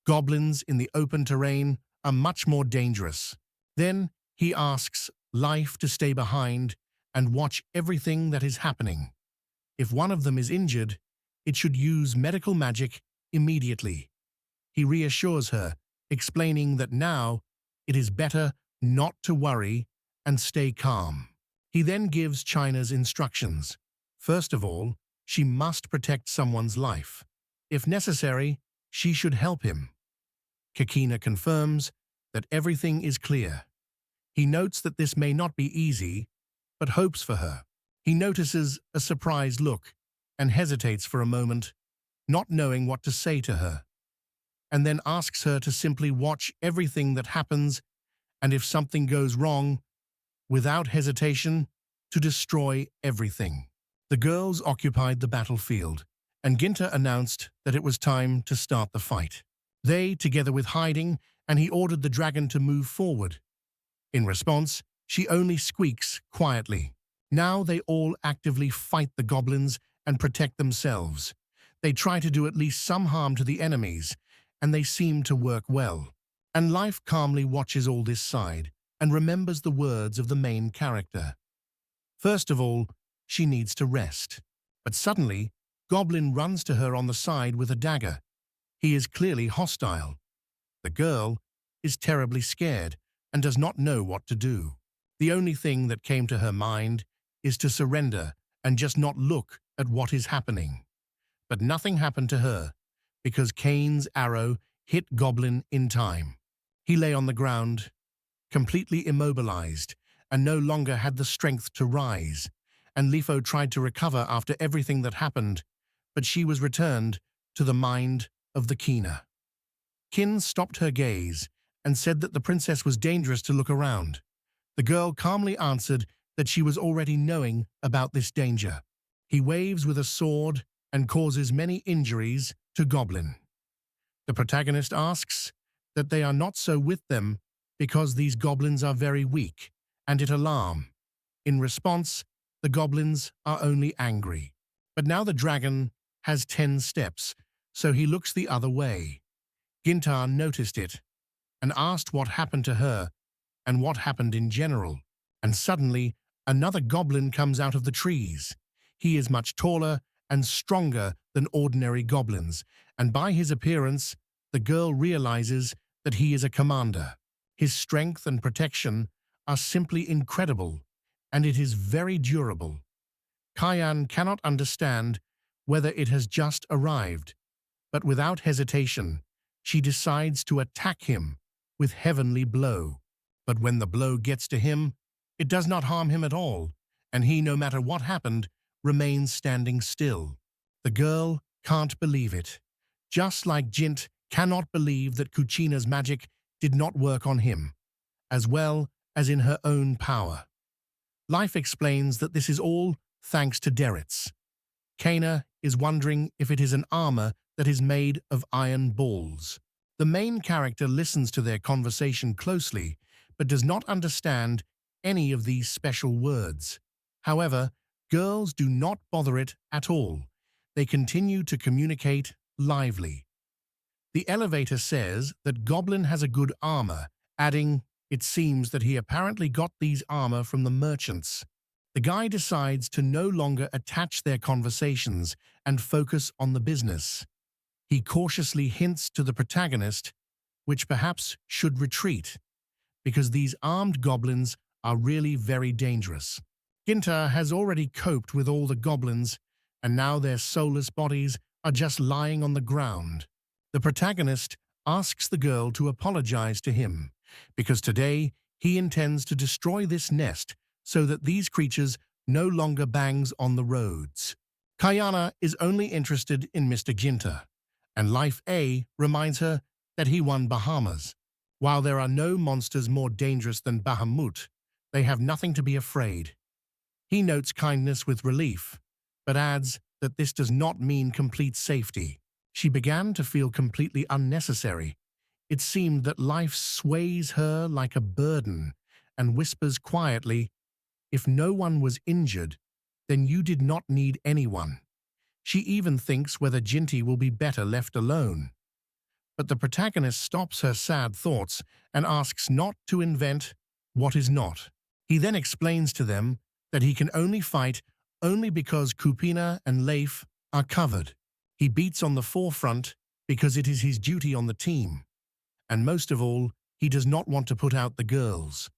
Goblins in the open terrain are much more dangerous. Then he asks Life to stay behind and watch everything that is happening. If one of them is injured, it should use medical magic immediately. He reassures her, explaining that now it is better not to worry and stay calm. He then gives China's instructions. First of all, she must protect someone's life. If necessary, she should help him. Kakina confirms that everything is clear. He notes that this may not be easy, but hopes for her. He notices a surprised look and hesitates for a moment, not knowing what to say to her, and then asks her to simply watch everything that happens, and if something goes wrong, without hesitation, to destroy everything. The girls occupied the battlefield, and Ginta announced that it was time to start the fight. They, together with hiding, and he ordered the dragon to move forward. In response, she only squeaks quietly. Now they all actively fight the goblins and protect themselves. They try to do at least some harm to the enemies, and they seem to work well. And Life calmly watches all this side and remembers the words of the main character. First of all, she needs to rest. But suddenly, Goblin runs to her on the side with a dagger. He is clearly hostile. The girl is terribly scared and does not know what to do. The only thing that came to her mind is to surrender and just not look at what is happening. But nothing happened to her, because Kane's arrow hit Goblin in time. He lay on the ground, completely immobilized, and no longer had the strength to rise, and Lifo tried to recover after everything that happened, but she was returned to the mind of the Kina. Kin stopped her gaze and said that the princess was dangerous to look around. The girl calmly answered that she was already knowing about this danger. He waves with a sword and causes many injuries to Goblin. The protagonist asks that they are not so with them because these goblins are very weak, and it alarm. In response, the goblins are only angry. But now the dragon has 10 steps, so he looks the other way. Ginta noticed it and asked what happened to her and what happened in general. And suddenly, another goblin comes out of the trees. He is much taller and stronger than ordinary goblins, and by his appearance, the girl realizes that he is a commander. His strength and protection are simply incredible, and it is very durable. Kyan cannot understand whether it has just arrived, but without hesitation, she decides to attack him with heavenly blow. But when the blow gets to him, it does not harm him at all, and he, no matter what happened, remains standing still. The girl can't believe it, just like Jint cannot believe that Kuchina's magic did not work on him, as well as in her own power. Life explains that this is all thanks to Deritz. Kana is wondering if it is an armor that is made of iron balls. The main character listens to their conversation closely, but does not understand any of these special words. However, girls do not bother it at all. They continue to communicate lively. The elevator says that Goblin has a good armor, adding, It seems that he apparently got these armor from the merchants. The guy decides to no longer attach their conversations and focus on the business. He cautiously hints to the protagonist, which perhaps should retreat, because these armed goblins are really very dangerous. Ginta has already coped with all the goblins, and now their soulless bodies are just lying on the ground. The protagonist asks the girl to apologize to him, because today he intends to destroy this nest so that these creatures no longer bangs on the roads. Kayana is only interested in Mr. Ginta, and Life A reminds her that he won Bahamas. While there are no monsters more dangerous than Bahamut, they have nothing to be afraid. He notes kindness with relief, but adds that this does not mean complete safety. She began to feel completely unnecessary. It seemed that life sways her like a burden and whispers quietly, "If no one was injured, then you did not need anyone." She even thinks whether Ginty will be better left alone. But the protagonist stops her sad thoughts and asks not to invent what is not. He then explains to them that he can only fight only because Kupina and Leif are covered. He beats on the forefront because it is his duty on the team. And most of all, he does not want to put out the girls.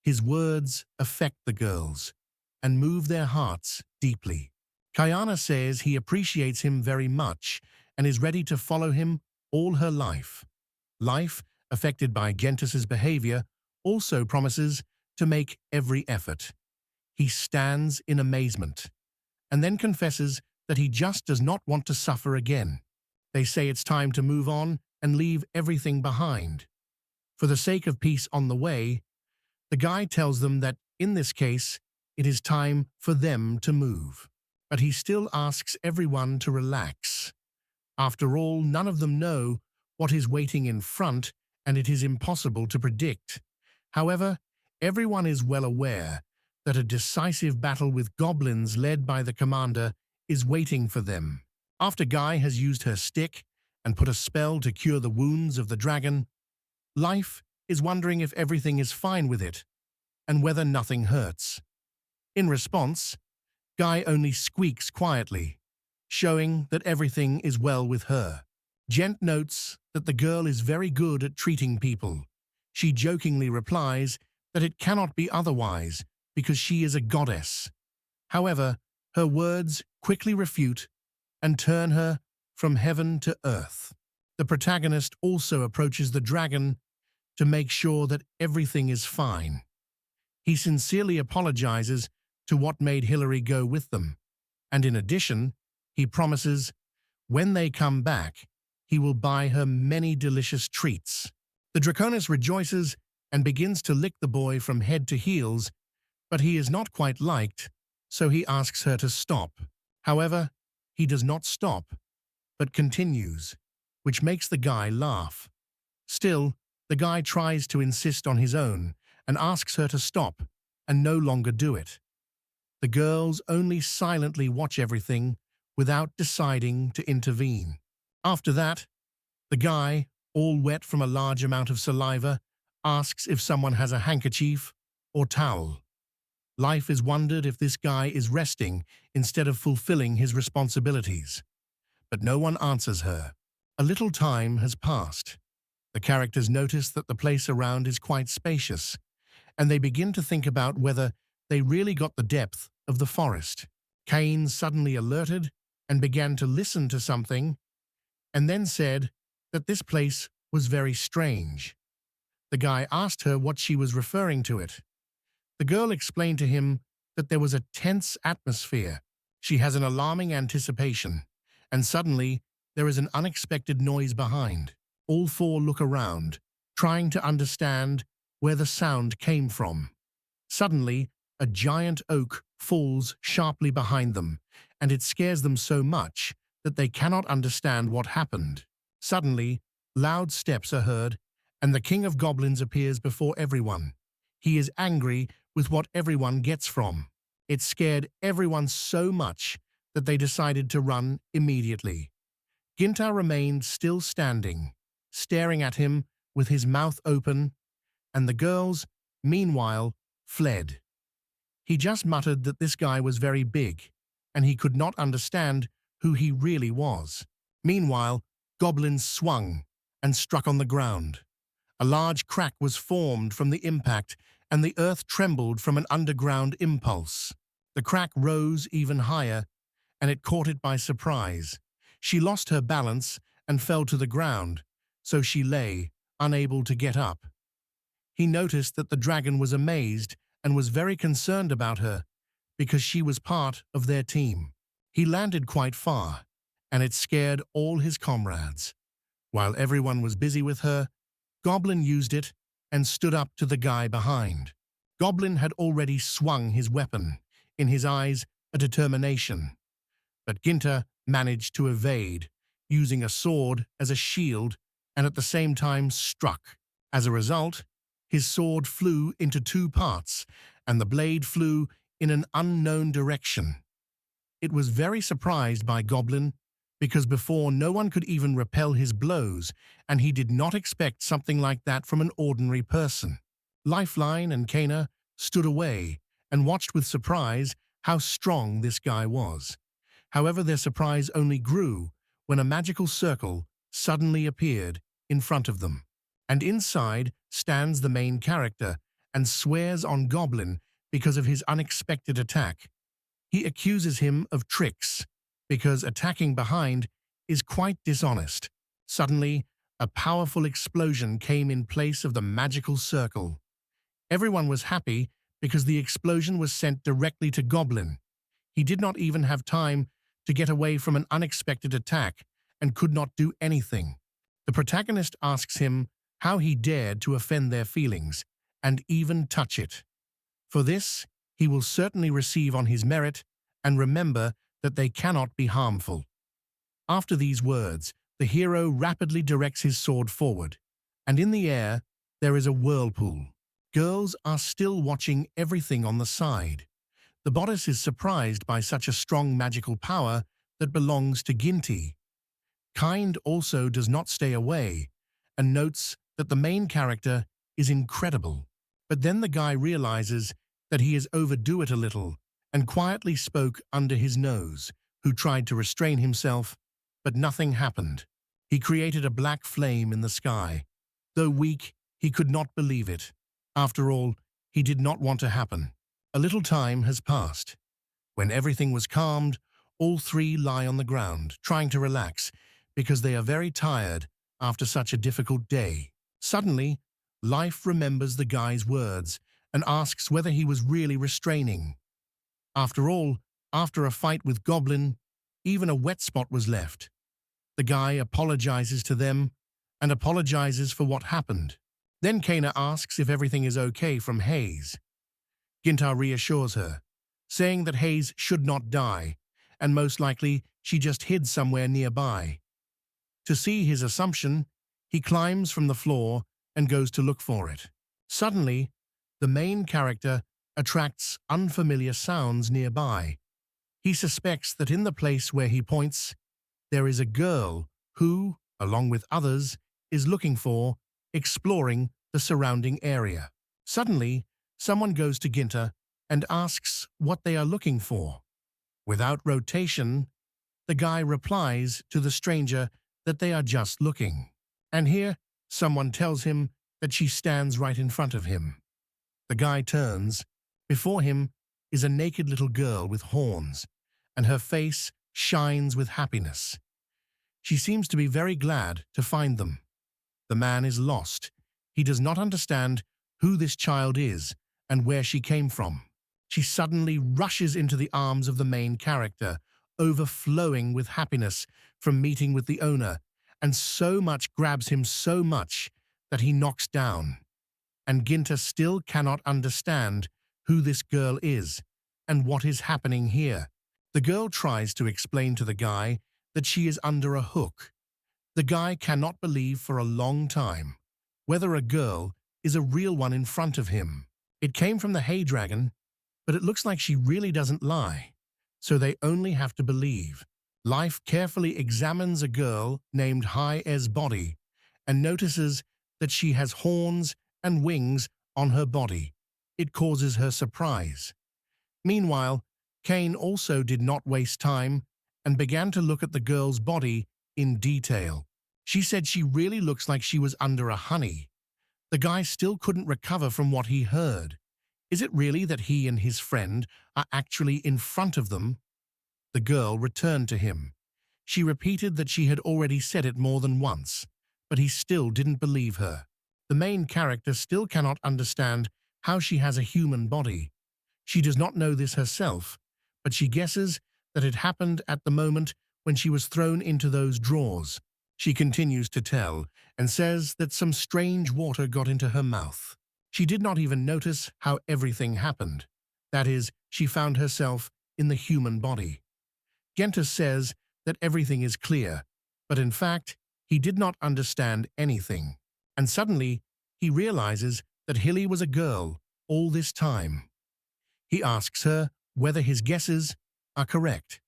His words affect the girls and move their hearts deeply. Kayana says he appreciates him very much and is ready to follow him all her life. Life, affected by Gentis's behavior, also promises to make every effort. He stands in amazement and then confesses that he just does not want to suffer again. They say it's time to move on and leave everything behind. For the sake of peace on the way, the guy tells them that in this case, it is time for them to move. But he still asks everyone to relax. After all, none of them know what is waiting in front, and it is impossible to predict. However, everyone is well aware that a decisive battle with goblins led by the commander is waiting for them. After Guy has used her stick and put a spell to cure the wounds of the dragon, Life is wondering if everything is fine with it and whether nothing hurts. In response, Guy only squeaks quietly, showing that everything is well with her. Gent notes that the girl is very good at treating people. She jokingly replies that it cannot be otherwise because she is a goddess. However, her words quickly refute and turn her from heaven to earth. The protagonist also approaches the dragon to make sure that everything is fine. He sincerely apologizes to what made Hillary go with them, and in addition, he promises when they come back, he will buy her many delicious treats. The Draconis rejoices and begins to lick the boy from head to heels, but he is not quite liked, so he asks her to stop. However, he does not stop, but continues, which makes the guy laugh. Still, the guy tries to insist on his own and asks her to stop and no longer do it. The girls only silently watch everything without deciding to intervene. After that, the guy, all wet from a large amount of saliva, asks if someone has a handkerchief or towel. Life is wondered if this guy is resting instead of fulfilling his responsibilities. But no one answers her. A little time has passed. The characters notice that the place around is quite spacious, and they begin to think about whether they really got the depth of the forest. Cain suddenly alerted and began to listen to something, and then said that this place was very strange. The guy asked her what she was referring to it. The girl explained to him that there was a tense atmosphere. She has an alarming anticipation, and suddenly there is an unexpected noise behind. All four look around, trying to understand where the sound came from. Suddenly, a giant oak falls sharply behind them, and it scares them so much that they cannot understand what happened. Suddenly, loud steps are heard, and the king of goblins appears before everyone. He is angry with what everyone gets from. It scared everyone so much that they decided to run immediately. Ginta remained still standing, staring at him with his mouth open, and the girls, meanwhile, fled. He just muttered that this guy was very big, and he could not understand who he really was. Meanwhile, Goblin swung and struck on the ground. A large crack was formed from the impact, and the earth trembled from an underground impulse. The crack rose even higher, and it caught it by surprise. She lost her balance and fell to the ground, so she lay, unable to get up. He noticed that the dragon was amazed and was very concerned about her, because she was part of their team. He landed quite far, and it scared all his comrades. While everyone was busy with her, Goblin used it and stood up to the guy behind. Goblin had already swung his weapon, in his eyes a determination. But Ginta managed to evade, using a sword as a shield and at the same time struck. As a result, his sword flew into two parts, and the blade flew in an unknown direction. It was very surprised by Goblin, because before no one could even repel his blows, and he did not expect something like that from an ordinary person. Lifeline and Kana stood away and watched with surprise how strong this guy was. However, their surprise only grew when a magical circle suddenly appeared in front of them. And inside stands the main character and swears on Goblin because of his unexpected attack. He accuses him of tricks, because attacking behind is quite dishonest. Suddenly, a powerful explosion came in place of the magical circle. Everyone was happy because the explosion was sent directly to Goblin. He did not even have time to get away from an unexpected attack and could not do anything. The protagonist asks him how he dared to offend their feelings and even touch it. For this, he will certainly receive on his merit, and remember that they cannot be harmful. After these words, the hero rapidly directs his sword forward, and in the air there is a whirlpool. Girls are still watching everything on the side. The bodice is surprised by such a strong magical power that belongs to Ginta. Kind also does not stay away, and notes that the main character is incredible. But then the guy realizes that he is overdo it a little, and quietly spoke under his nose, who tried to restrain himself, but nothing happened. He created a black flame in the sky. Though weak, he could not believe it. After all, he did not want to happen. A little time has passed. When everything was calmed, all three lie on the ground, trying to relax, because they are very tired after such a difficult day. Suddenly, Life remembers the guy's words and asks whether he was really restraining. After all, after a fight with Goblin, even a wet spot was left. The guy apologizes to them and apologizes for what happened. Then Kana asks if everything is okay from Hayes. Ginta reassures her, saying that Hayes should not die, and most likely she just hid somewhere nearby. To see his assumption, he climbs from the floor and goes to look for it. Suddenly, the main character attracts unfamiliar sounds nearby. He suspects that in the place where he points, there is a girl who, along with others, is looking for, exploring the surrounding area. Suddenly, someone goes to Ginta and asks what they are looking for. Without rotation, the guy replies to the stranger that they are just looking. And here, someone tells him that she stands right in front of him. The guy turns. Before him is a naked little girl with horns, and her face shines with happiness. She seems to be very glad to find them. The man is lost. He does not understand who this child is and where she came from. She suddenly rushes into the arms of the main character, overflowing with happiness from meeting with the owner, and so much grabs him so much that he knocks down. And Ginta still cannot understand who this girl is and what is happening here. The girl tries to explain to the guy that she is under a hook. The guy cannot believe for a long time whether a girl is a real one in front of him. It came from the hay dragon, but it looks like she really doesn't lie, so they only have to believe. Life carefully examines a girl named High A's body and notices that she has horns and wings on her body. It causes her surprise. Meanwhile, Kane also did not waste time and began to look at the girl's body in detail. She said she really looks like she was under a honey. The guy still couldn't recover from what he heard. Is it really that he and his friend are actually in front of them? The girl returned to him. She repeated that she had already said it more than once, but he still didn't believe her. The main character still cannot understand how she has a human body. She does not know this herself, but she guesses that it happened at the moment when she was thrown into those drawers. She continues to tell and says that some strange water got into her mouth. She did not even notice how everything happened. That is, she found herself in the human body. Ginta says that everything is clear, but in fact, he did not understand anything. And suddenly, he realizes that Hilly was a girl all this time. He asks her whether his guesses are correct,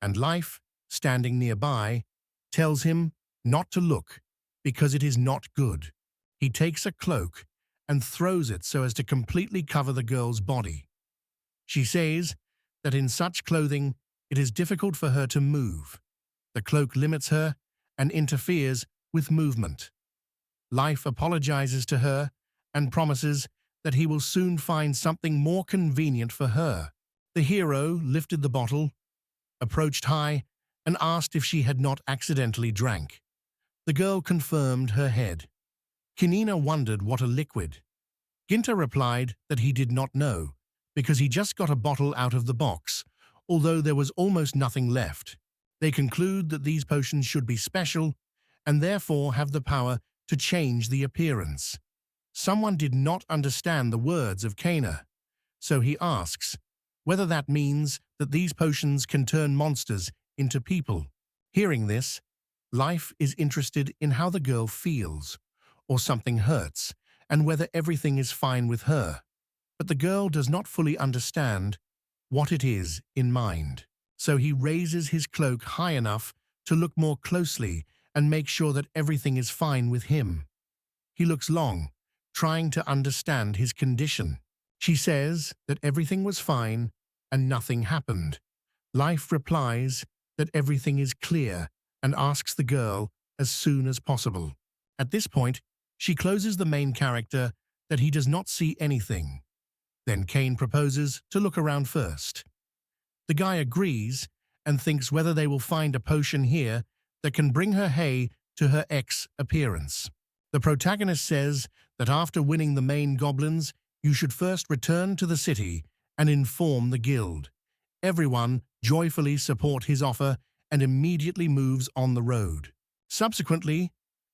and Life, standing nearby, tells him not to look because it is not good. He takes a cloak and throws it so as to completely cover the girl's body. She says that in such clothing, it is difficult for her to move. The cloak limits her and interferes with movement. Life apologizes to her and promises that he will soon find something more convenient for her. The hero lifted the bottle, approached high, and asked if she had not accidentally drank. The girl confirmed her head. Kinina wondered what a liquid. Ginta replied that he did not know, because he just got a bottle out of the box, although there was almost nothing left. They conclude that these potions should be special and therefore have the power to change the appearance. Someone did not understand the words of Kana, so he asks whether that means that these potions can turn monsters into people. Hearing this, Life is interested in how the girl feels, or something hurts, and whether everything is fine with her. But the girl does not fully understand what it is in mind. So he raises his cloak high enough to look more closely and make sure that everything is fine with him. He looks long, trying to understand his condition. She says that everything was fine and nothing happened. Life replies that everything is clear and asks the girl as soon as possible. At this point, she closes the main character that he does not see anything. Then Kane proposes to look around first. The guy agrees and thinks whether they will find a potion here that can bring her hay to her ex-appearance. The protagonist says that after winning the main goblins, you should first return to the city and inform the guild. Everyone joyfully support his offer and immediately moves on the road. Subsequently,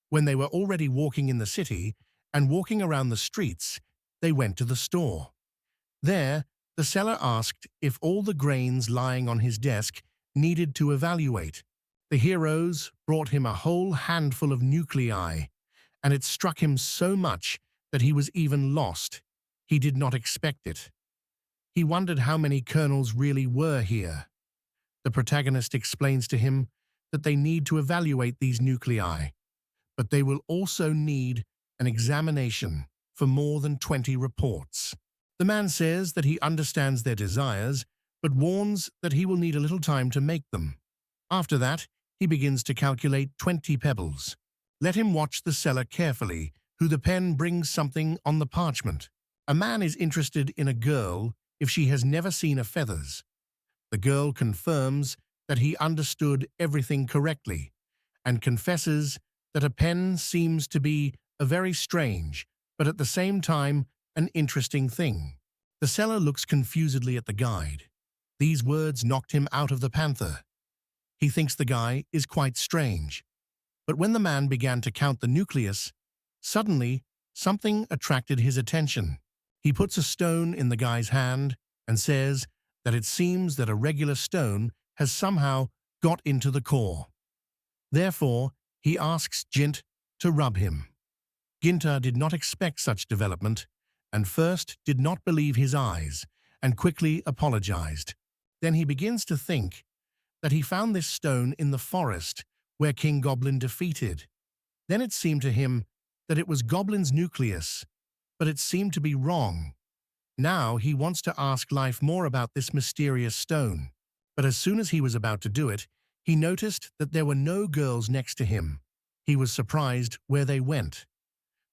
when they were already walking in the city and walking around the streets, they went to the store. There, the seller asked if all the grains lying on his desk needed to evaluate. The heroes brought him a whole handful of nuclei, and it struck him so much that he was even lost. He did not expect it. He wondered how many kernels really were here. The protagonist explains to him that they need to evaluate these nuclei, but they will also need an examination for more than 20 reports. The man says that he understands their desires, but warns that he will need a little time to make them. After that, he begins to calculate 20 pebbles. Let him watch the seller carefully, who the pen brings something on the parchment. A man is interested in a girl if she has never seen a feathers. The girl confirms that he understood everything correctly and confesses that a pen seems to be a very strange, but at the same time, an interesting thing. The seller looks confusedly at the guide. These words knocked him out of the panther. He thinks the guy is quite strange. But when the man began to count the nucleus, suddenly something attracted his attention. He puts a stone in the guy's hand and says that it seems that a regular stone has somehow got into the core. Therefore, he asks Jint to rub him. Ginta did not expect such development, and first did not believe his eyes, and quickly apologized. Then he begins to think that he found this stone in the forest where King Goblin defeated. Then it seemed to him that it was Goblin's nucleus, but it seemed to be wrong. Now he wants to ask Life more about this mysterious stone. But as soon as he was about to do it, he noticed that there were no girls next to him. He was surprised where they went.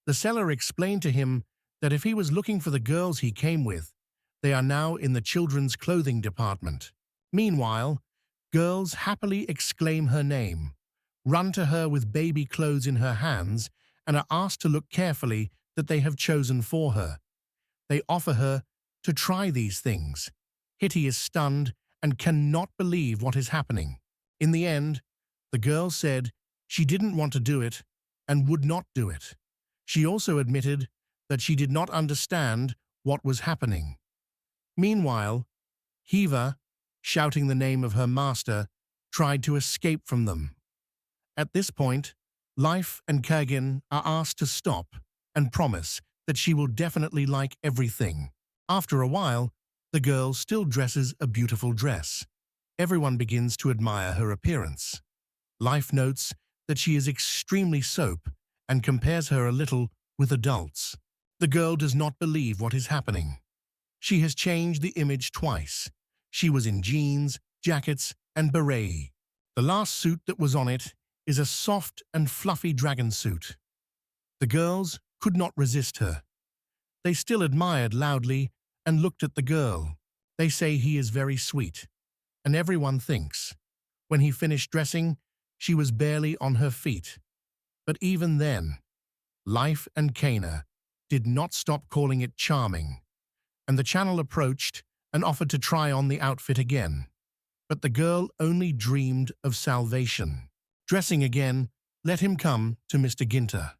The seller explained to him that if he was looking for the girls he came with, they are now in the children's clothing department. Meanwhile, girls happily exclaim her name, run to her with baby clothes in her hands, and are asked to look carefully that they have chosen for her. They offer her to try these things. Hitty is stunned and cannot believe what is happening. In the end, the girl said she didn't want to do it and would not do it. She also admitted that she did not understand what was happening. Meanwhile, Hiva, shouting the name of her master, tried to escape from them. At this point, Life and Koken are asked to stop and promise that she will definitely like everything. After a while, the girl still dresses a beautiful dress. Everyone begins to admire her appearance. Life notes that she is extremely soap and compares her a little with adults. The girl does not believe what is happening. She has changed the image twice. She was in jeans, jackets, and beret. The last suit that was on it is a soft and fluffy dragon suit. The girls could not resist her. They still admired loudly and looked at the girl. They say he is very sweet, and everyone thinks. When he finished dressing, she was barely on her feet. But even then, Life and Kana did not stop calling it charming, and the channel approached and offered to try on the outfit again. But the girl only dreamed of salvation. Dressing again, let him come to Mr. Ginta.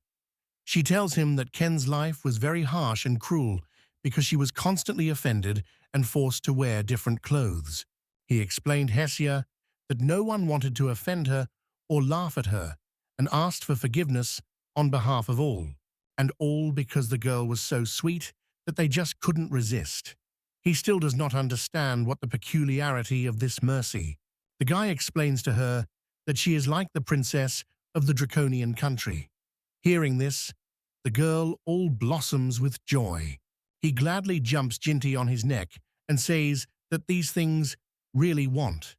She tells him that Ken's life was very harsh and cruel because she was constantly offended and forced to wear different clothes. He explained Hesia that no one wanted to offend her or laugh at her and asked for forgiveness on behalf of all, and all because the girl was so sweet that they just couldn't resist. He still does not understand what the peculiarity of this mercy. The guy explains to her that she is like the princess of the draconian country. Hearing this, the girl all blossoms with joy. He gladly jumps Ginta on his neck and says that these things really want.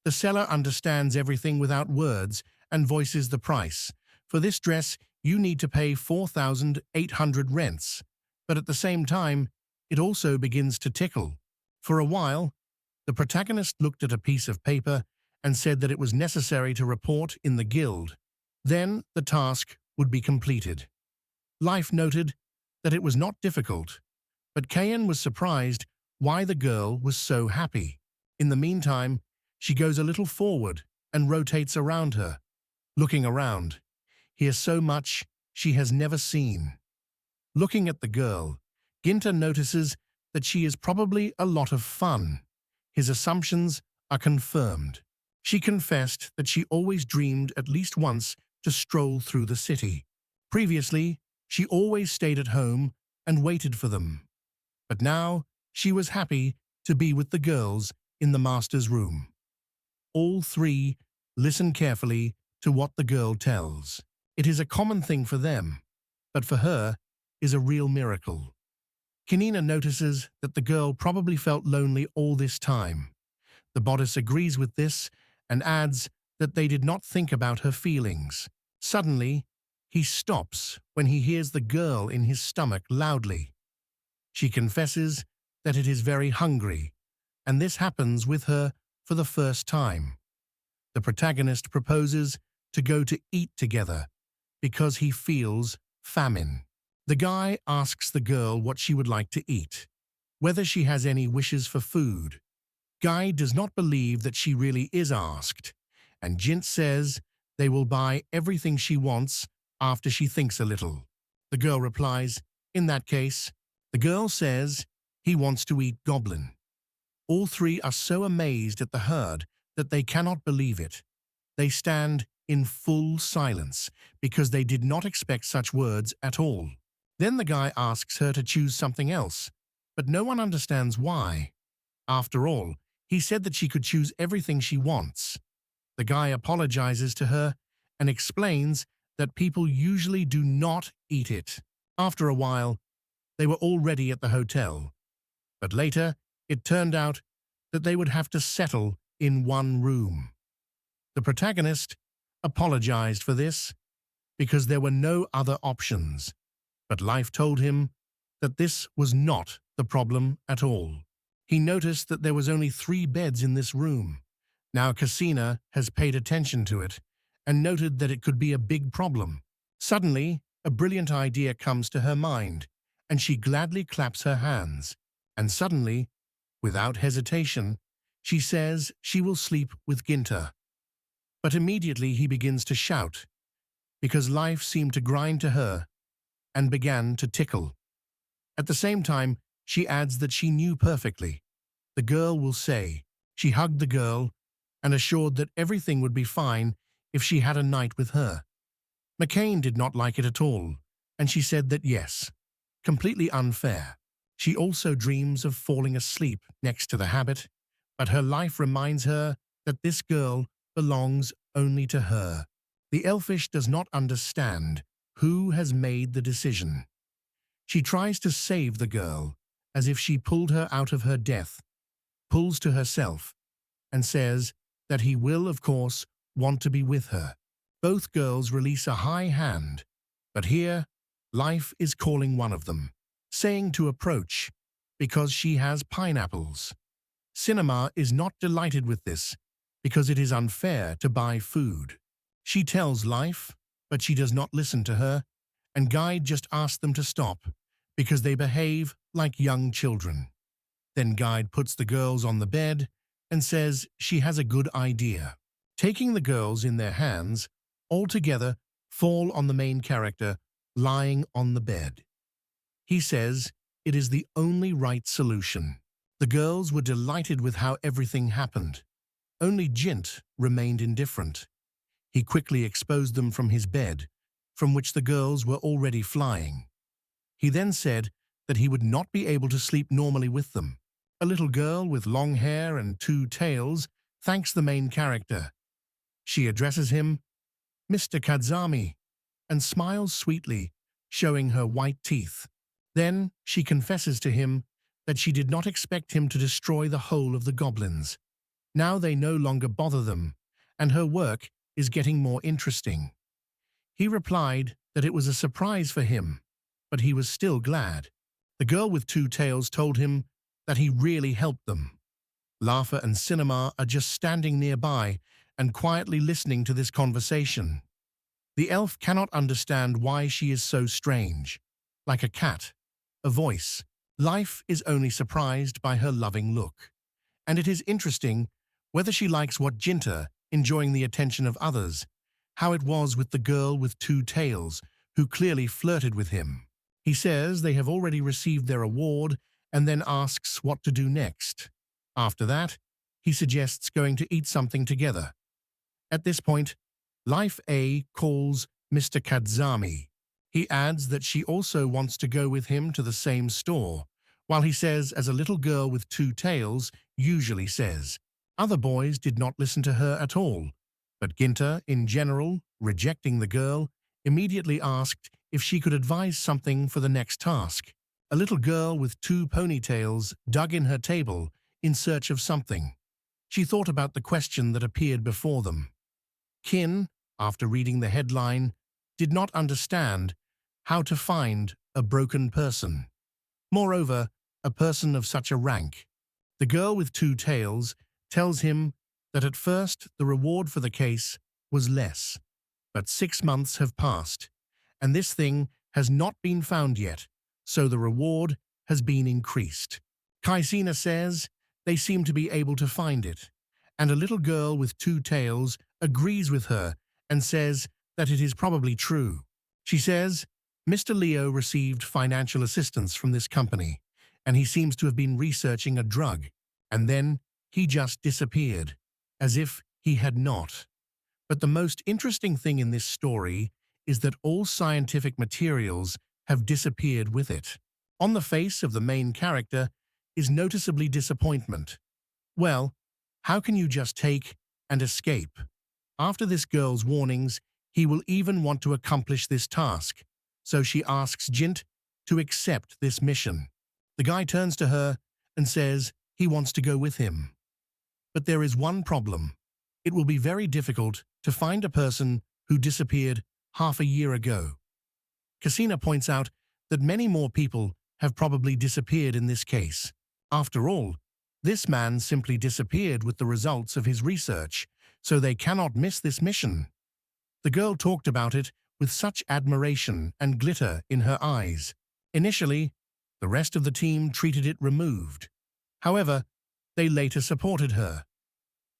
The seller understands everything without words and voices the price. For this dress, you need to pay 4,800 rents. But at the same time, it also begins to tickle. For a while, the protagonist looked at a piece of paper and said that it was necessary to report in the guild. Then the task would be completed. Life noted that it was not difficult, but Kayan was surprised why the girl was so happy. In the meantime, she goes a little forward and rotates around her, looking around. Here's so much she has never seen. Looking at the girl, Ginta notices that she is probably a lot of fun. His assumptions are confirmed. She confessed that she always dreamed at least once to stroll through the city. Previously, she always stayed at home and waited for them. But now, she was happy to be with the girls in the master's room. All three listen carefully to what the girl tells. It is a common thing for them, but for her is a real miracle. Kinina notices that the girl probably felt lonely all this time. The bodice agrees with this and adds that they did not think about her feelings. Suddenly, he stops when he hears the girl in his stomach loudly. She confesses that it is very hungry, and this happens with her for the first time. The protagonist proposes to go to eat together because he feels famine. The guy asks the girl what she would like to eat, whether she has any wishes for food. Guy does not believe that she really is asked, and Jint says they will buy everything she wants after she thinks a little. The girl replies, in that case. The girl says he wants to eat Goblin. All three are so amazed at the herd that they cannot believe it. They stand in full silence because they did not expect such words at all. Then the guy asks her to choose something else, but no one understands why. After all, he said that she could choose everything she wants. The guy apologizes to her and explains that people usually do not eat it. After a while, they were already at the hotel. But later, it turned out that they would have to settle in one room. The protagonist apologized for this because there were no other options, but life told him that this was not the problem at all. He noticed that there was only 3 beds in this room. Now Cassina has paid attention to it and noted that it could be a big problem. Suddenly, a brilliant idea comes to her mind, and she gladly claps her hands. And suddenly, without hesitation, she says she will sleep with Ginta. But immediately he begins to shout, because life seemed to grind to her and began to tickle. At the same time, she adds that she knew perfectly. The girl will say. She hugged the girl and assured that everything would be fine if she had a night with her. McCain did not like it at all, and she said that yes, completely unfair. She also dreams of falling asleep next to the habit, but her life reminds her that this girl belongs only to her. The elfish does not understand who has made the decision. She tries to save the girl, as if she pulled her out of her death, pulls to herself, and says that he will, of course, want to be with her. Both girls release a high hand, but here, life is calling one of them, saying to approach, because she has pineapples. Cinema is not delighted with this, because it is unfair to buy food. She tells life, but she does not listen to her, and Guide just asks them to stop, because they behave like young children. Then Guide puts the girls on the bed and says she has a good idea. Taking the girls in their hands, all together fall on the main character lying on the bed. He says it is the only right solution. The girls were delighted with how everything happened. Only Jint remained indifferent. He quickly exposed them from his bed, from which the girls were already flying. He then said that he would not be able to sleep normally with them. A little girl with long hair and 2 tails thanks the main character. She addresses him, Mr. Kadzami, and smiles sweetly, showing her white teeth. Then she confesses to him that she did not expect him to destroy the whole of the goblins. Now they no longer bother them, and her work is getting more interesting. He replied that it was a surprise for him, but he was still glad. The girl with 2 tails told him that he really helped them. Laugher and Cinema are just standing nearby and quietly listening to this conversation. The elf cannot understand why she is so strange. Like a cat, a voice, life is only surprised by her loving look. And it is interesting whether she likes what Ginta, enjoying the attention of others, how it was with the girl with 2 tails, who clearly flirted with him. He says they have already received their award and then asks what to do next. After that, he suggests going to eat something together. At this point, Life A calls Mr. Kadzami. He adds that she also wants to go with him to the same store, while he says as a little girl with 2 tails usually says. Other boys did not listen to her at all, but Ginta, in general, rejecting the girl, immediately asked if she could advise something for the next task. A little girl with 2 ponytails dug in her table in search of something. She thought about the question that appeared before them. Kin, after reading the headline, did not understand how to find a broken person. Moreover, a person of such a rank. The girl with 2 tails tells him that at first the reward for the case was less, but 6 months have passed, and this thing has not been found yet, so the reward has been increased. Kaisina says they seem to be able to find it, and a little girl with 2 tails agrees with her and says that it is probably true. She says, Mr. Leo received financial assistance from this company, and he seems to have been researching a drug, and then he just disappeared, as if he had not. But the most interesting thing in this story is that all scientific materials have disappeared with it. On the face of the main character is noticeably disappointment. Well, how can you just take and escape? After this girl's warnings, he will even want to accomplish this task, so she asks Jint to accept this mission. The guy turns to her and says he wants to go with him. But there is one problem. It will be very difficult to find a person who disappeared half a year ago. Cassina points out that many more people have probably disappeared in this case. After all, this man simply disappeared with the results of his research, so they cannot miss this mission. The girl talked about it with such admiration and glitter in her eyes. Initially, the rest of the team treated it removed. However, they later supported her,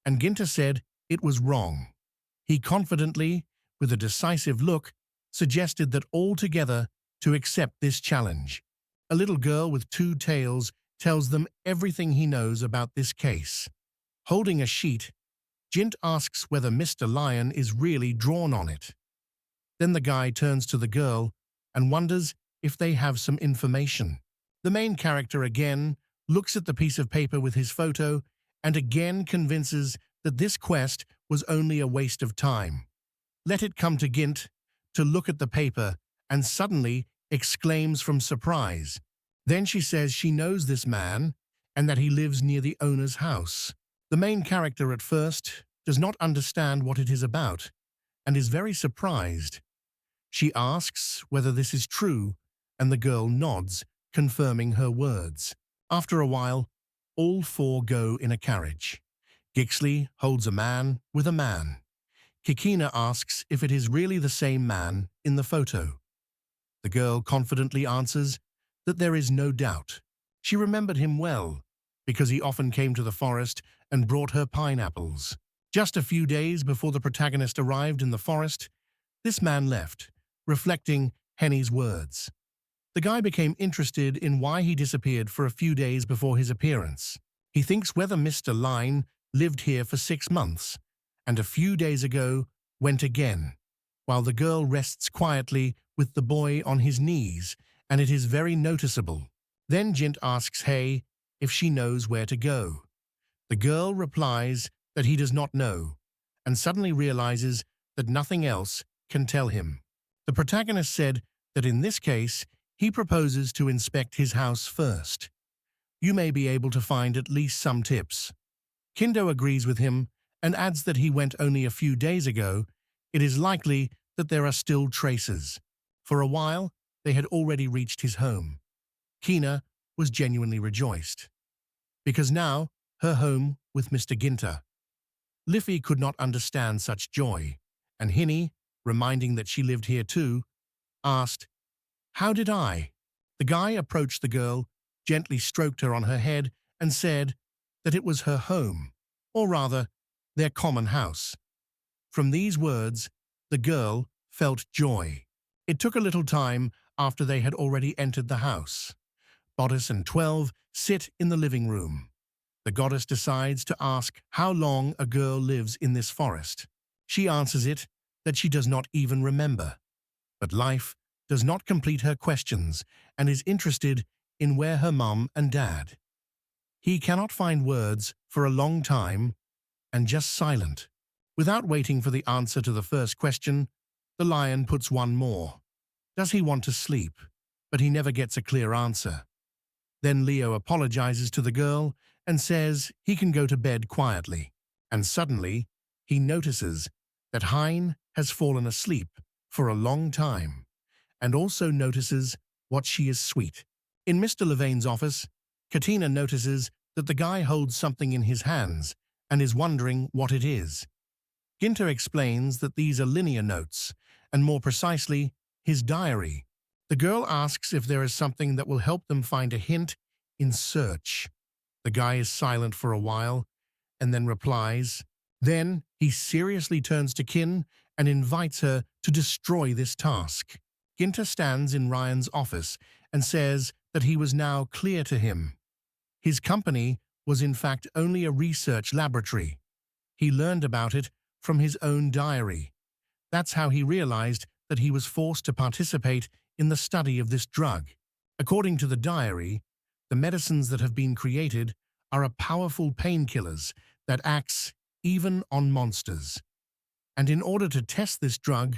and Ginta said it was wrong. He confidently, with a decisive look, suggested that all together to accept this challenge. A little girl with two tails tells them everything he knows about this case. Holding a sheet, Jint asks whether Mr. Lion is really drawn on it. Then the guy turns to the girl and wonders if they have some information. The main character again looks at the piece of paper with his photo and again convinces that this quest was only a waste of time. Let it come to Gint to look at the paper and suddenly exclaims from surprise. Then she says she knows this man and that he lives near the owner's house. The main character at first does not understand what it is about and is very surprised. She asks whether this is true, and the girl nods, confirming her words. After a while, all four go in a carriage. Gixley holds a man with a man. Kikina asks if it is really the same man in the photo. The girl confidently answers that there is no doubt. She remembered him well, because he often came to the forest and brought her pineapples. Just a few days before the protagonist arrived in the forest, this man left, reflecting Henny's words. The guy became interested in why he disappeared for a few days before his appearance. He thinks whether Mr. Line lived here for 6 months, and a few days ago went again, while the girl rests quietly with the boy on his knees, and it is very noticeable. Then Jint asks Hay if she knows where to go. The girl replies that he does not know, and suddenly realizes that nothing else can tell him. The protagonist said that in this case, he proposes to inspect his house first. You may be able to find at least some tips. Kindo agrees with him and adds that he went only a few days ago. It is likely that there are still traces. For a while, they had already reached his home. Kina was genuinely rejoiced, because now her home with Mr. Ginta. Liffey could not understand such joy, and Hinny, reminding that she lived here too, asked, "How did I?" The guy approached the girl, gently stroked her on her head, and said that it was her home, or rather, their common house. From these words, the girl felt joy. It took a little time after they had already entered the house. Goddess and 12 sit in the living room. The goddess decides to ask how long a girl lives in this forest. She answers it that she does not even remember. But life does not complete her questions and is interested in where her mum and dad. He cannot find words for a long time and just silent. Without waiting for the answer to the first question, the lion puts one more. Does he want to sleep? But he never gets a clear answer. Then Leo apologizes to the girl and says he can go to bed quietly. And suddenly, he notices that Hein has fallen asleep for a long time, and also notices what she is sweet. In Mr. Levaine's office, Katina notices that the guy holds something in his hands and is wondering what it is. Ginter explains that these are linear notes, and more precisely, his diary. The girl asks if there is something that will help them find a hint in search. The guy is silent for a while, and then replies. Then he seriously turns to Kin and invites her to destroy this task. Ginter stands in Ryan's office and says that he was now clear to him. His company was in fact only a research laboratory. He learned about it from his own diary. That's how he realized that he was forced to participate in the study of this drug. According to the diary, the medicines that have been created are powerful painkillers that acts even on monsters. And in order to test this drug,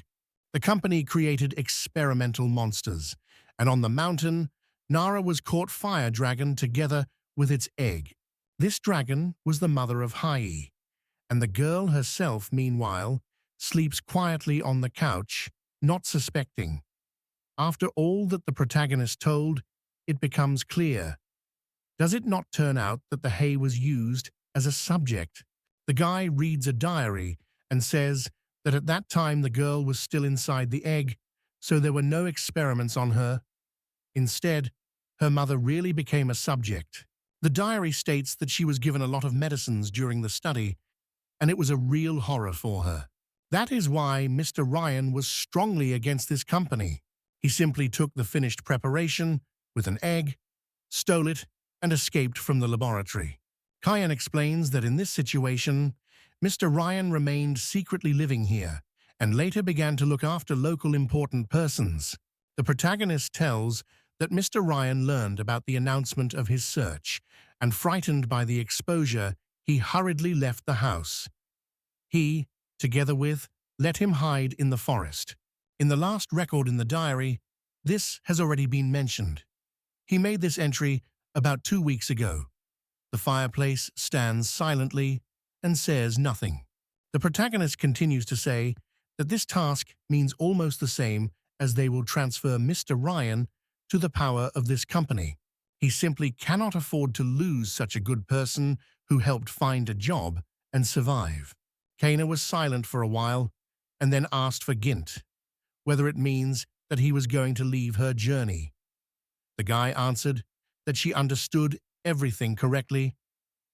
the company created experimental monsters And on the mountain, Nara was caught fire dragon together with its egg. This dragon was the mother of Hai, and the girl herself, meanwhile, sleeps quietly on the couch, not suspecting. After all that the protagonist told, it becomes clear. Does it not turn out that the hay was used as a subject? The guy reads a diary and says that at that time the girl was still inside the egg, so there were no experiments on her. Instead, her mother really became a subject. The diary states that she was given a lot of medicines during the study, and it was a real horror for her. That is why Mr. Ryan was strongly against this company. He simply took the finished preparation with an egg, stole it, and escaped from the laboratory. Kyan explains that in this situation, Mr. Ryan remained secretly living here and later began to look after local important persons. The protagonist tells that Mr. Ryan learned about the announcement of his search, and frightened by the exposure, he hurriedly left the house. He, together with, let him hide in the forest. In the last record in the diary, this has already been mentioned. He made this entry about 2 weeks ago. The fireplace stands silently and says nothing. The protagonist continues to say that this task means almost the same as they will transfer Mr. Ryan to the power of this company. He simply cannot afford to lose such a good person who helped find a job and survive. Kana was silent for a while and then asked for Gint, whether it means that he was going to leave her journey. The guy answered that she understood everything correctly,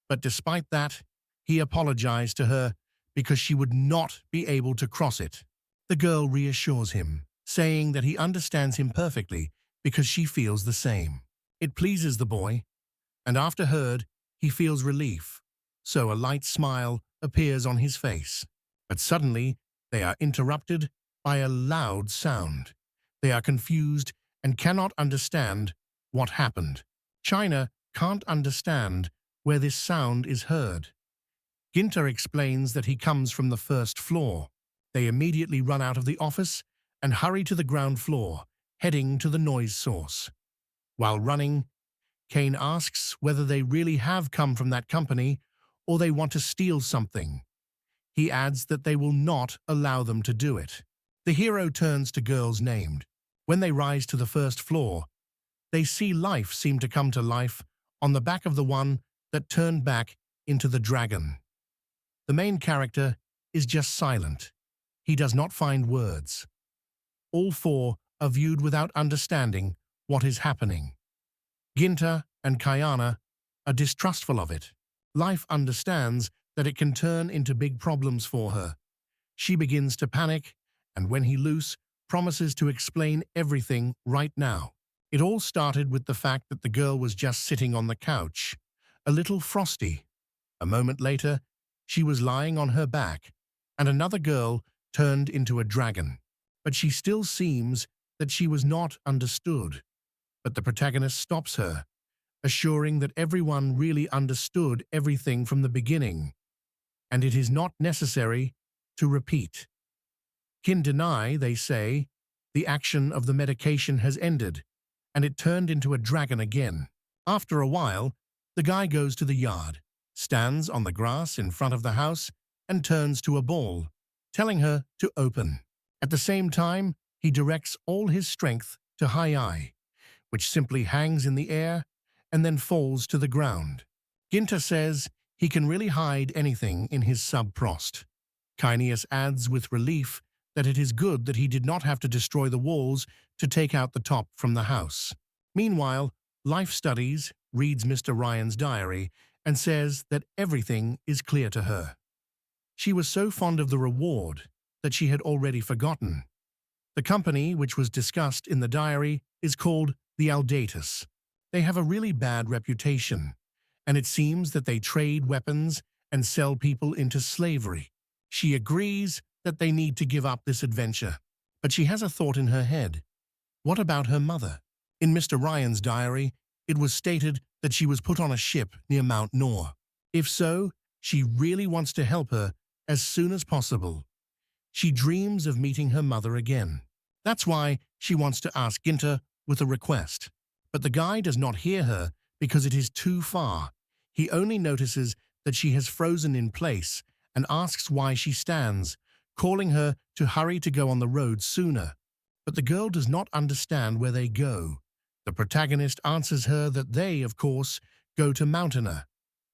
but despite that, he apologized to her because she would not be able to cross it. The girl reassures him, saying that he understands him perfectly because she feels the same. It pleases the boy, and after heard, he feels relief, so a light smile appears on his face. But suddenly, they are interrupted by a loud sound. They are confused and cannot understand what happened. China can't understand where this sound is heard. Ginta explains that he comes from the first floor. They immediately run out of the office and hurry to the ground floor, heading to the noise source. While running, Kane asks whether they really have come from that company or they want to steal something. He adds that they will not allow them to do it. The hero turns to girls named. When they rise to the first floor, they see life seem to come to life on the back of the one that turned back into the dragon. The main character is just silent. He does not find words. All four are viewed without understanding what is happening. Ginta and Kayana are distrustful of it. Life understands that it can turn into big problems for her. She begins to panic, and when he loose, promises to explain everything right now. It all started with the fact that the girl was just sitting on the couch, a little frosty. A moment later, she was lying on her back, and another girl turned into a dragon. But she still seems that she was not understood. But the protagonist stops her, assuring that everyone really understood everything from the beginning, and it is not necessary to repeat. Can deny, they say, the action of the medication has ended, and it turned into a dragon again. After a while, the guy goes to the yard, stands on the grass in front of the house, and turns to a ball, telling her to open. At the same time, he directs all his strength to Hai, which simply hangs in the air and then falls to the ground. Ginta says he can really hide anything in his subprost. Kineas adds with relief that it is good that he did not have to destroy the walls to take out the top from the house. Meanwhile, Life Studies reads Mr. Ryan's diary and says that everything is clear to her. She was so fond of the reward that she had already forgotten. The company, which was discussed in the diary, is called the Aldatus. They have a really bad reputation, and it seems that they trade weapons and sell people into slavery. She agrees that they need to give up this adventure, but she has a thought in her head. What about her mother? In Mr. Ryan's diary, it was stated that she was put on a ship near Mount Noir. If so, she really wants to help her as soon as possible. She dreams of meeting her mother again. That's why she wants to ask Ginta with a request. But the guy does not hear her because it is too far. He only notices that she has frozen in place and asks why she stands, calling her to hurry to go on the road sooner. But the girl does not understand where they go. The protagonist answers her that they, of course, go to Mjollnir.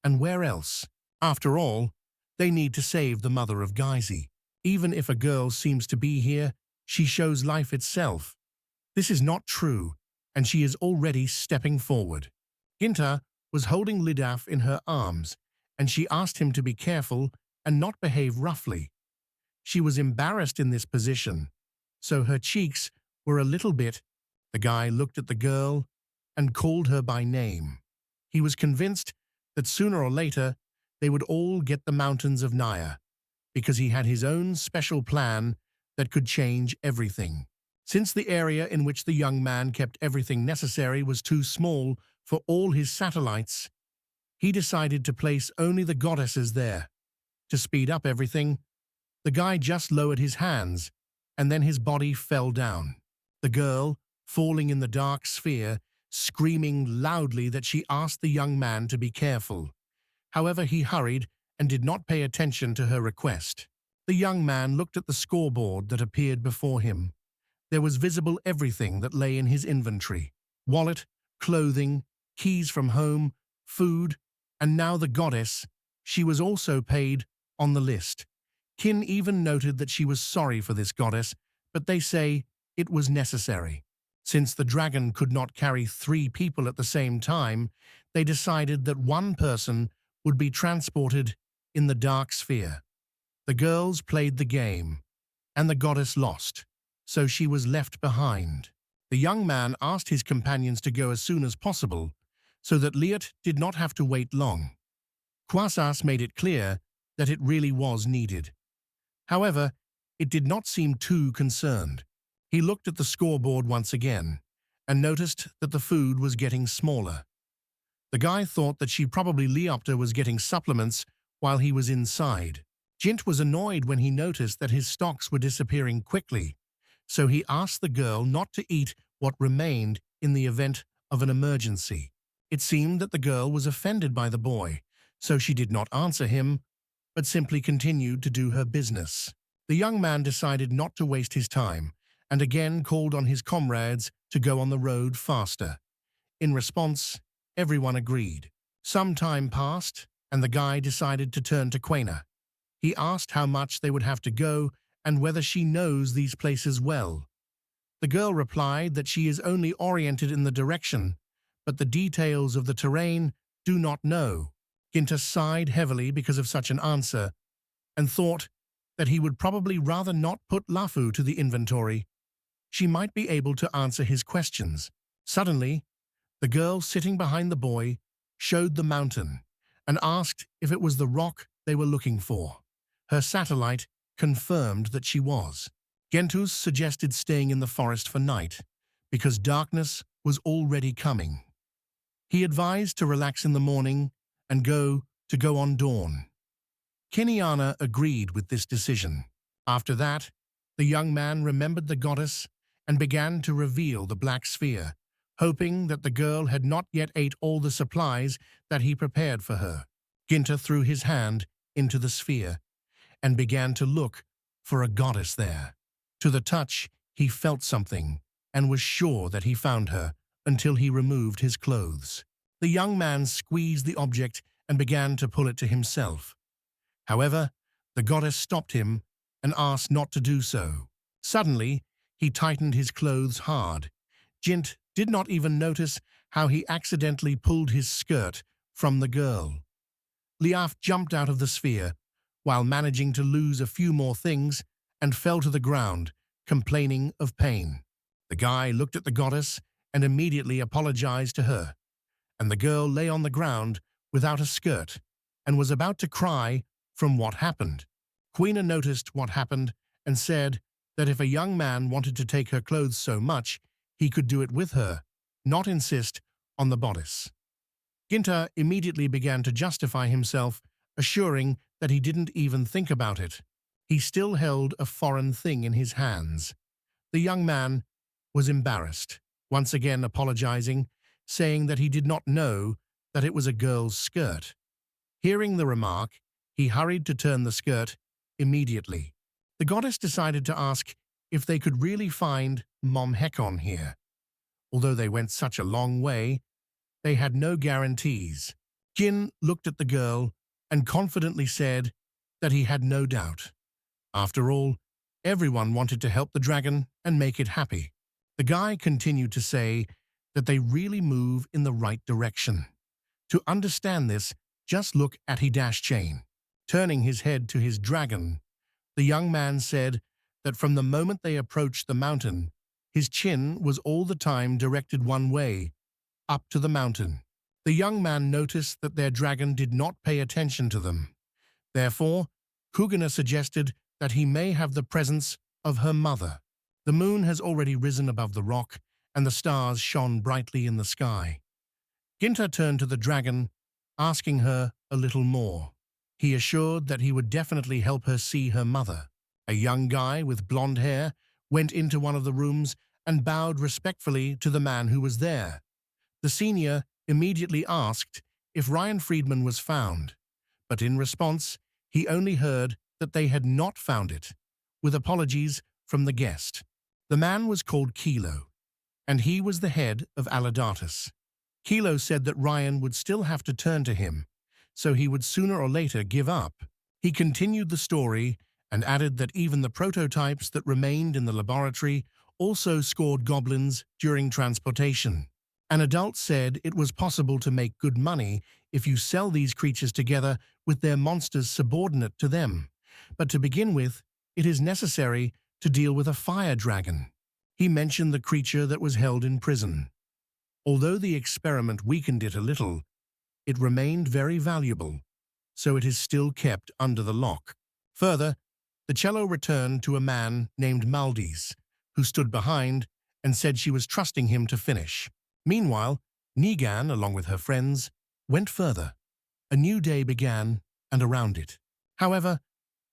And where else? After all, they need to save the mother of Geysi. Even if a girl seems to be here, she shows life itself. This is not true, and she is already stepping forward. Ginta was holding Lidaf in her arms, and she asked him to be careful and not behave roughly. She was embarrassed in this position, so her cheeks were a little bit. The guy looked at the girl and called her by name. He was convinced that sooner or later they would all get the mountains of Noir, because he had his own special plan that could change everything. Since the area in which the young man kept everything necessary was too small for all his satellites, he decided to place only the goddesses there. To speed up everything, the guy just lowered his hands, and then his body fell down. The girl, falling in the dark sphere, screaming loudly that she asked the young man to be careful. However, he hurried and did not pay attention to her request. The young man looked at the scoreboard that appeared before him. There was visible everything that lay in his inventory: wallet, clothing, keys from home, food, and now the goddess. She was also paid on the list. Kin even noted that she was sorry for this goddess, but they say it was necessary. Since the dragon could not carry 3 people at the same time, they decided that one person would be transported in the dark sphere. The girls played the game, and the goddess lost, so she was left behind. The young man asked his companions to go as soon as possible, so that Liat did not have to wait long. Kwasas made it clear that it really was needed. However, it did not seem too concerned. He looked at the scoreboard once again and noticed that the food was getting smaller. The guy thought that she probably Leopter was getting supplements while he was inside. Jint was annoyed when he noticed that his stocks were disappearing quickly, so he asked the girl not to eat what remained in the event of an emergency. It seemed that the girl was offended by the boy, so she did not answer him, but simply continued to do her business. The young man decided not to waste his time and again called on his comrades to go on the road faster. In response, everyone agreed. Some time passed, and the guy decided to turn to Quena. He asked how much they would have to go and whether she knows these places well. The girl replied that she is only oriented in the direction, but the details of the terrain do not know. Ginta sighed heavily because of such an answer and thought that he would probably rather not put Lafu to the inventory. She might be able to answer his questions. Suddenly, the girl sitting behind the boy showed the mountain and asked if it was the rock they were looking for. Her satellite confirmed that she was. Gentus suggested staying in the forest for night because darkness was already coming. He advised to relax in the morning and go on dawn. Keniana agreed with this decision. After that, the young man remembered the goddess and began to reveal the black sphere, hoping that the girl had not yet ate all the supplies that he prepared for her. Ginta threw his hand into the sphere and began to look for a goddess there. To the touch, he felt something and was sure that he found her until he removed his clothes. The young man squeezed the object and began to pull it to himself. However, the goddess stopped him and asked not to do so. Suddenly, he tightened his clothes hard. Jint did not even notice how he accidentally pulled his skirt from the girl. Liaf jumped out of the sphere while managing to lose a few more things and fell to the ground, complaining of pain. The guy looked at the goddess and immediately apologized to her, and the girl lay on the ground without a skirt and was about to cry from what happened. Queena noticed what happened and said that if a young man wanted to take her clothes so much, he could do it with her, not insist on the bodice. Ginta immediately began to justify himself, assuring that he didn't even think about it. He still held a foreign thing in his hands. The young man was embarrassed. once again apologizing, saying that he did not know that it was a girl's skirt. Hearing the remark, he hurried to turn the skirt immediately. The goddess decided to ask if they could really find Mom Hekon here. Although they went such a long way, they had no guarantees. Jin looked at the girl and confidently said that he had no doubt. After all, everyone wanted to help the dragon and make it happy. The guy continued to say that they really move in the right direction. To understand this, just look at Hitchan. Turning his head to his dragon, the young man said that from the moment they approached the mountain, his chin was all the time directed one way, up to the mountain. The young man noticed that their dragon did not pay attention to them. Therefore, Kugana suggested that he may have the presence of her mother. The moon has already risen above the rock, and the stars shone brightly in the sky. Ginta turned to the dragon, asking her a little more. He assured that he would definitely help her see her mother. A young guy with blonde hair went into one of the rooms and bowed respectfully to the man who was there. The senior immediately asked if Ryan Friedman was found, but in response, he only heard that they had not found it, with apologies from the guest. The man was called Kilo, and he was the head of Aldatus. Kilo said that Ryan would still have to turn to him, so he would sooner or later give up. He continued the story and added that even the prototypes that remained in the laboratory also scored goblins during transportation. An adult said it was possible to make good money if you sell these creatures together with their monsters subordinate to them. But to begin with, it is necessary to deal with a fire dragon. He mentioned the creature that was held in prison. Although the experiment weakened it a little, it remained very valuable, so it is still kept under the lock. Further, the cello returned to a man named Maldies, who stood behind and said she was trusting him to finish. Meanwhile, Negan, along with her friends, went further. A new day began, and around it. However,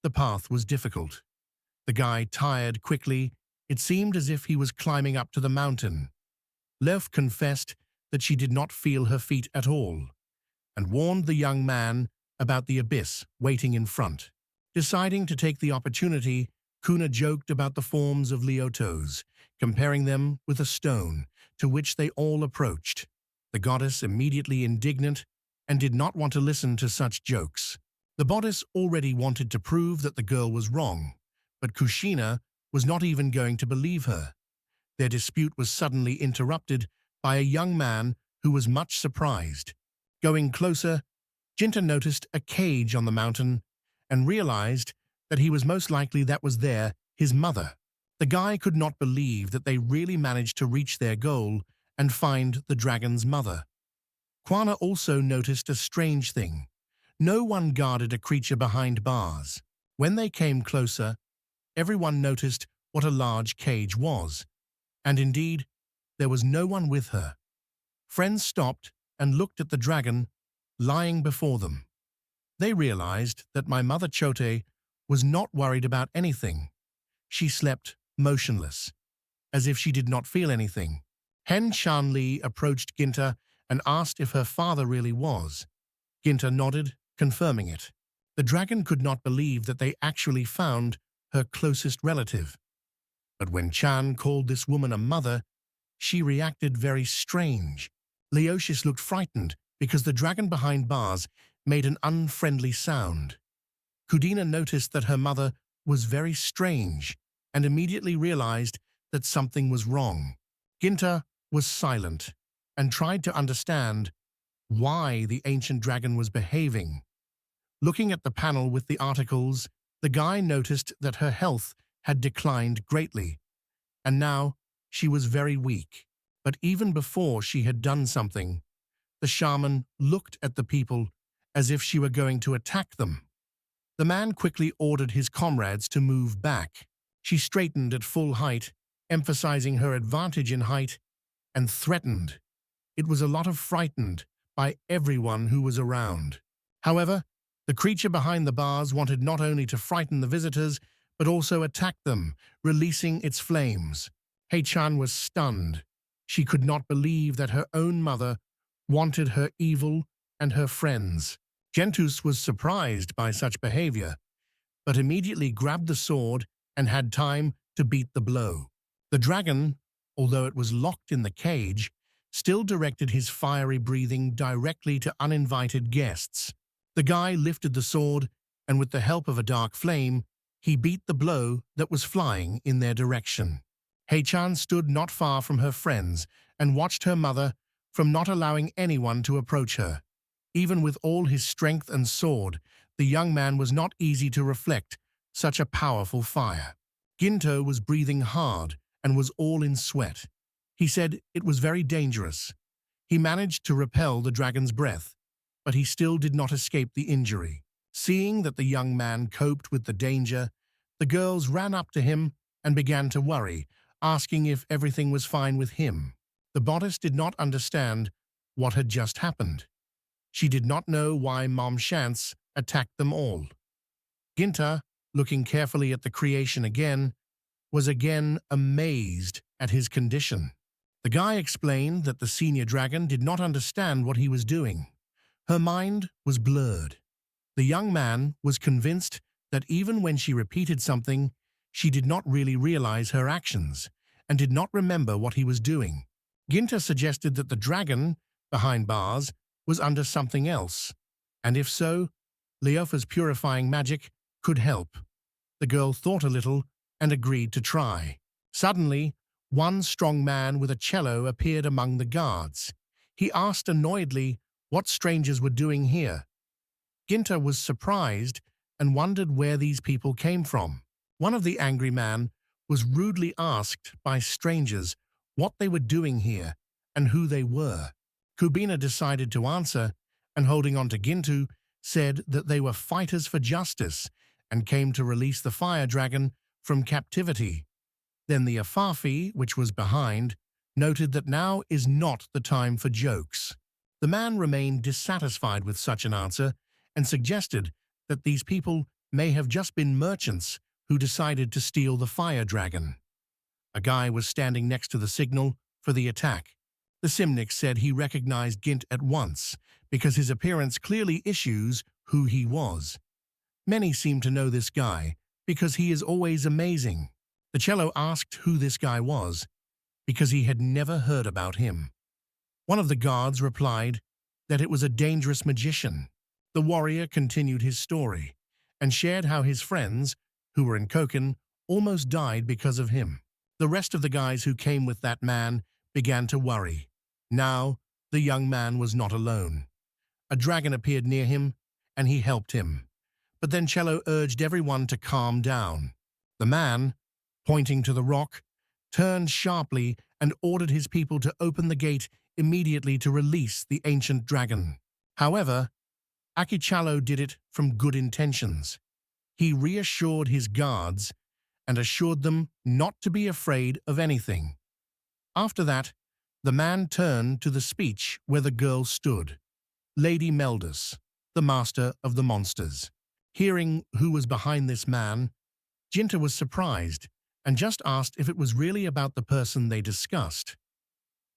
the path was difficult. The guy tired quickly. It seemed as if he was climbing up to the mountain. Lev confessed that she did not feel her feet at all, and warned the young man about the abyss waiting in front. Deciding to take the opportunity, Kuna joked about the forms of Leotos, comparing them with a stone, to which they all approached. The goddess immediately indignant and did not want to listen to such jokes. The goddess already wanted to prove that the girl was wrong, but Kushina was not even going to believe her. Their dispute was suddenly interrupted by a young man who was much surprised. Going closer, Ginta noticed a cage on the mountain and realized that he was most likely that was his mother. The guy could not believe that they really managed to reach their goal and find the dragon's mother. Kwana also noticed a strange thing. No one guarded a creature behind bars. When they came closer, everyone noticed what a large cage was, and indeed, there was no one with her. Friends stopped and looked at the dragon lying before them. They realized that my mother Chote was not worried about anything. She slept motionless, as if she did not feel anything. Hen Shanli approached Ginta and asked if her father really was. Ginta nodded, confirming it. The dragon could not believe that they actually found her closest relative. But when Chan called this woman a mother, she reacted very strange. Leotius looked frightened because the dragon behind bars made an unfriendly sound. Kudina noticed that her mother was very strange and immediately realized that something was wrong. Ginta was silent and tried to understand why the ancient dragon was behaving. Looking at the panel with the articles, the guy noticed that her health had declined greatly, and now she was very weak. But even before she had done something, the shaman looked at the people as if she were going to attack them. The man quickly ordered his comrades to move back. She straightened at full height, emphasizing her advantage in height, and threatened. It was a lot of frightened by everyone who was around. However, the creature behind the bars wanted not only to frighten the visitors, but also attack them, releasing its flames. Hitchan was stunned. She could not believe that her own mother wanted her evil and her friends. Gentus was surprised by such behavior, but immediately grabbed the sword and had time to beat the blow. The dragon, although it was locked in the cage, still directed his fiery breathing directly to uninvited guests. The guy lifted the sword, and with the help of a dark flame, he beat the blow that was flying in their direction. Hitchan stood not far from her friends and watched her mother from not allowing anyone to approach her. Even with all his strength and sword, the young man was not easy to reflect such a powerful fire. Ginta was breathing hard and was all in sweat. He said it was very dangerous. He managed to repel the dragon's breath, but he still did not escape the injury. Seeing that the young man coped with the danger, the girls ran up to him and began to worry, asking if everything was fine with him. The bodice did not understand what had just happened. She did not know why Mom Shantz attacked them all. Ginta, looking carefully at the creation again, was again amazed at his condition. The guy explained that the senior dragon did not understand what he was doing. Her mind was blurred. The young man was convinced that even when she repeated something, she did not really realize her actions and did not remember what he was doing. Ginta suggested that the dragon, behind bars, was under something else, and if so, Leofa's purifying magic could help. The girl thought a little and agreed to try. Suddenly, one strong man with a cello appeared among the guards. He asked annoyedly what strangers were doing here. Ginta was surprised and wondered where these people came from. One of the angry men was rudely asked by strangers what they were doing here and who they were. Kubina decided to answer, and holding on to Gintu, said that they were fighters for justice and came to release the fire dragon from captivity. Then the Afafi, which was behind, noted that now is not the time for jokes. The man remained dissatisfied with such an answer and suggested that these people may have just been merchants who decided to steal the fire dragon. A guy was standing next to the signal for the attack. The Simnik said he recognized Gint at once because his appearance clearly issues who he was. Many seem to know this guy because he is always amazing. The cello asked who this guy was because he had never heard about him. One of the guards replied that it was a dangerous magician. The warrior continued his story and shared how his friends, who were in Koken, almost died because of him. The rest of the guys who came with that man began to worry. Now, the young man was not alone. A dragon appeared near him, and he helped him. But then Cello urged everyone to calm down. The man, pointing to the rock, turned sharply and ordered his people to open the gate immediately to release the ancient dragon. However, Akichallo did it from good intentions. He reassured his guards and assured them not to be afraid of anything. After that, the man turned to the speech where the girl stood. Lady Meldus, the master of the monsters. Hearing who was behind this man, Ginta was surprised and just asked if it was really about the person they discussed.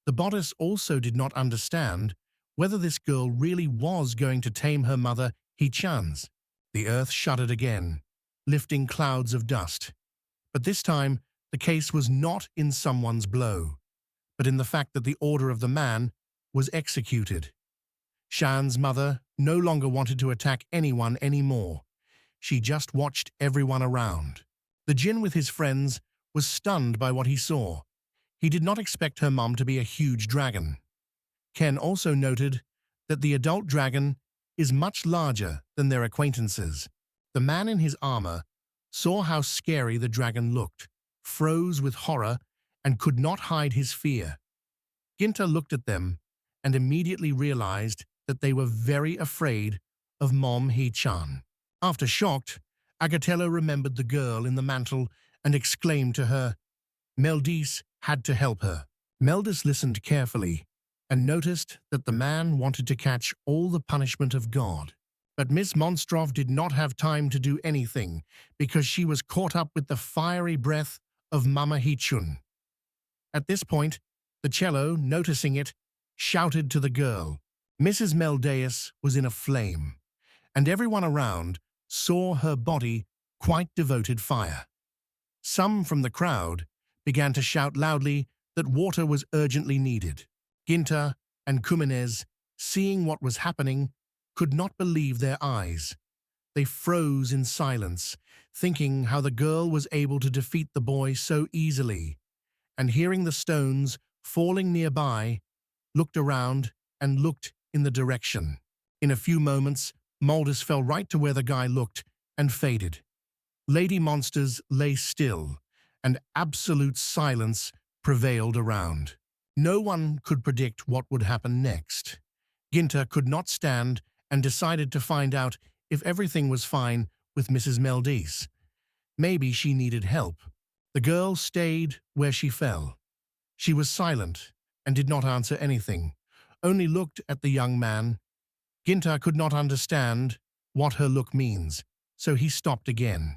The bodice also did not understand whether this girl really was going to tame her mother, Hitchan's. The earth shuddered again, lifting clouds of dust. But this time, the case was not in someone's blow, but in the fact that the order of the man was executed. Shan's mother no longer wanted to attack anyone anymore. She just watched everyone around. The Jinn with his friends was stunned by what he saw. He did not expect her mom to be a huge dragon. Ken also noted that the adult dragon is much larger than their acquaintances. The man in his armor saw how scary the dragon looked, froze with horror, and could not hide his fear. Ginta looked at them and immediately realized that they were very afraid of Mom Hitchan. After shocked, Agatello remembered the girl in the mantle and exclaimed to her, Meldis had to help her. Meldis listened carefully and noticed that the man wanted to catch all the punishment of God. But Miss Monstrov did not have time to do anything because she was caught up with the fiery breath of Mama Hitchun. At this point, The cello, noticing it, shouted to the girl. Mrs. Meldeus was in a flame, and everyone around saw her body quite devoted fire. Some from the crowd began to shout loudly that water was urgently needed. Ginta and Kumenez, seeing what was happening, could not believe their eyes. They froze in silence, thinking how the girl was able to defeat the boy so easily, and hearing the stones falling nearby, looked around and looked in the direction. In a few moments, Maldus fell right to where the guy looked and faded. Lady monsters lay still, and absolute silence prevailed around. No one could predict what would happen next. Ginta could not stand and decided to find out if everything was fine with Mrs. Meldeus. Maybe she needed help. The girl stayed where she fell. She was silent and did not answer anything, only looked at the young man. Ginta could not understand what her look means, so he stopped again.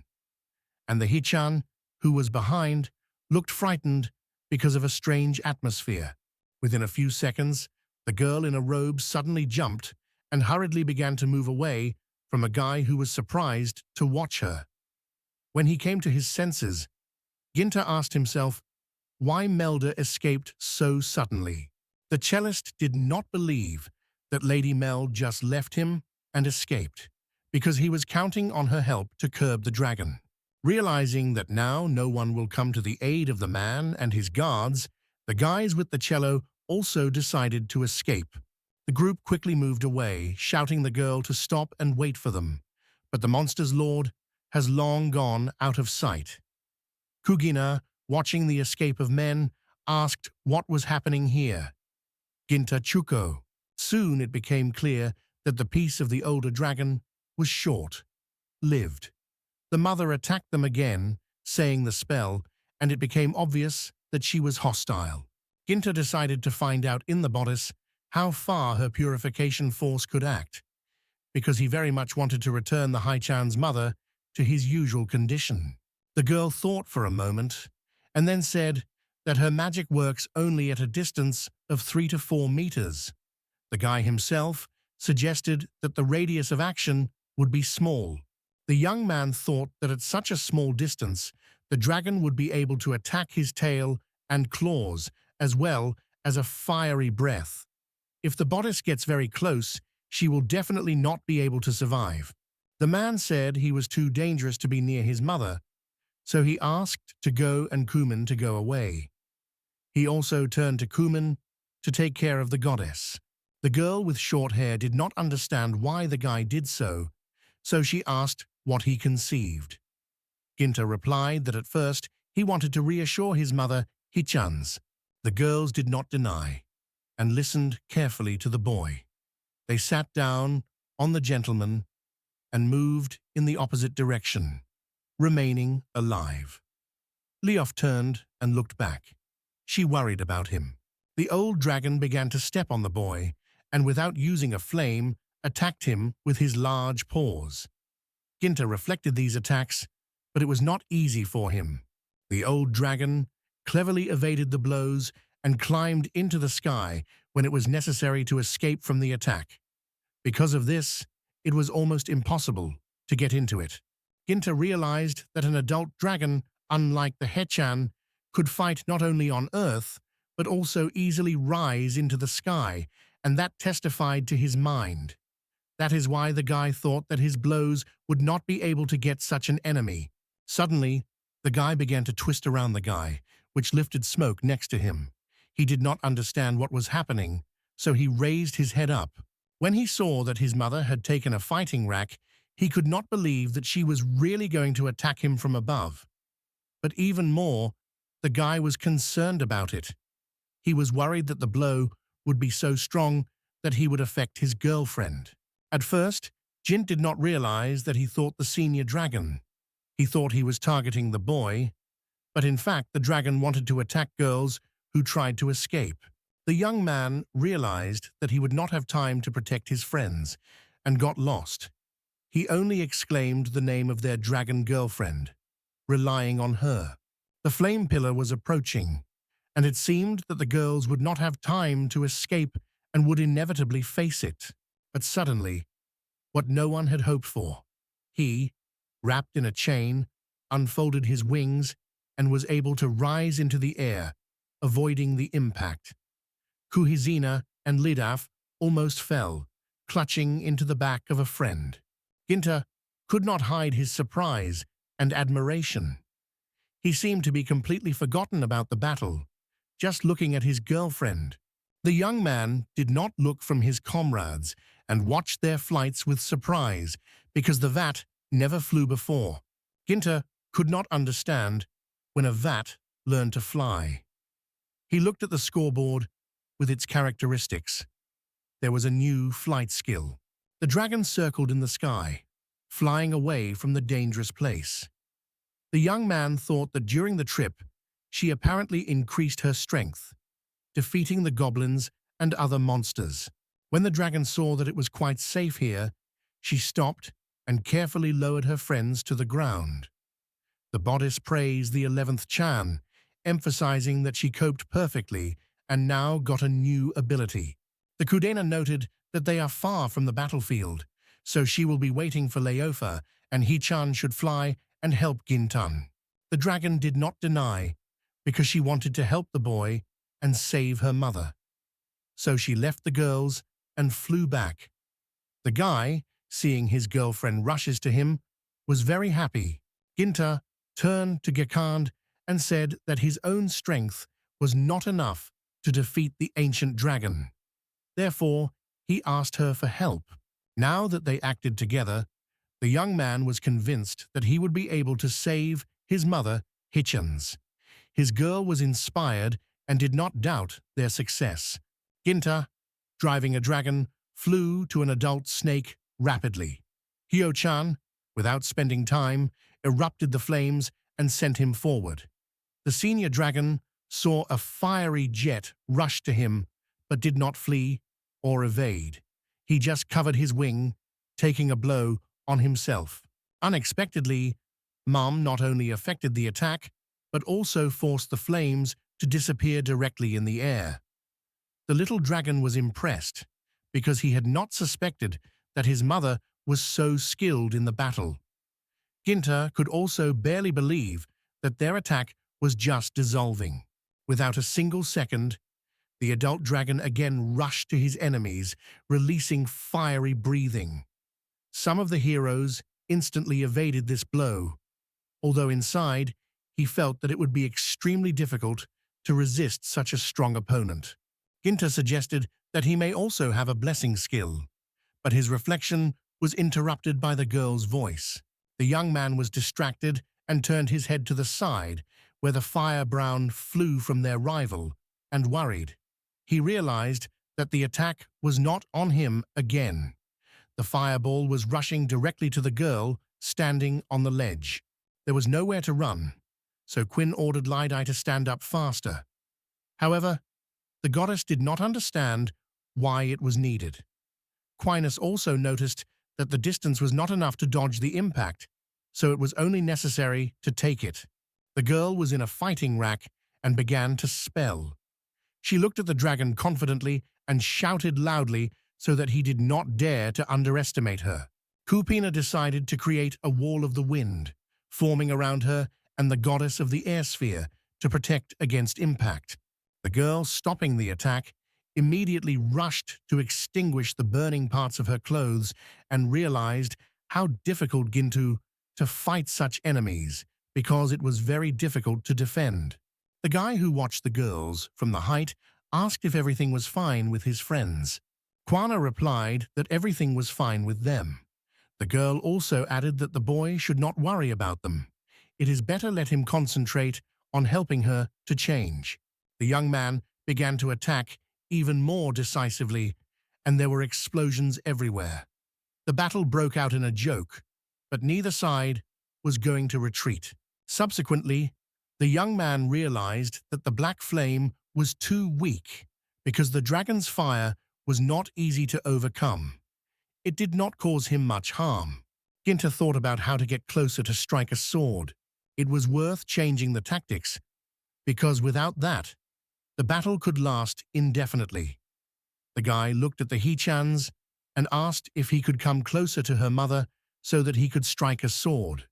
And the Hitchan, who was behind, looked frightened because of a strange atmosphere. Within a few seconds, the girl in a robe suddenly jumped and hurriedly began to move away from a guy who was surprised to watch her. When he came to his senses, Ginta asked himself why Melda escaped so suddenly. The cellist did not believe that Lady Mel just left him and escaped, because he was counting on her help to curb the dragon. Realizing that now no one will come to the aid of the man and his guards, the guys with the cello also decided to escape. The group quickly moved away, shouting the girl to stop and wait for them, but the monster's lord has long gone out of sight. Kugina, watching the escape of men, asked what was happening here. Ginta Chuko. Soon it became clear that the peace of the older dragon was short-lived. The mother attacked them again, saying the spell, and it became obvious that she was hostile. Ginta decided to find out in the bodice how far her purification force could act, because he very much wanted to return the Hitchan's mother to his usual condition. The girl thought for a moment, and then said that her magic works only at a distance of 3 to 4 meters. The guy himself suggested that the radius of action would be small. The young man thought that at such a small distance, the dragon would be able to attack his tail and claws, as well as a fiery breath. If the bodice gets very close, she will definitely not be able to survive. The man said he was too dangerous to be near his mother, so he asked to go and Kumen to go away. He also turned to Kumen to take care of the goddess. The girl with short hair did not understand why the guy did so she asked what he conceived. Ginta replied that at first he wanted to reassure his mother, Hitchans. The girls did not deny, and listened carefully to the boy. They sat down on the gentleman and moved in the opposite direction, remaining alive. Leof turned and looked back. She worried about him. The old dragon began to step on the boy, and without using a flame, attacked him with his large paws. Ginta reflected these attacks, but it was not easy for him. The old dragon cleverly evaded the blows and climbed into the sky when it was necessary to escape from the attack. Because of this, it was almost impossible to get into it. Ginta realized that an adult dragon, unlike the Hitchan, could fight not only on Earth, but also easily rise into the sky, and that testified to his mind. That is why the guy thought that his blows would not be able to get such an enemy. Suddenly, the guy began to twist around the guy, which lifted smoke next to him. He did not understand what was happening, so he raised his head up. When he saw that his mother had taken a fighting rack, he could not believe that she was really going to attack him from above. But even more, the guy was concerned about it. He was worried that the blow would be so strong that he would affect his girlfriend. At first, Jint did not realize that he thought the senior dragon. He thought he was targeting the boy, but in fact the dragon wanted to attack girls who tried to escape. The young man realized that he would not have time to protect his friends and got lost. He only exclaimed the name of their dragon girlfriend, relying on her. The flame pillar was approaching, and it seemed that the girls would not have time to escape and would inevitably face it. But suddenly, what no one had hoped for, he, wrapped in a chain, unfolded his wings and was able to rise into the air, avoiding the impact. Kuhizina and Lidaf almost fell, clutching into the back of a friend. Ginta could not hide his surprise and admiration. He seemed to be completely forgotten about the battle, just looking at his girlfriend. The young man did not look from his comrades and watched their flights with surprise because the vat never flew before. Ginta could not understand when a vat learned to fly. He looked at the scoreboard with its characteristics. There was a new flight skill. The dragon circled in the sky, flying away from the dangerous place. The young man thought that during the trip, she apparently increased her strength, defeating the goblins and other monsters. When the dragon saw that it was quite safe here, she stopped and carefully lowered her friends to the ground. The bodice praised the 11th Chan, emphasizing that she coped perfectly and now got a new ability. The Kudena noted that they are far from the battlefield, so she will be waiting for Leofa, and Hitchan should fly and help Gintan. The dragon did not deny, because she wanted to help the boy and save her mother. So she left the girls and flew back. The guy, seeing his girlfriend rushes to him, was very happy. Ginta turned to Gekand and said that his own strength was not enough to defeat the ancient dragon. Therefore, he asked her for help. Now that they acted together, the young man was convinced that he would be able to save his mother, Hitchans. His girl was inspired and did not doubt their success. Ginta, driving a dragon, flew to an adult snake rapidly. Hyo-chan, without spending time, erupted the flames and sent him forward. The senior dragon saw a fiery jet rush to him, but did not flee or evade. He just covered his wing, taking a blow on himself. Unexpectedly, Mum not only affected the attack, but also forced the flames to disappear directly in the air. The little dragon was impressed, because he had not suspected that his mother was so skilled in the battle. Ginta could also barely believe that their attack was just dissolving. Without a single second, the adult dragon again rushed to his enemies, releasing fiery breathing. Some of the heroes instantly evaded this blow, although inside, he felt that it would be extremely difficult to resist such a strong opponent. Ginta suggested that he may also have a blessing skill, but his reflection was interrupted by the girl's voice. The young man was distracted and turned his head to the side, where the fire-brown flew from their rival, and worried. He realized that the attack was not on him again. The fireball was rushing directly to the girl standing on the ledge. There was nowhere to run, so Quinn ordered Lydie to stand up faster. However, the goddess did not understand why it was needed. Quinas also noticed that the distance was not enough to dodge the impact, so it was only necessary to take it. The girl was in a fighting rack and began to spell. She looked at the dragon confidently and shouted loudly so that he did not dare to underestimate her. Kupina decided to create a wall of the wind, forming around her and the goddess of the air sphere to protect against impact. The girl, stopping the attack, immediately rushed to extinguish the burning parts of her clothes and realized how difficult Gintu to fight such enemies because it was very difficult to defend. The guy who watched the girls from the height asked if everything was fine with his friends. Kwana replied that everything was fine with them. The girl also added that the boy should not worry about them. It is better let him concentrate on helping her to change. The young man began to attack even more decisively, and there were explosions everywhere. The battle broke out in a joke, but neither side was going to retreat. Subsequently, the young man realized that the black flame was too weak because the dragon's fire was not easy to overcome. It did not cause him much harm. Ginta thought about how to get closer to strike a sword. It was worth changing the tactics, because without that, The battle could last indefinitely. The guy looked at the Hitchans and asked if he could come closer to her mother so that he could strike a sword.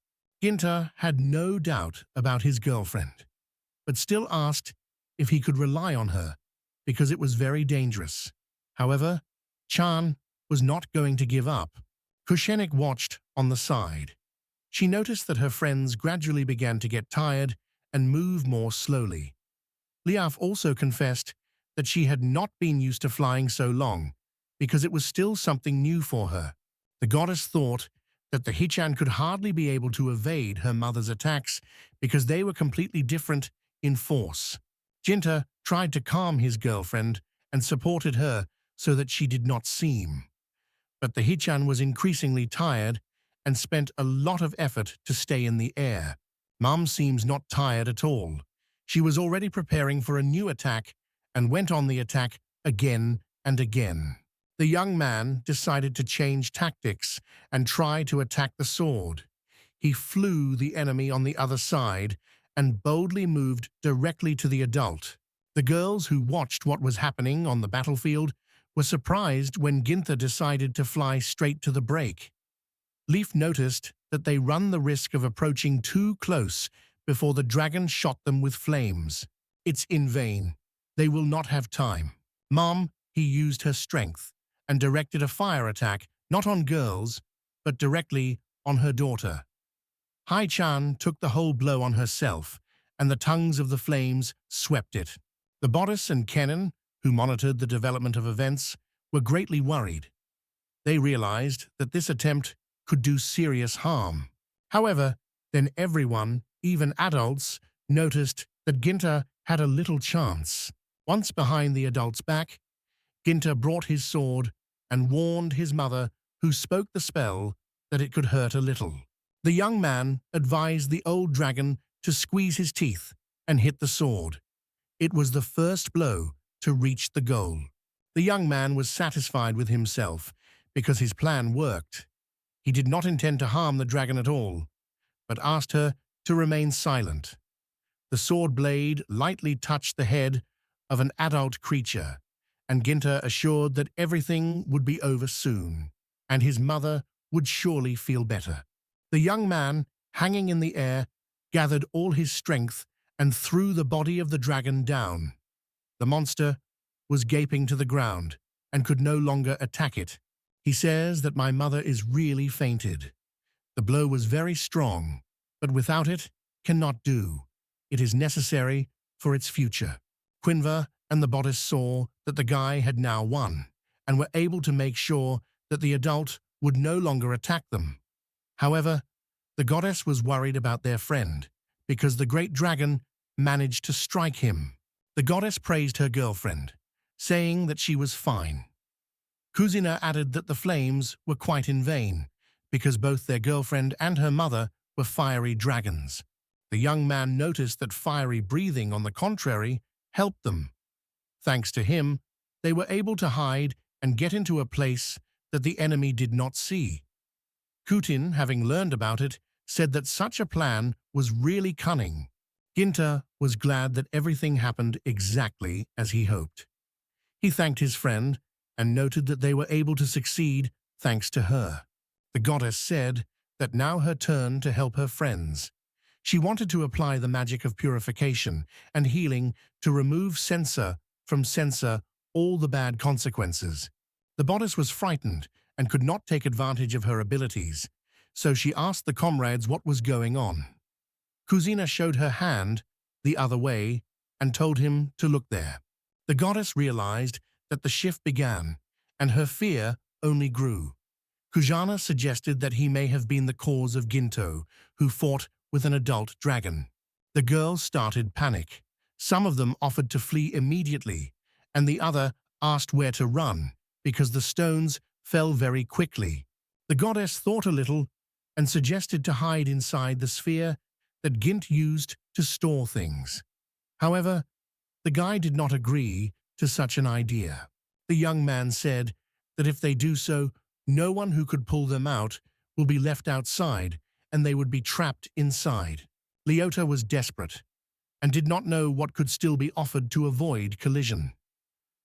Ginta had no doubt about his girlfriend, but still asked if he could rely on her because it was very dangerous. However, Chan was not going to give up. Kushenik watched on the side. She noticed that her friends gradually began to get tired and move more slowly. Liaf also confessed that she had not been used to flying so long because it was still something new for her. The goddess thought that the Hitchan could hardly be able to evade her mother's attacks because they were completely different in force. Ginta tried to calm his girlfriend and supported her so that she did not seem. But the Hitchan was increasingly tired and spent a lot of effort to stay in the air. Mom seems not tired at all. She was already preparing for a new attack and went on the attack again and again. The young man decided to change tactics and try to attack the sword. He flew the enemy on the other side and boldly moved directly to the adult. The girls who watched what was happening on the battlefield were surprised when Ginta decided to fly straight to the break. Leaf noticed that they run the risk of approaching too close before the dragon shot them with flames. It's in vain. They will not have time. Mom, he used her strength and directed a fire attack not on girls, but directly on her daughter. Hai-chan took the whole blow on herself, and the tongues of the flames swept it. The bodice and Kennen, who monitored the development of events, were greatly worried. They realized that this attempt could do serious harm. However, then everyone, even adults, noticed that Ginta had a little chance. Once behind the adult's back, Ginta brought his sword and warned his mother, who spoke the spell, that it could hurt a little. The young man advised the old dragon to squeeze his teeth and hit the sword. It was the first blow to reach the goal. The young man was satisfied with himself because his plan worked. He did not intend to harm the dragon at all, but asked her to remain silent. The sword blade lightly touched the head of an adult creature, and Ginta assured that everything would be over soon, and his mother would surely feel better. The young man, hanging in the air, gathered all his strength and threw the body of the dragon down. The monster was gaping to the ground and could no longer attack it. He says that my mother is really fainted. The blow was very strong, but without it, cannot do. It is necessary for its future. Quinva and the bodice saw that the guy had now won, and were able to make sure that the adult would no longer attack them. However, the goddess was worried about their friend, because the great dragon managed to strike him. The goddess praised her girlfriend, saying that she was fine. Kuzina added that the flames were quite in vain, because both their girlfriend and her mother were fiery dragons. The young man noticed that fiery breathing, on the contrary, helped them. Thanks to him, they were able to hide and get into a place that the enemy did not see. Kutin, having learned about it, said that such a plan was really cunning. Ginta was glad that everything happened exactly as he hoped. He thanked his friend and noted that they were able to succeed thanks to her. The goddess said that now her turn to help her friends. She wanted to apply the magic of purification and healing to remove from censor all the bad consequences. The bodice was frightened and could not take advantage of her abilities, so she asked the comrades what was going on. Kuzina showed her hand the other way and told him to look there. The goddess realized that the shift began, and her fear only grew. Kujana suggested that he may have been the cause of Ginto, who fought with an adult dragon. The girls started panic. Some of them offered to flee immediately, and the other asked where to run, because the stones fell very quickly. The goddess thought a little and suggested to hide inside the sphere that Gint used to store things. However, the guy did not agree to such an idea. The young man said that if they do so, no one who could pull them out will be left outside, and they would be trapped inside. Leota was desperate. and did not know what could still be offered to avoid collision.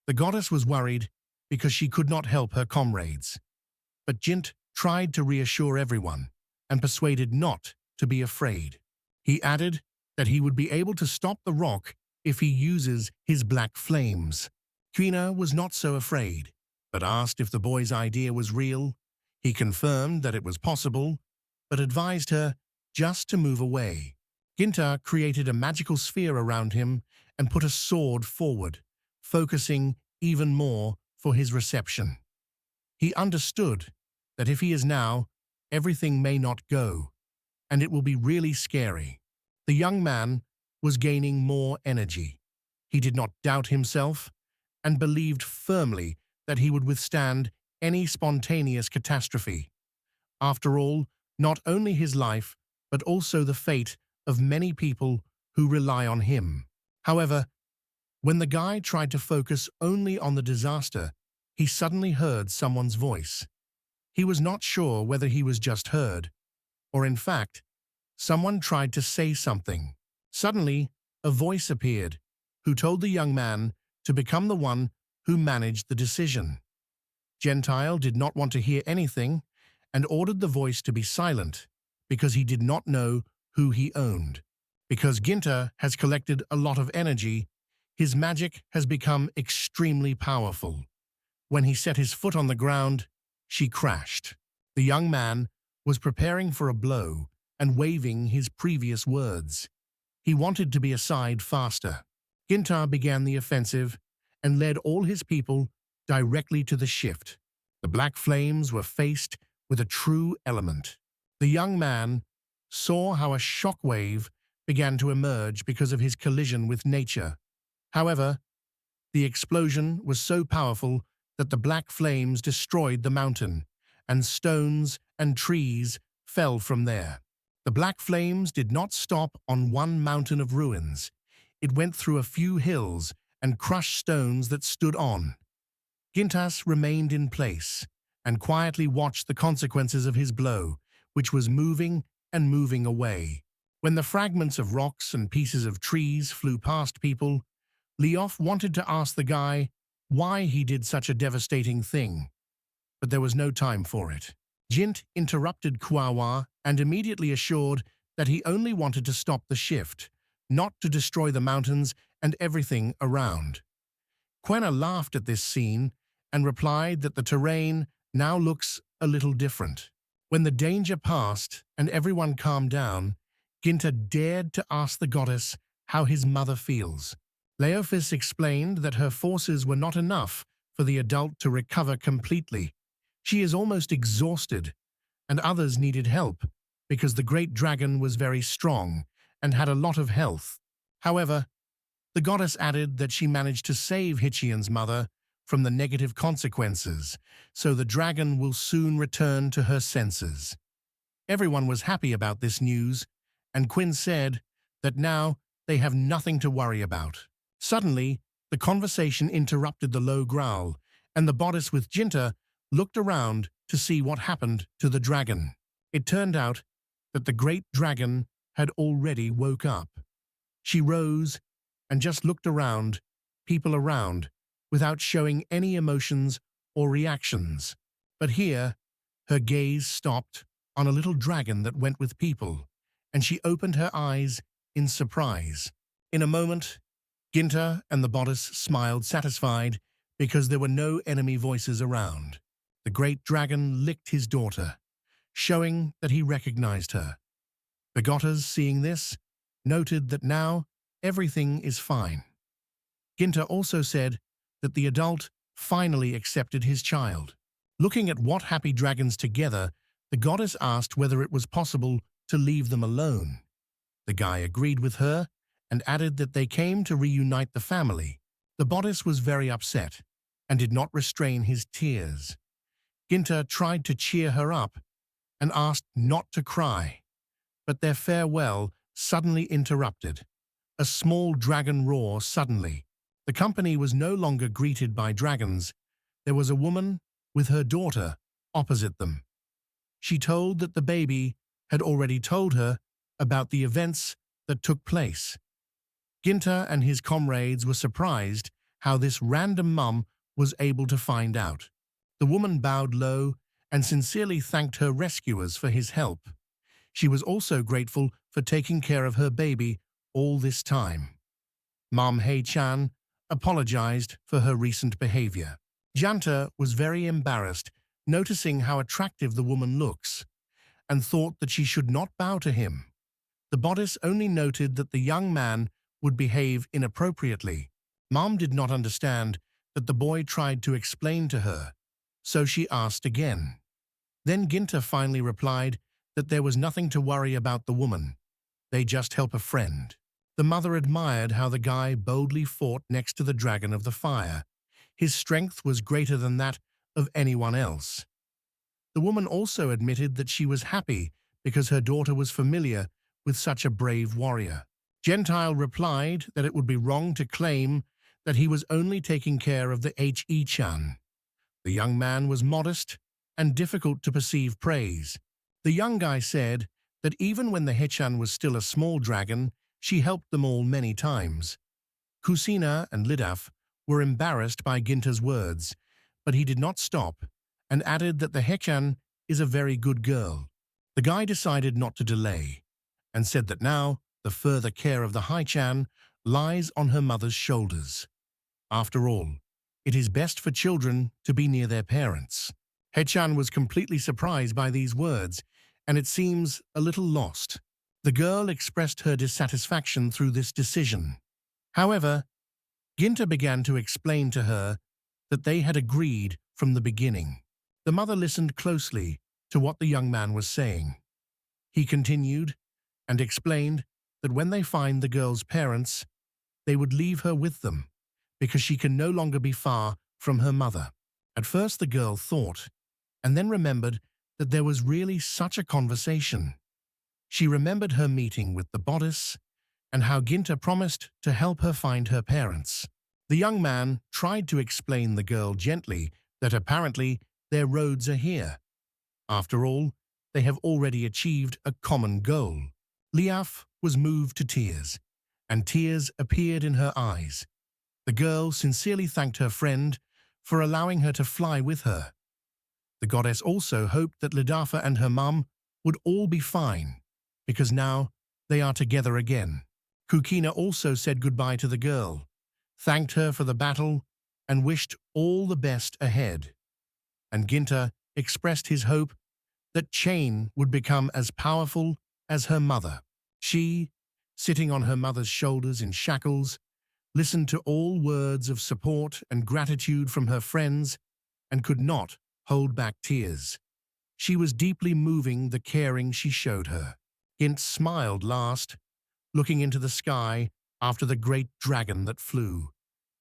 The goddess was worried because she could not help her comrades. But Jint tried to reassure everyone and persuaded not to be afraid. He added that he would be able to stop the rock if he uses his black flames. Quina was not so afraid, but asked if the boy's idea was real. He confirmed that it was possible, but advised her just to move away. Ginta created a magical sphere around him and put a sword forward, focusing even more for his reception. He understood that if he is now, everything may not go, and it will be really scary. The young man was gaining more energy. He did not doubt himself and believed firmly that he would withstand any spontaneous catastrophe. After all, not only his life, but also the fate of many people who rely on him. However, when the guy tried to focus only on the disaster, he suddenly heard someone's voice. He was not sure whether he was just heard, or in fact, someone tried to say something. Suddenly, a voice appeared, who told the young man to become the one who managed the decision. Gentile did not want to hear anything and ordered the voice to be silent because he did not know who he owned. Because Ginta has collected a lot of energy, his magic has become extremely powerful. When he set his foot on the ground, she crashed. The young man was preparing for a blow and waving his previous words. He wanted to be aside faster. Ginta began the offensive and led all his people directly to the shift. The black flames were faced with a true element. The young man saw how a shockwave began to emerge because of his collision with nature. However, the explosion was so powerful that the black flames destroyed the mountain, and stones and trees fell from there. The black flames did not stop on one mountain of ruins. It went through a few hills and crushed stones that stood on. Gintas remained in place and quietly watched the consequences of his blow, which was moving and moving away. When the fragments of rocks and pieces of trees flew past people, Leof wanted to ask the guy why he did such a devastating thing, but there was no time for it. Jint interrupted Kuawa and immediately assured that he only wanted to stop the shift, not to destroy the mountains and everything around. Quena laughed at this scene and replied that the terrain now looks a little different. When the danger passed and everyone calmed down, Ginta dared to ask the goddess how his mother feels. Leophis explained that her forces were not enough for the adult to recover completely. She is almost exhausted, and others needed help because the great dragon was very strong and had a lot of health. However, the goddess added that she managed to save Hitchan's mother from the negative consequences, so the dragon will soon return to her senses. Everyone was happy about this news, and Quinn said that now they have nothing to worry about. Suddenly, the conversation interrupted the low growl, and the bodice with Ginta looked around to see what happened to the dragon. It turned out that the great dragon had already woke up. She rose and just looked around, people around, without showing any emotions or reactions. But here, her gaze stopped on a little dragon that went with people, and she opened her eyes in surprise. In a moment, Ginta and the bodice smiled satisfied because there were no enemy voices around. The great dragon licked his daughter, showing that he recognized her. The Gottas, seeing this, noted that now everything is fine. Ginta also said that the adult finally accepted his child. Looking at what happy dragons together, the goddess asked whether it was possible to leave them alone. The guy agreed with her and added that they came to reunite the family. The bodice was very upset and did not restrain his tears. Ginta tried to cheer her up and asked not to cry, but their farewell suddenly interrupted. A small dragon roar suddenly. The company was no longer greeted by dragons. There was a woman with her daughter opposite them. She told that the baby had already told her about the events that took place. Ginta and his comrades were surprised how this random mum was able to find out. The woman bowed low and sincerely thanked her rescuers for his help. She was also grateful for taking care of her baby all this time. Mom Hitchan apologized for her recent behavior. Ginta was very embarrassed, noticing how attractive the woman looks, and thought that she should not bow to him. The bodice only noted that the young man would behave inappropriately. Mom did not understand that the boy tried to explain to her, so she asked again. Then Ginta finally replied that there was nothing to worry about the woman. They just help a friend. The mother admired how the guy boldly fought next to the dragon of the fire. His strength was greater than that of anyone else. The woman also admitted that she was happy because her daughter was familiar with such a brave warrior. Gentile replied that it would be wrong to claim that he was only taking care of the Hitchan. The young man was modest and difficult to perceive praise. The young guy said that even when the Hitchan was still a small dragon, she helped them all many times. Kusina and Lidaf were embarrassed by Ginta's words, but he did not stop and added that the Hitchan is a very good girl. The guy decided not to delay and said that now the further care of the Hitchan lies on her mother's shoulders. After all, it is best for children to be near their parents. Hitchan was completely surprised by these words, and it seems a little lost. The girl expressed her dissatisfaction through this decision. However, Ginta began to explain to her that they had agreed from the beginning. The mother listened closely to what the young man was saying. He continued and explained that when they find the girl's parents, they would leave her with them because she can no longer be far from her mother. At first the girl thought, and then remembered that there was really such a conversation. She remembered her meeting with the bodice and how Ginta promised to help her find her parents. The young man tried to explain the girl gently that apparently their roads are here. After all, they have already achieved a common goal. Liaf was moved to tears, and tears appeared in her eyes. The girl sincerely thanked her friend for allowing her to fly with her. The goddess also hoped that Lidafa and her mum would all be fine, because now they are together again. Kukina also said goodbye to the girl, thanked her for the battle, and wished all the best ahead. And Ginta expressed his hope that Chain would become as powerful as her mother. She, sitting on her mother's shoulders in shackles, listened to all words of support and gratitude from her friends and could not hold back tears. She was deeply moving the caring she showed her. Gint smiled last, looking into the sky after the great dragon that flew.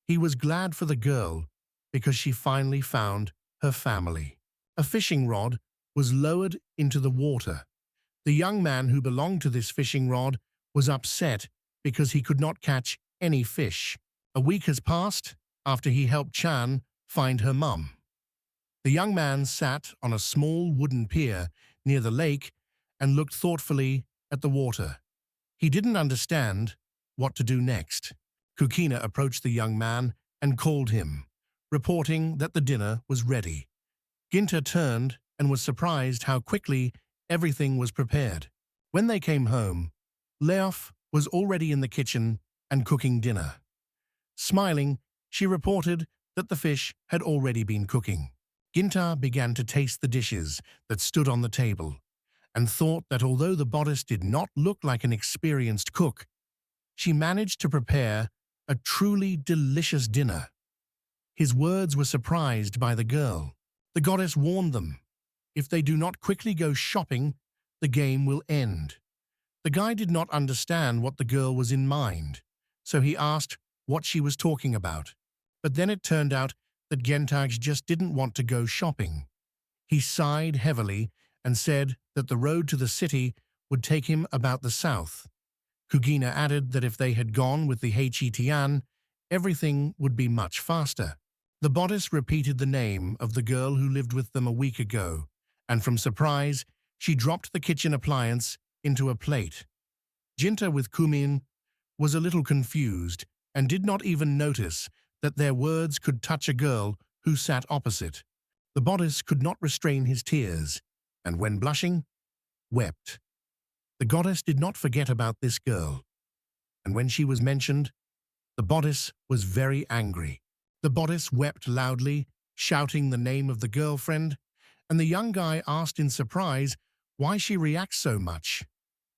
He was glad for the girl because she finally found her family. A fishing rod was lowered into the water. The young man who belonged to this fishing rod was upset because he could not catch any fish. A week has passed after he helped Chan find her mum. The young man sat on a small wooden pier near the lake and looked thoughtfully at the water. He didn't understand what to do next. Kukina approached the young man and called him, reporting that the dinner was ready. Ginta turned and was surprised how quickly everything was prepared. When they came home, Leof was already in the kitchen and cooking dinner. Smiling, she reported that the fish had already been cooking. Ginta began to taste the dishes that stood on the table and thought that although the bodice did not look like an experienced cook, she managed to prepare a truly delicious dinner. His words were surprised by the girl. The goddess warned them, if they do not quickly go shopping, the game will end. The guy did not understand what the girl was in mind, so he asked what she was talking about. But then it turned out that Gentag just didn't want to go shopping. He sighed heavily and said that the road to the city would take him about the south. Kugina added that if they had gone with the Hitchan, everything would be much faster. The bodice repeated the name of the girl who lived with them a week ago, and from surprise, she dropped the kitchen appliance into a plate. Ginta with Kumin was a little confused and did not even notice that their words could touch a girl who sat opposite. The bodice could not restrain his tears, and when blushing, wept. The goddess did not forget about this girl, and when she was mentioned, the bodice was very angry. The bodice wept loudly, shouting the name of the girlfriend, and the young guy asked in surprise why she reacts so much.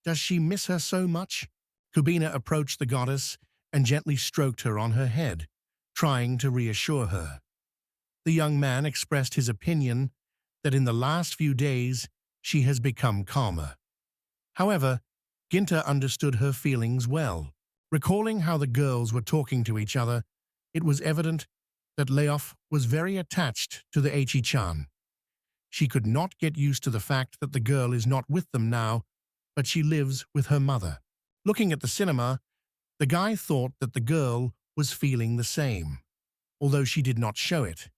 Does she miss her so much? Kubina approached the goddess and gently stroked her on her head, trying to reassure her. The young man expressed his opinion that in the last few days she has become calmer. However, Ginta understood her feelings well. Recalling how the girls were talking to each other, it was evident that Leof was very attached to the Hitchan. She could not get used to the fact that the girl is not with them now, but she lives with her mother. Looking at the cinema, the guy thought that the girl was feeling the same, although she did not show it.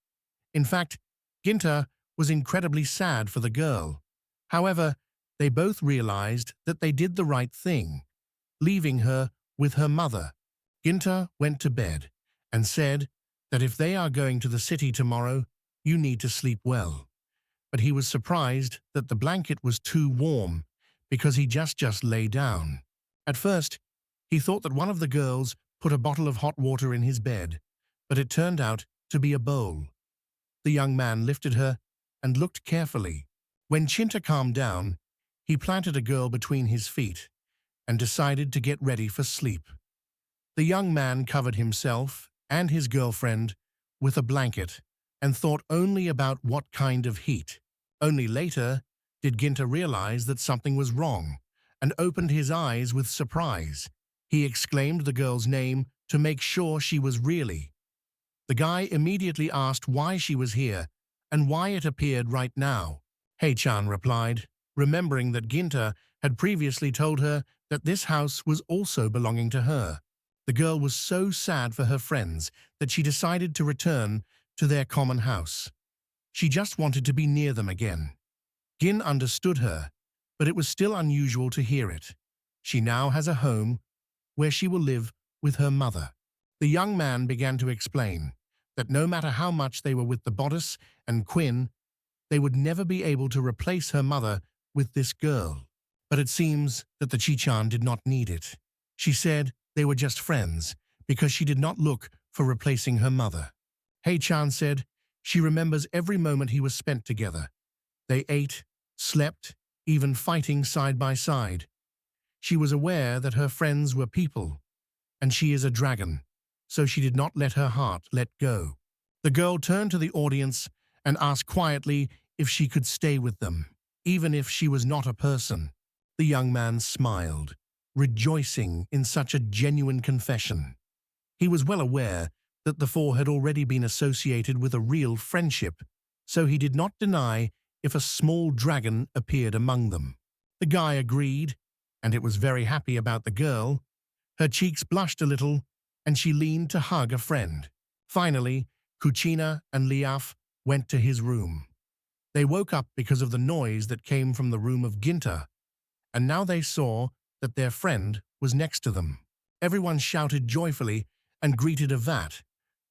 In fact, Ginta was incredibly sad for the girl. However, they both realized that they did the right thing, leaving her with her mother. Ginta went to bed and said that if they are going to the city tomorrow, you need to sleep well. But he was surprised that the blanket was too warm because he just lay down. At first, he thought that one of the girls put a bottle of hot water in his bed, but it turned out to be a bowl. The young man lifted her and looked carefully. When Ginta calmed down, he planted a girl between his feet and decided to get ready for sleep. The young man covered himself and his girlfriend with a blanket and thought only about what kind of heat. Only later did Ginta realize that something was wrong and opened his eyes with surprise. He exclaimed the girl's name to make sure she was really. The guy immediately asked why she was here and why it appeared right now. Hitchan replied, remembering that Ginta had previously told her that this house was also belonging to her. The girl was so sad for her friends that she decided to return to their common house. She just wanted to be near them again. Gin understood her, but it was still unusual to hear it. She now has a home where she will live with her mother. The young man began to explain that no matter how much they were with the bodice and Quinn, they would never be able to replace her mother with this girl. But it seems that the Hitchan did not need it. She said they were just friends because she did not look for replacing her mother. Hitchan said she remembers every moment he was spent together. They ate, slept, even fighting side by side. She was aware that her friends were people, and she is a dragon, so she did not let her heart let go. The girl turned to the audience and asked quietly if she could stay with them, even if she was not a person. The young man smiled, rejoicing in such a genuine confession. He was well aware that the four had already been associated with a real friendship, so he did not deny if a small dragon appeared among them. The guy agreed, and it was very happy about the girl. Her cheeks blushed a little, and she leaned to hug a friend. Finally, Kuchina and Liaf went to his room. They woke up because of the noise that came from the room of Ginta, and now they saw that their friend was next to them. Everyone shouted joyfully and greeted Avat,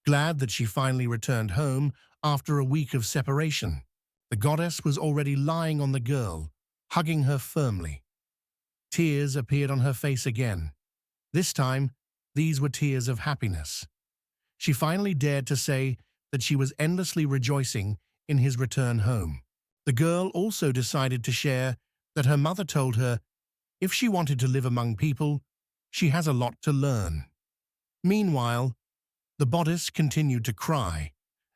glad that she finally returned home after a week of separation. The goddess was already lying on the girl, hugging her firmly. Tears appeared on her face again. This time, these were tears of happiness. She finally dared to say that she was endlessly rejoicing in his return home. The girl also decided to share that her mother told her if she wanted to live among people, she has a lot to learn. Meanwhile, the bodice continued to cry,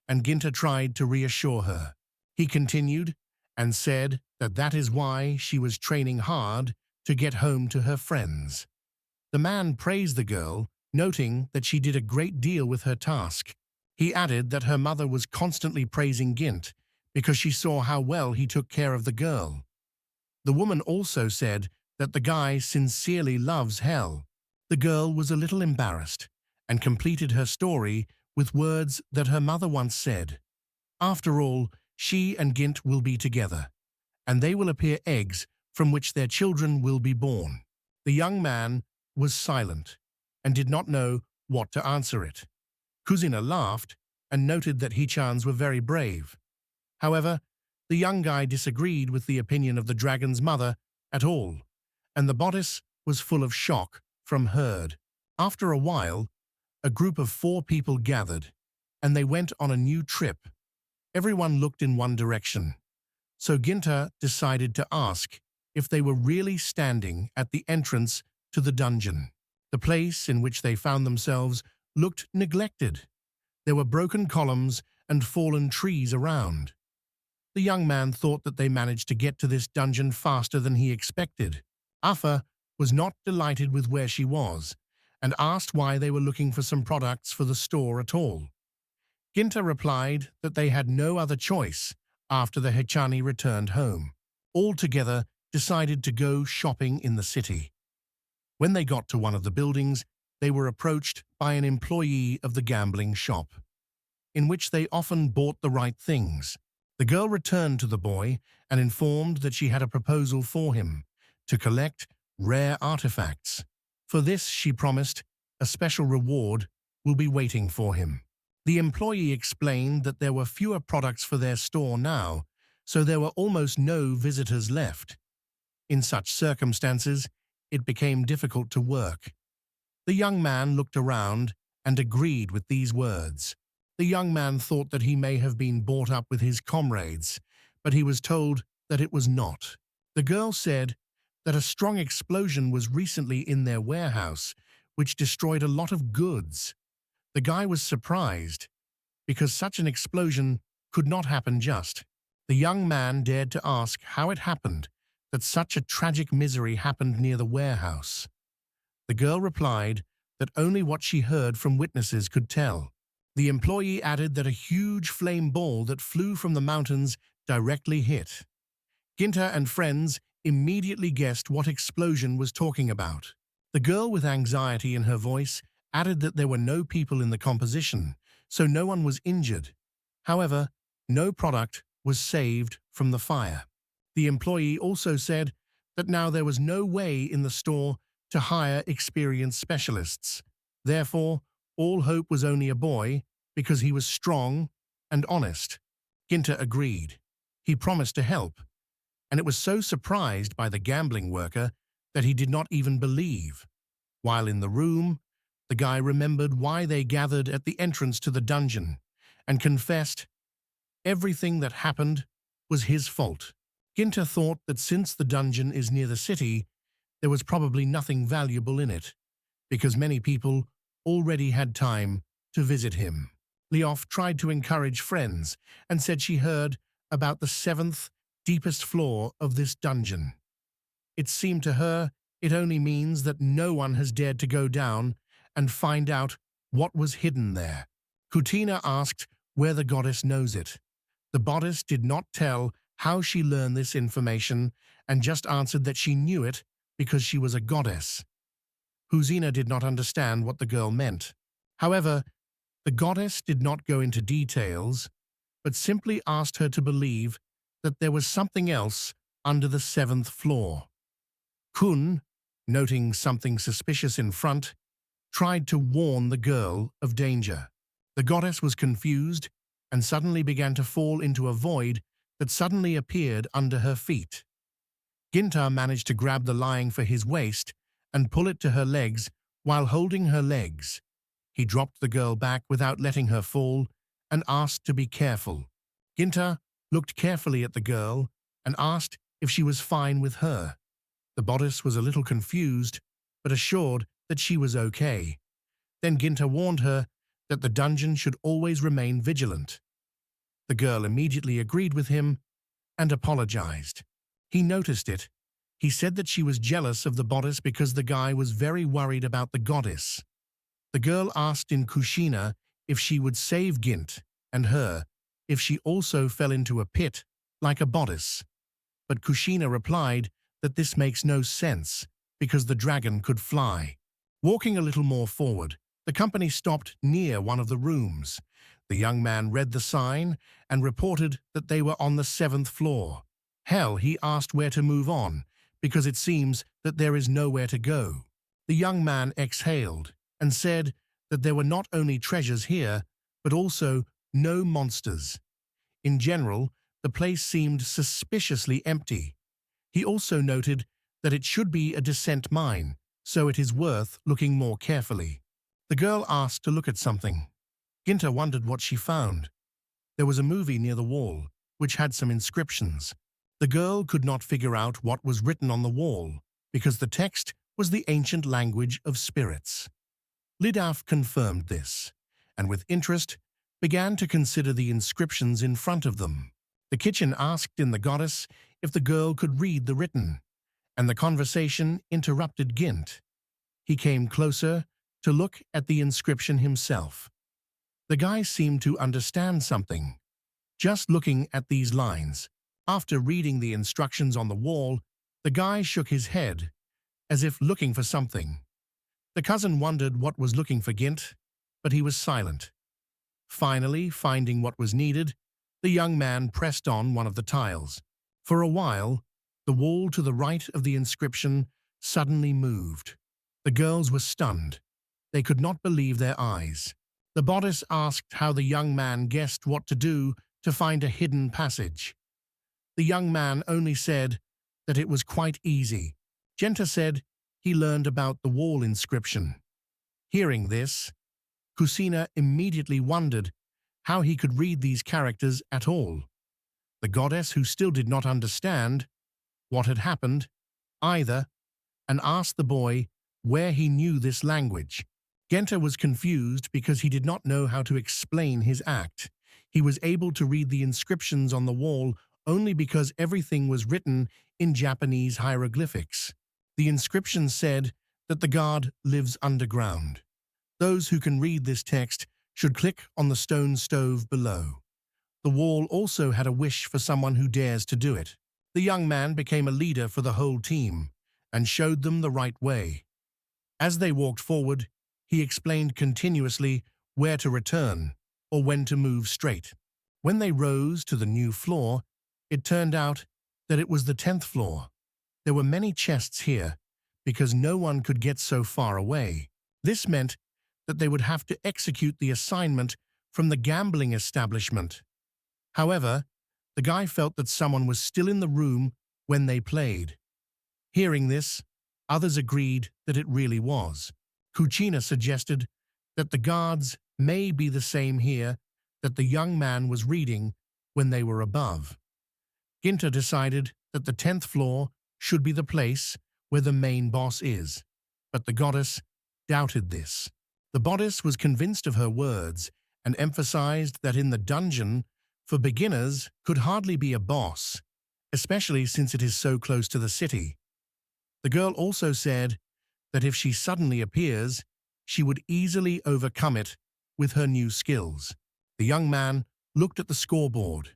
and Ginta tried to reassure her. He continued and said that that is why she was training hard to get home to her friends. The man praised the girl, noting that she did a great deal with her task. He added that her mother was constantly praising Gint because she saw how well he took care of the girl. The woman also said that the guy sincerely loves Hell. The girl was a little embarrassed and completed her story with words that her mother once said. After all, she and Gint will be together, and they will appear eggs from which their children will be born. The young man was silent, and did not know what to answer it. Kuzina laughed and noted that Hitchans were very brave. However, the young guy disagreed with the opinion of the dragon's mother at all, and the bodice was full of shock from Herd. After a while, a group of 4 people gathered, and they went on a new trip. Everyone looked in one direction, so Ginta decided to ask if they were really standing at the entrance to the dungeon. The place in which they found themselves looked neglected. There were broken columns and fallen trees around. The young man thought that they managed to get to this dungeon faster than he expected. Afa was not delighted with where she was and asked why they were looking for some products for the store at all. Ginta replied that they had no other choice after the Hitchani returned home. All together decided to go shopping in the city. When they got to one of the buildings, they were approached by an employee of the gambling shop, in which they often bought the right things. The girl returned to the boy and informed that she had a proposal for him to collect rare artifacts. For this, she promised a special reward will be waiting for him. The employee explained that there were fewer products for their store now, so there were almost no visitors left. In such circumstances, it became difficult to work. The young man looked around and agreed with these words. The young man thought that he may have been brought up with his comrades, but he was told that it was not. The girl said that a strong explosion was recently in their warehouse, which destroyed a lot of goods. The guy was surprised, because such an explosion could not happen just. The young man dared to ask how it happened that such a tragic misery happened near the warehouse. The girl replied that only what she heard from witnesses could tell. The employee added that a huge flame ball that flew from the mountains directly hit. Ginta and friends immediately guessed what explosion was talking about. The girl, with anxiety in her voice, added that there were no people in the composition, so no one was injured. However, no product was saved from the fire. The employee also said that now there was no way in the store to hire experienced specialists. Therefore, all hope was only a boy because he was strong and honest. Ginta agreed. He promised to help, and it was so surprised by the gambling worker that he did not even believe. While in the room, the guy remembered why they gathered at the entrance to the dungeon and confessed everything that happened was his fault. Ginta thought that since the dungeon is near the city, there was probably nothing valuable in it, because many people already had time to visit him. Leof tried to encourage friends and said she heard about the 7th deepest floor of this dungeon. It seemed to her it only means that no one has dared to go down and find out what was hidden there. Kutina asked where the goddess knows it. The bodice did not tell how she learned this information and just answered that she knew it because she was a goddess. Huzina did not understand what the girl meant. However, the goddess did not go into details, but simply asked her to believe that there was something else under the 7th floor. Kun, noting something suspicious in front, tried to warn the girl of danger. The goddess was confused and suddenly began to fall into a void that suddenly appeared under her feet. Ginta managed to grab the lying for his waist and pull it to her legs while holding her legs. He dropped the girl back without letting her fall and asked to be careful. Ginta looked carefully at the girl and asked if she was fine with her. The bodice was a little confused, but assured that she was okay. Then Ginta warned her that the dungeon should always remain vigilant. The girl immediately agreed with him and apologized. He noticed it. He said that she was jealous of the bodice because the guy was very worried about the goddess. The girl asked in Kushina if she would save Gint and her if she also fell into a pit like a bodice. But Kushina replied that this makes no sense because the dragon could fly. Walking a little more forward, the company stopped near one of the rooms. The young man read the sign and reported that they were on the 7th floor. Hell, he asked where to move on, because it seems that there is nowhere to go. The young man exhaled and said that there were not only treasures here, but also no monsters. In general, the place seemed suspiciously empty. He also noted that it should be a descent mine, so it is worth looking more carefully. The girl asked to look at something. Ginta wondered what she found. There was a movie near the wall, which had some inscriptions. The girl could not figure out what was written on the wall, because the text was the ancient language of spirits. Lidaf confirmed this, and with interest began to consider the inscriptions in front of them. The kitchen asked in the goddess if the girl could read the written, and the conversation interrupted Gint. He came closer to look at the inscription himself. The guy seemed to understand something. Just looking at these lines, after reading the instructions on the wall, the guy shook his head, as if looking for something. The cousin wondered what was looking for Gint, but he was silent. Finally, finding what was needed, the young man pressed on one of the tiles. For a while, the wall to the right of the inscription suddenly moved. The girls were stunned. They could not believe their eyes. The bodice asked how the young man guessed what to do to find a hidden passage. The young man only said that it was quite easy. Genta said he learned about the wall inscription. Hearing this, Kusina immediately wondered how he could read these characters at all. The goddess, who still did not understand what had happened either, and asked the boy where he knew this language. Genta was confused because he did not know how to explain his act. He was able to read the inscriptions on the wall only because everything was written in Japanese hieroglyphics. The inscription said that the god lives underground. Those who can read this text should click on the stone stove below. The wall also had a wish for someone who dares to do it. The young man became a leader for the whole team and showed them the right way. As they walked forward, he explained continuously where to return or when to move straight. When they rose to the new floor, it turned out that it was the 10th floor. There were many chests here because no one could get so far away. This meant that they would have to execute the assignment from the gambling establishment. However, the guy felt that someone was still in the room when they played. Hearing this, others agreed that it really was. Kuchina suggested that the guards may be the same here that the young man was reading when they were above. Ginta decided that the 10th floor should be the place where the main boss is, but the goddess doubted this. The bodice was convinced of her words and emphasized that in the dungeon, for beginners, could hardly be a boss, especially since it is so close to the city. The girl also said that if she suddenly appears, she would easily overcome it with her new skills. The young man looked at the scoreboard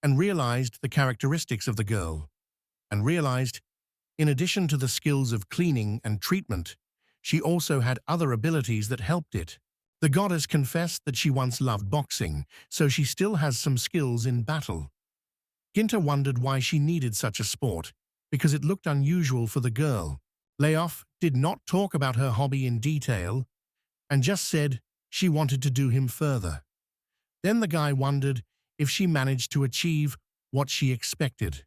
and realized the characteristics of the girl, and realized, in addition to the skills of cleaning and treatment, she also had other abilities that helped it. The goddess confessed that she once loved boxing, so she still has some skills in battle. Ginta wondered why she needed such a sport, because it looked unusual for the girl. Layoff did not talk about her hobby in detail, and just said she wanted to do him further. Then the guy wondered if she managed to achieve what she expected.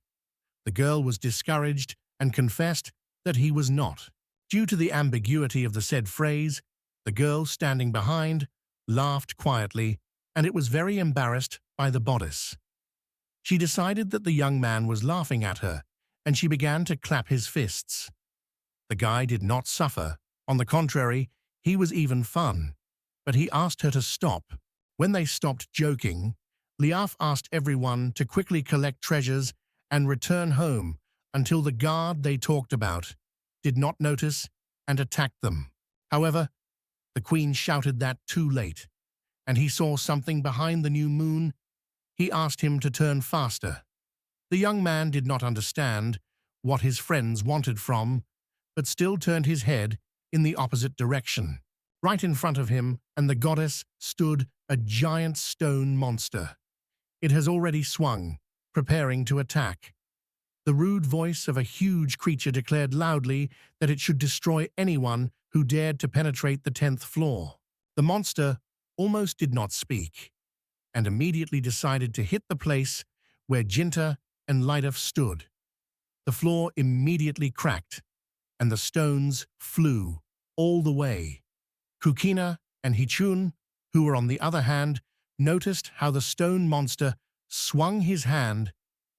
The girl was discouraged and confessed that he was not. Due to the ambiguity of the said phrase, the girl standing behind laughed quietly, and it was very embarrassed by the bodice. She decided that the young man was laughing at her, and she began to clap his fists. The guy did not suffer. On the contrary, he was even fun. But he asked her to stop. When they stopped joking, Liaf asked everyone to quickly collect treasures and return home until the guard they talked about did not notice and attacked them. However, the queen shouted that too late, and he saw something behind the new moon. He asked him to turn faster. The young man did not understand what his friends wanted from, but still turned his head in the opposite direction. Right in front of him and the goddess stood a giant stone monster. It has already swung, preparing to attack. The rude voice of a huge creature declared loudly that it should destroy anyone who dared to penetrate the 10th floor. The monster almost did not speak, and immediately decided to hit the place where Ginta and Lyduf stood. The floor immediately cracked, and the stones flew all the way. Kukina and Hitchan, who were on the other hand, noticed how the stone monster swung his hand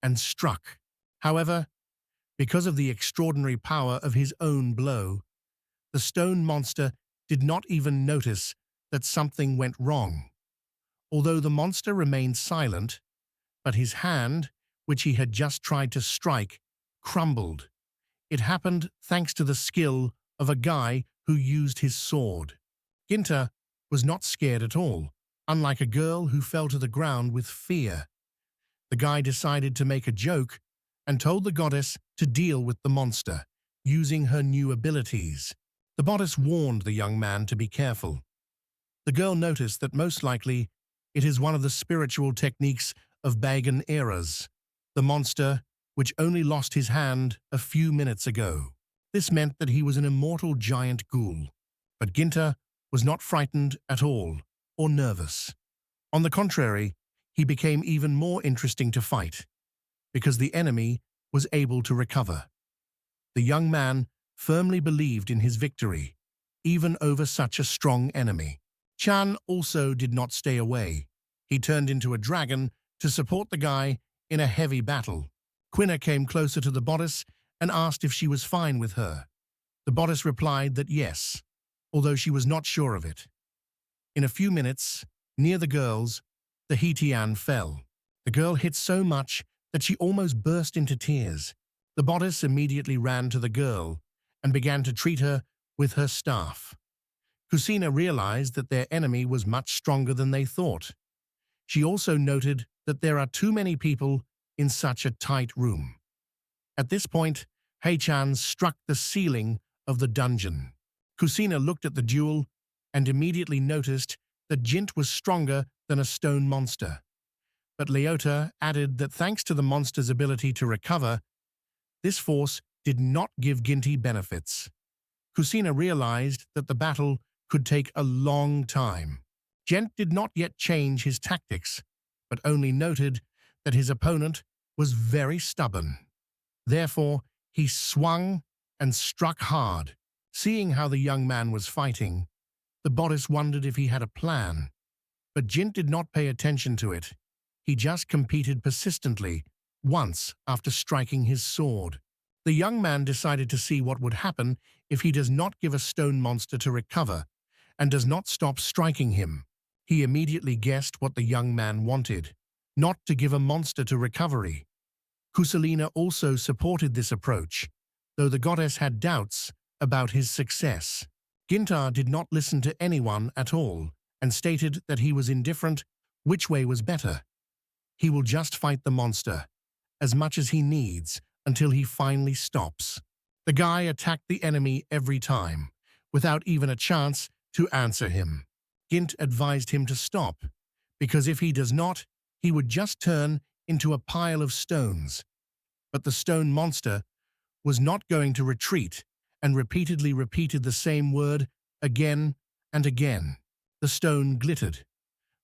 and struck. However, because of the extraordinary power of his own blow, the stone monster did not even notice that something went wrong. Although the monster remained silent, but his hand, which he had just tried to strike, crumbled. It happened thanks to the skill of a guy who used his sword. Ginta was not scared at all, unlike a girl who fell to the ground with fear. The guy decided to make a joke and told the goddess to deal with the monster, using her new abilities. The goddess warned the young man to be careful. The girl noticed that most likely it is one of the spiritual techniques of bygone eras, the monster which only lost his hand a few minutes ago. This meant that he was an immortal giant ghoul. But Ginta was not frightened at all, or nervous. On the contrary, he became even more interesting to fight, because the enemy was able to recover. The young man firmly believed in his victory, even over such a strong enemy. Chan also did not stay away. He turned into a dragon to support the guy in a heavy battle. Quina came closer to the bodice and asked if she was fine with her. The bodice replied that yes, although she was not sure of it. In a few minutes, near the girls, the Hitchan fell. The girl hit so much that she almost burst into tears. The bodice immediately ran to the girl and began to treat her with her staff. Kusina realized that their enemy was much stronger than they thought. She also noted that there are too many people in such a tight room. At this point, Hitchan struck the ceiling of the dungeon. Kusina looked at the duel and immediately noticed that Jint was stronger than a stone monster. But Leota added that thanks to the monster's ability to recover, this force did not give Ginti benefits. Kusina realized that the battle could take a long time. Gent did not yet change his tactics, but only noted that his opponent was very stubborn. Therefore, he swung and struck hard. Seeing how the young man was fighting, the bodice wondered if he had a plan. But Jint did not pay attention to it. He just competed persistently, once after striking his sword. The young man decided to see what would happen if he does not give a stone monster to recover and does not stop striking him. He immediately guessed what the young man wanted, not to give a monster to recovery. Kusalina also supported this approach, though the goddess had doubts about his success. Ginta did not listen to anyone at all and stated that he was indifferent which way was better. He will just fight the monster, as much as he needs, until he finally stops. The guy attacked the enemy every time, without even a chance to answer him. Gint advised him to stop, because if he does not, he would just turn into a pile of stones. But the stone monster was not going to retreat and repeatedly repeated the same word again and again. The stone glittered,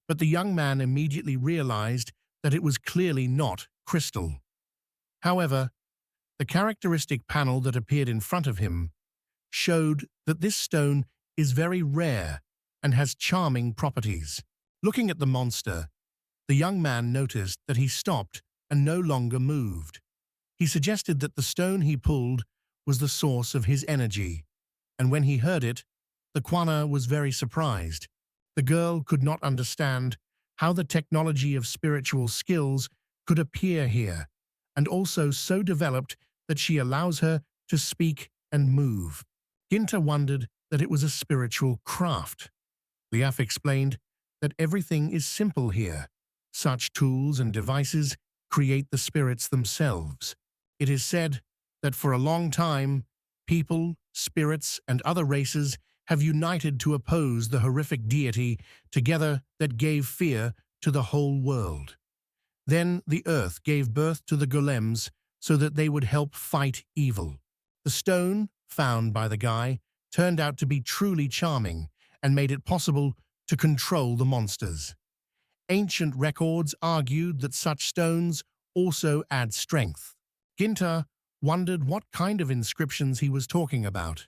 but the young man immediately realized that it was clearly not crystal. However, the characteristic panel that appeared in front of him showed that this stone is very rare and has charming properties. Looking at the monster, the young man noticed that he stopped and no longer moved. He suggested that the stone he pulled was the source of his energy, and when he heard it, the Kwana was very surprised. The girl could not understand how the technology of spiritual skills could appear here, and also so developed that she allows her to speak and move. Ginta wondered that it was a spiritual craft. Liaf explained that everything is simple here. Such tools and devices create the spirits themselves. It is said that for a long time, people, spirits, and other races have united to oppose the horrific deity together that gave fear to the whole world. Then the earth gave birth to the golems so that they would help fight evil. The stone, found by the guy, turned out to be truly charming and made it possible to control the monsters. Ancient records argued that such stones also add strength. Ginta wondered what kind of inscriptions he was talking about.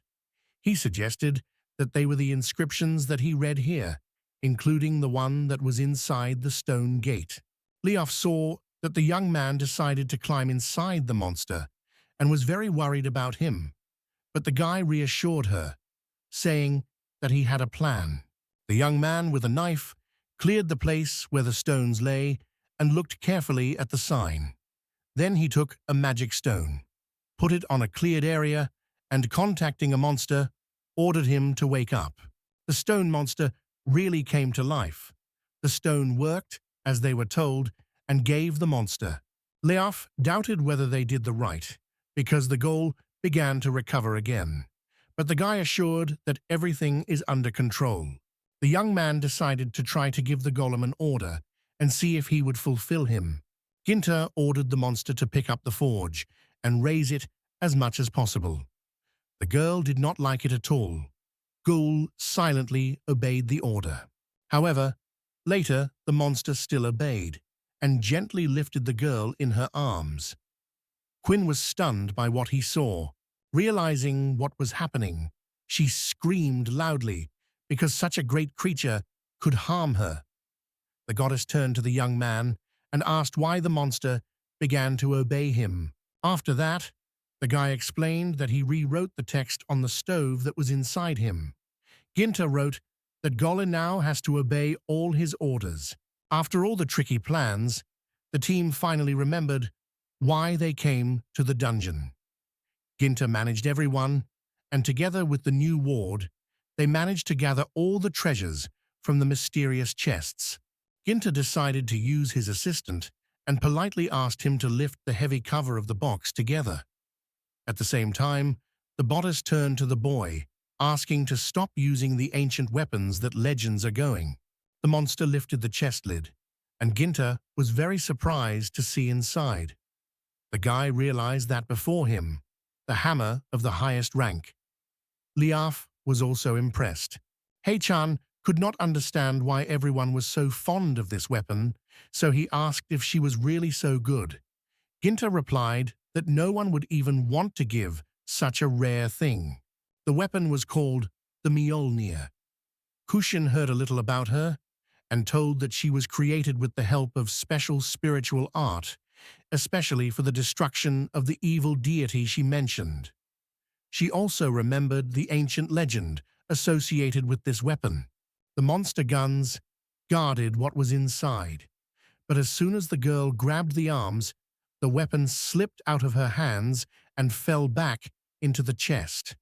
He suggested that they were the inscriptions that he read here, including the one that was inside the stone gate. Leof saw that the young man decided to climb inside the monster and was very worried about him, but the guy reassured her, saying that he had a plan. The young man with a knife cleared the place where the stones lay and looked carefully at the sign. Then he took a magic stone, put it on a cleared area, and contacting a monster, ordered him to wake up. The stone monster really came to life. The stone worked, as they were told, and gave the monster. Leof doubted whether they did the right, because the goal began to recover again. But the guy assured that everything is under control. The young man decided to try to give the golem an order and see if he would fulfill him. Ginta ordered the monster to pick up the forge and raise it as much as possible. The girl did not like it at all. Ghoul silently obeyed the order. However, later the monster still obeyed and gently lifted the girl in her arms. Quinn was stunned by what he saw. Realizing what was happening, she screamed loudly because such a great creature could harm her. The goddess turned to the young man and asked why the monster began to obey him. After that, the guy explained that he rewrote the text on the stove that was inside him. Ginta wrote that Golem now has to obey all his orders. After all the tricky plans, the team finally remembered why they came to the dungeon. Ginta managed everyone, and together with the new ward, they managed to gather all the treasures from the mysterious chests. Ginta decided to use his assistant and politely asked him to lift the heavy cover of the box together. At the same time, the goddess turned to the boy, asking to stop using the ancient weapons that legends are going. The monster lifted the chest lid, and Ginta was very surprised to see inside. The guy realized that before him, the hammer of the highest rank. Leof was also impressed. Hitchan could not understand why everyone was so fond of this weapon, so he asked if she was really so good. Ginta replied that no one would even want to give such a rare thing. The weapon was called the Mjollnir. Koken heard a little about her and told that she was created with the help of special spiritual art, especially for the destruction of the evil deity she mentioned. She also remembered the ancient legend associated with this weapon. The monster guns guarded what was inside, but as soon as the girl grabbed the arms, the weapon slipped out of her hands and fell back into the chest.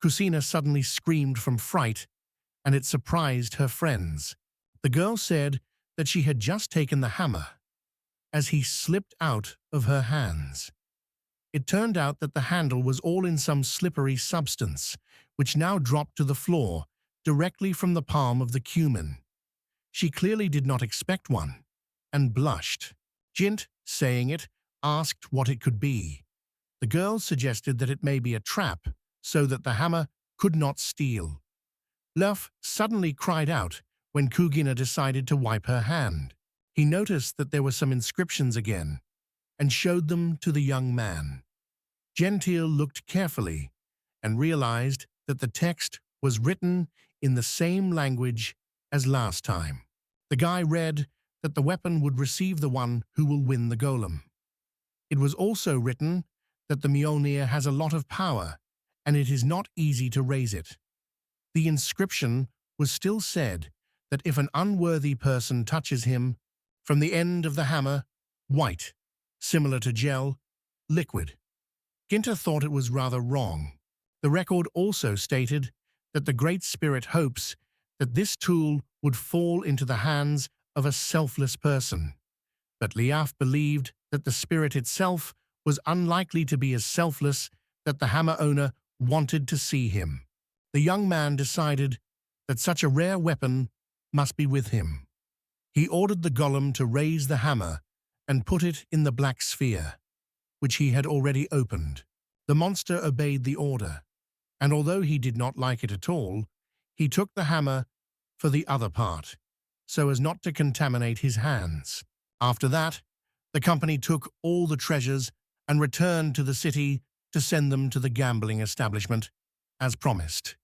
Kusina suddenly screamed from fright, and it surprised her friends. The girl said that she had just taken the hammer, as he slipped out of her hands. It turned out that the handle was all in some slippery substance, which now dropped to the floor directly from the palm of the cumin. She clearly did not expect one, and blushed. Jint, saying it, asked what it could be. The girl suggested that it may be a trap, so that the hammer could not steal. Luff suddenly cried out when Kugina decided to wipe her hand. He noticed that there were some inscriptions again, and showed them to the young man. Gentile looked carefully and realized that the text was written in the same language as last time. The guy read that the weapon would receive the one who will win the golem. It was also written that the Mjollnir has a lot of power, and it is not easy to raise it. The inscription was still said that if an unworthy person touches him, from the end of the hammer, white, similar to gel, liquid. Ginta thought it was rather wrong. The record also stated that the Great Spirit hopes that this tool would fall into the hands of a selfless person. But Liaf believed that the spirit itself was unlikely to be as selfless that the hammer owner wanted to see him. The young man decided that such a rare weapon must be with him. He ordered the golem to raise the hammer and put it in the black sphere. which he had already opened. The monster obeyed the order, and although he did not like it at all, he took the hammer for the other part, so as not to contaminate his hands. After that, the company took all the treasures and returned to the city to send them to the gambling establishment, as promised.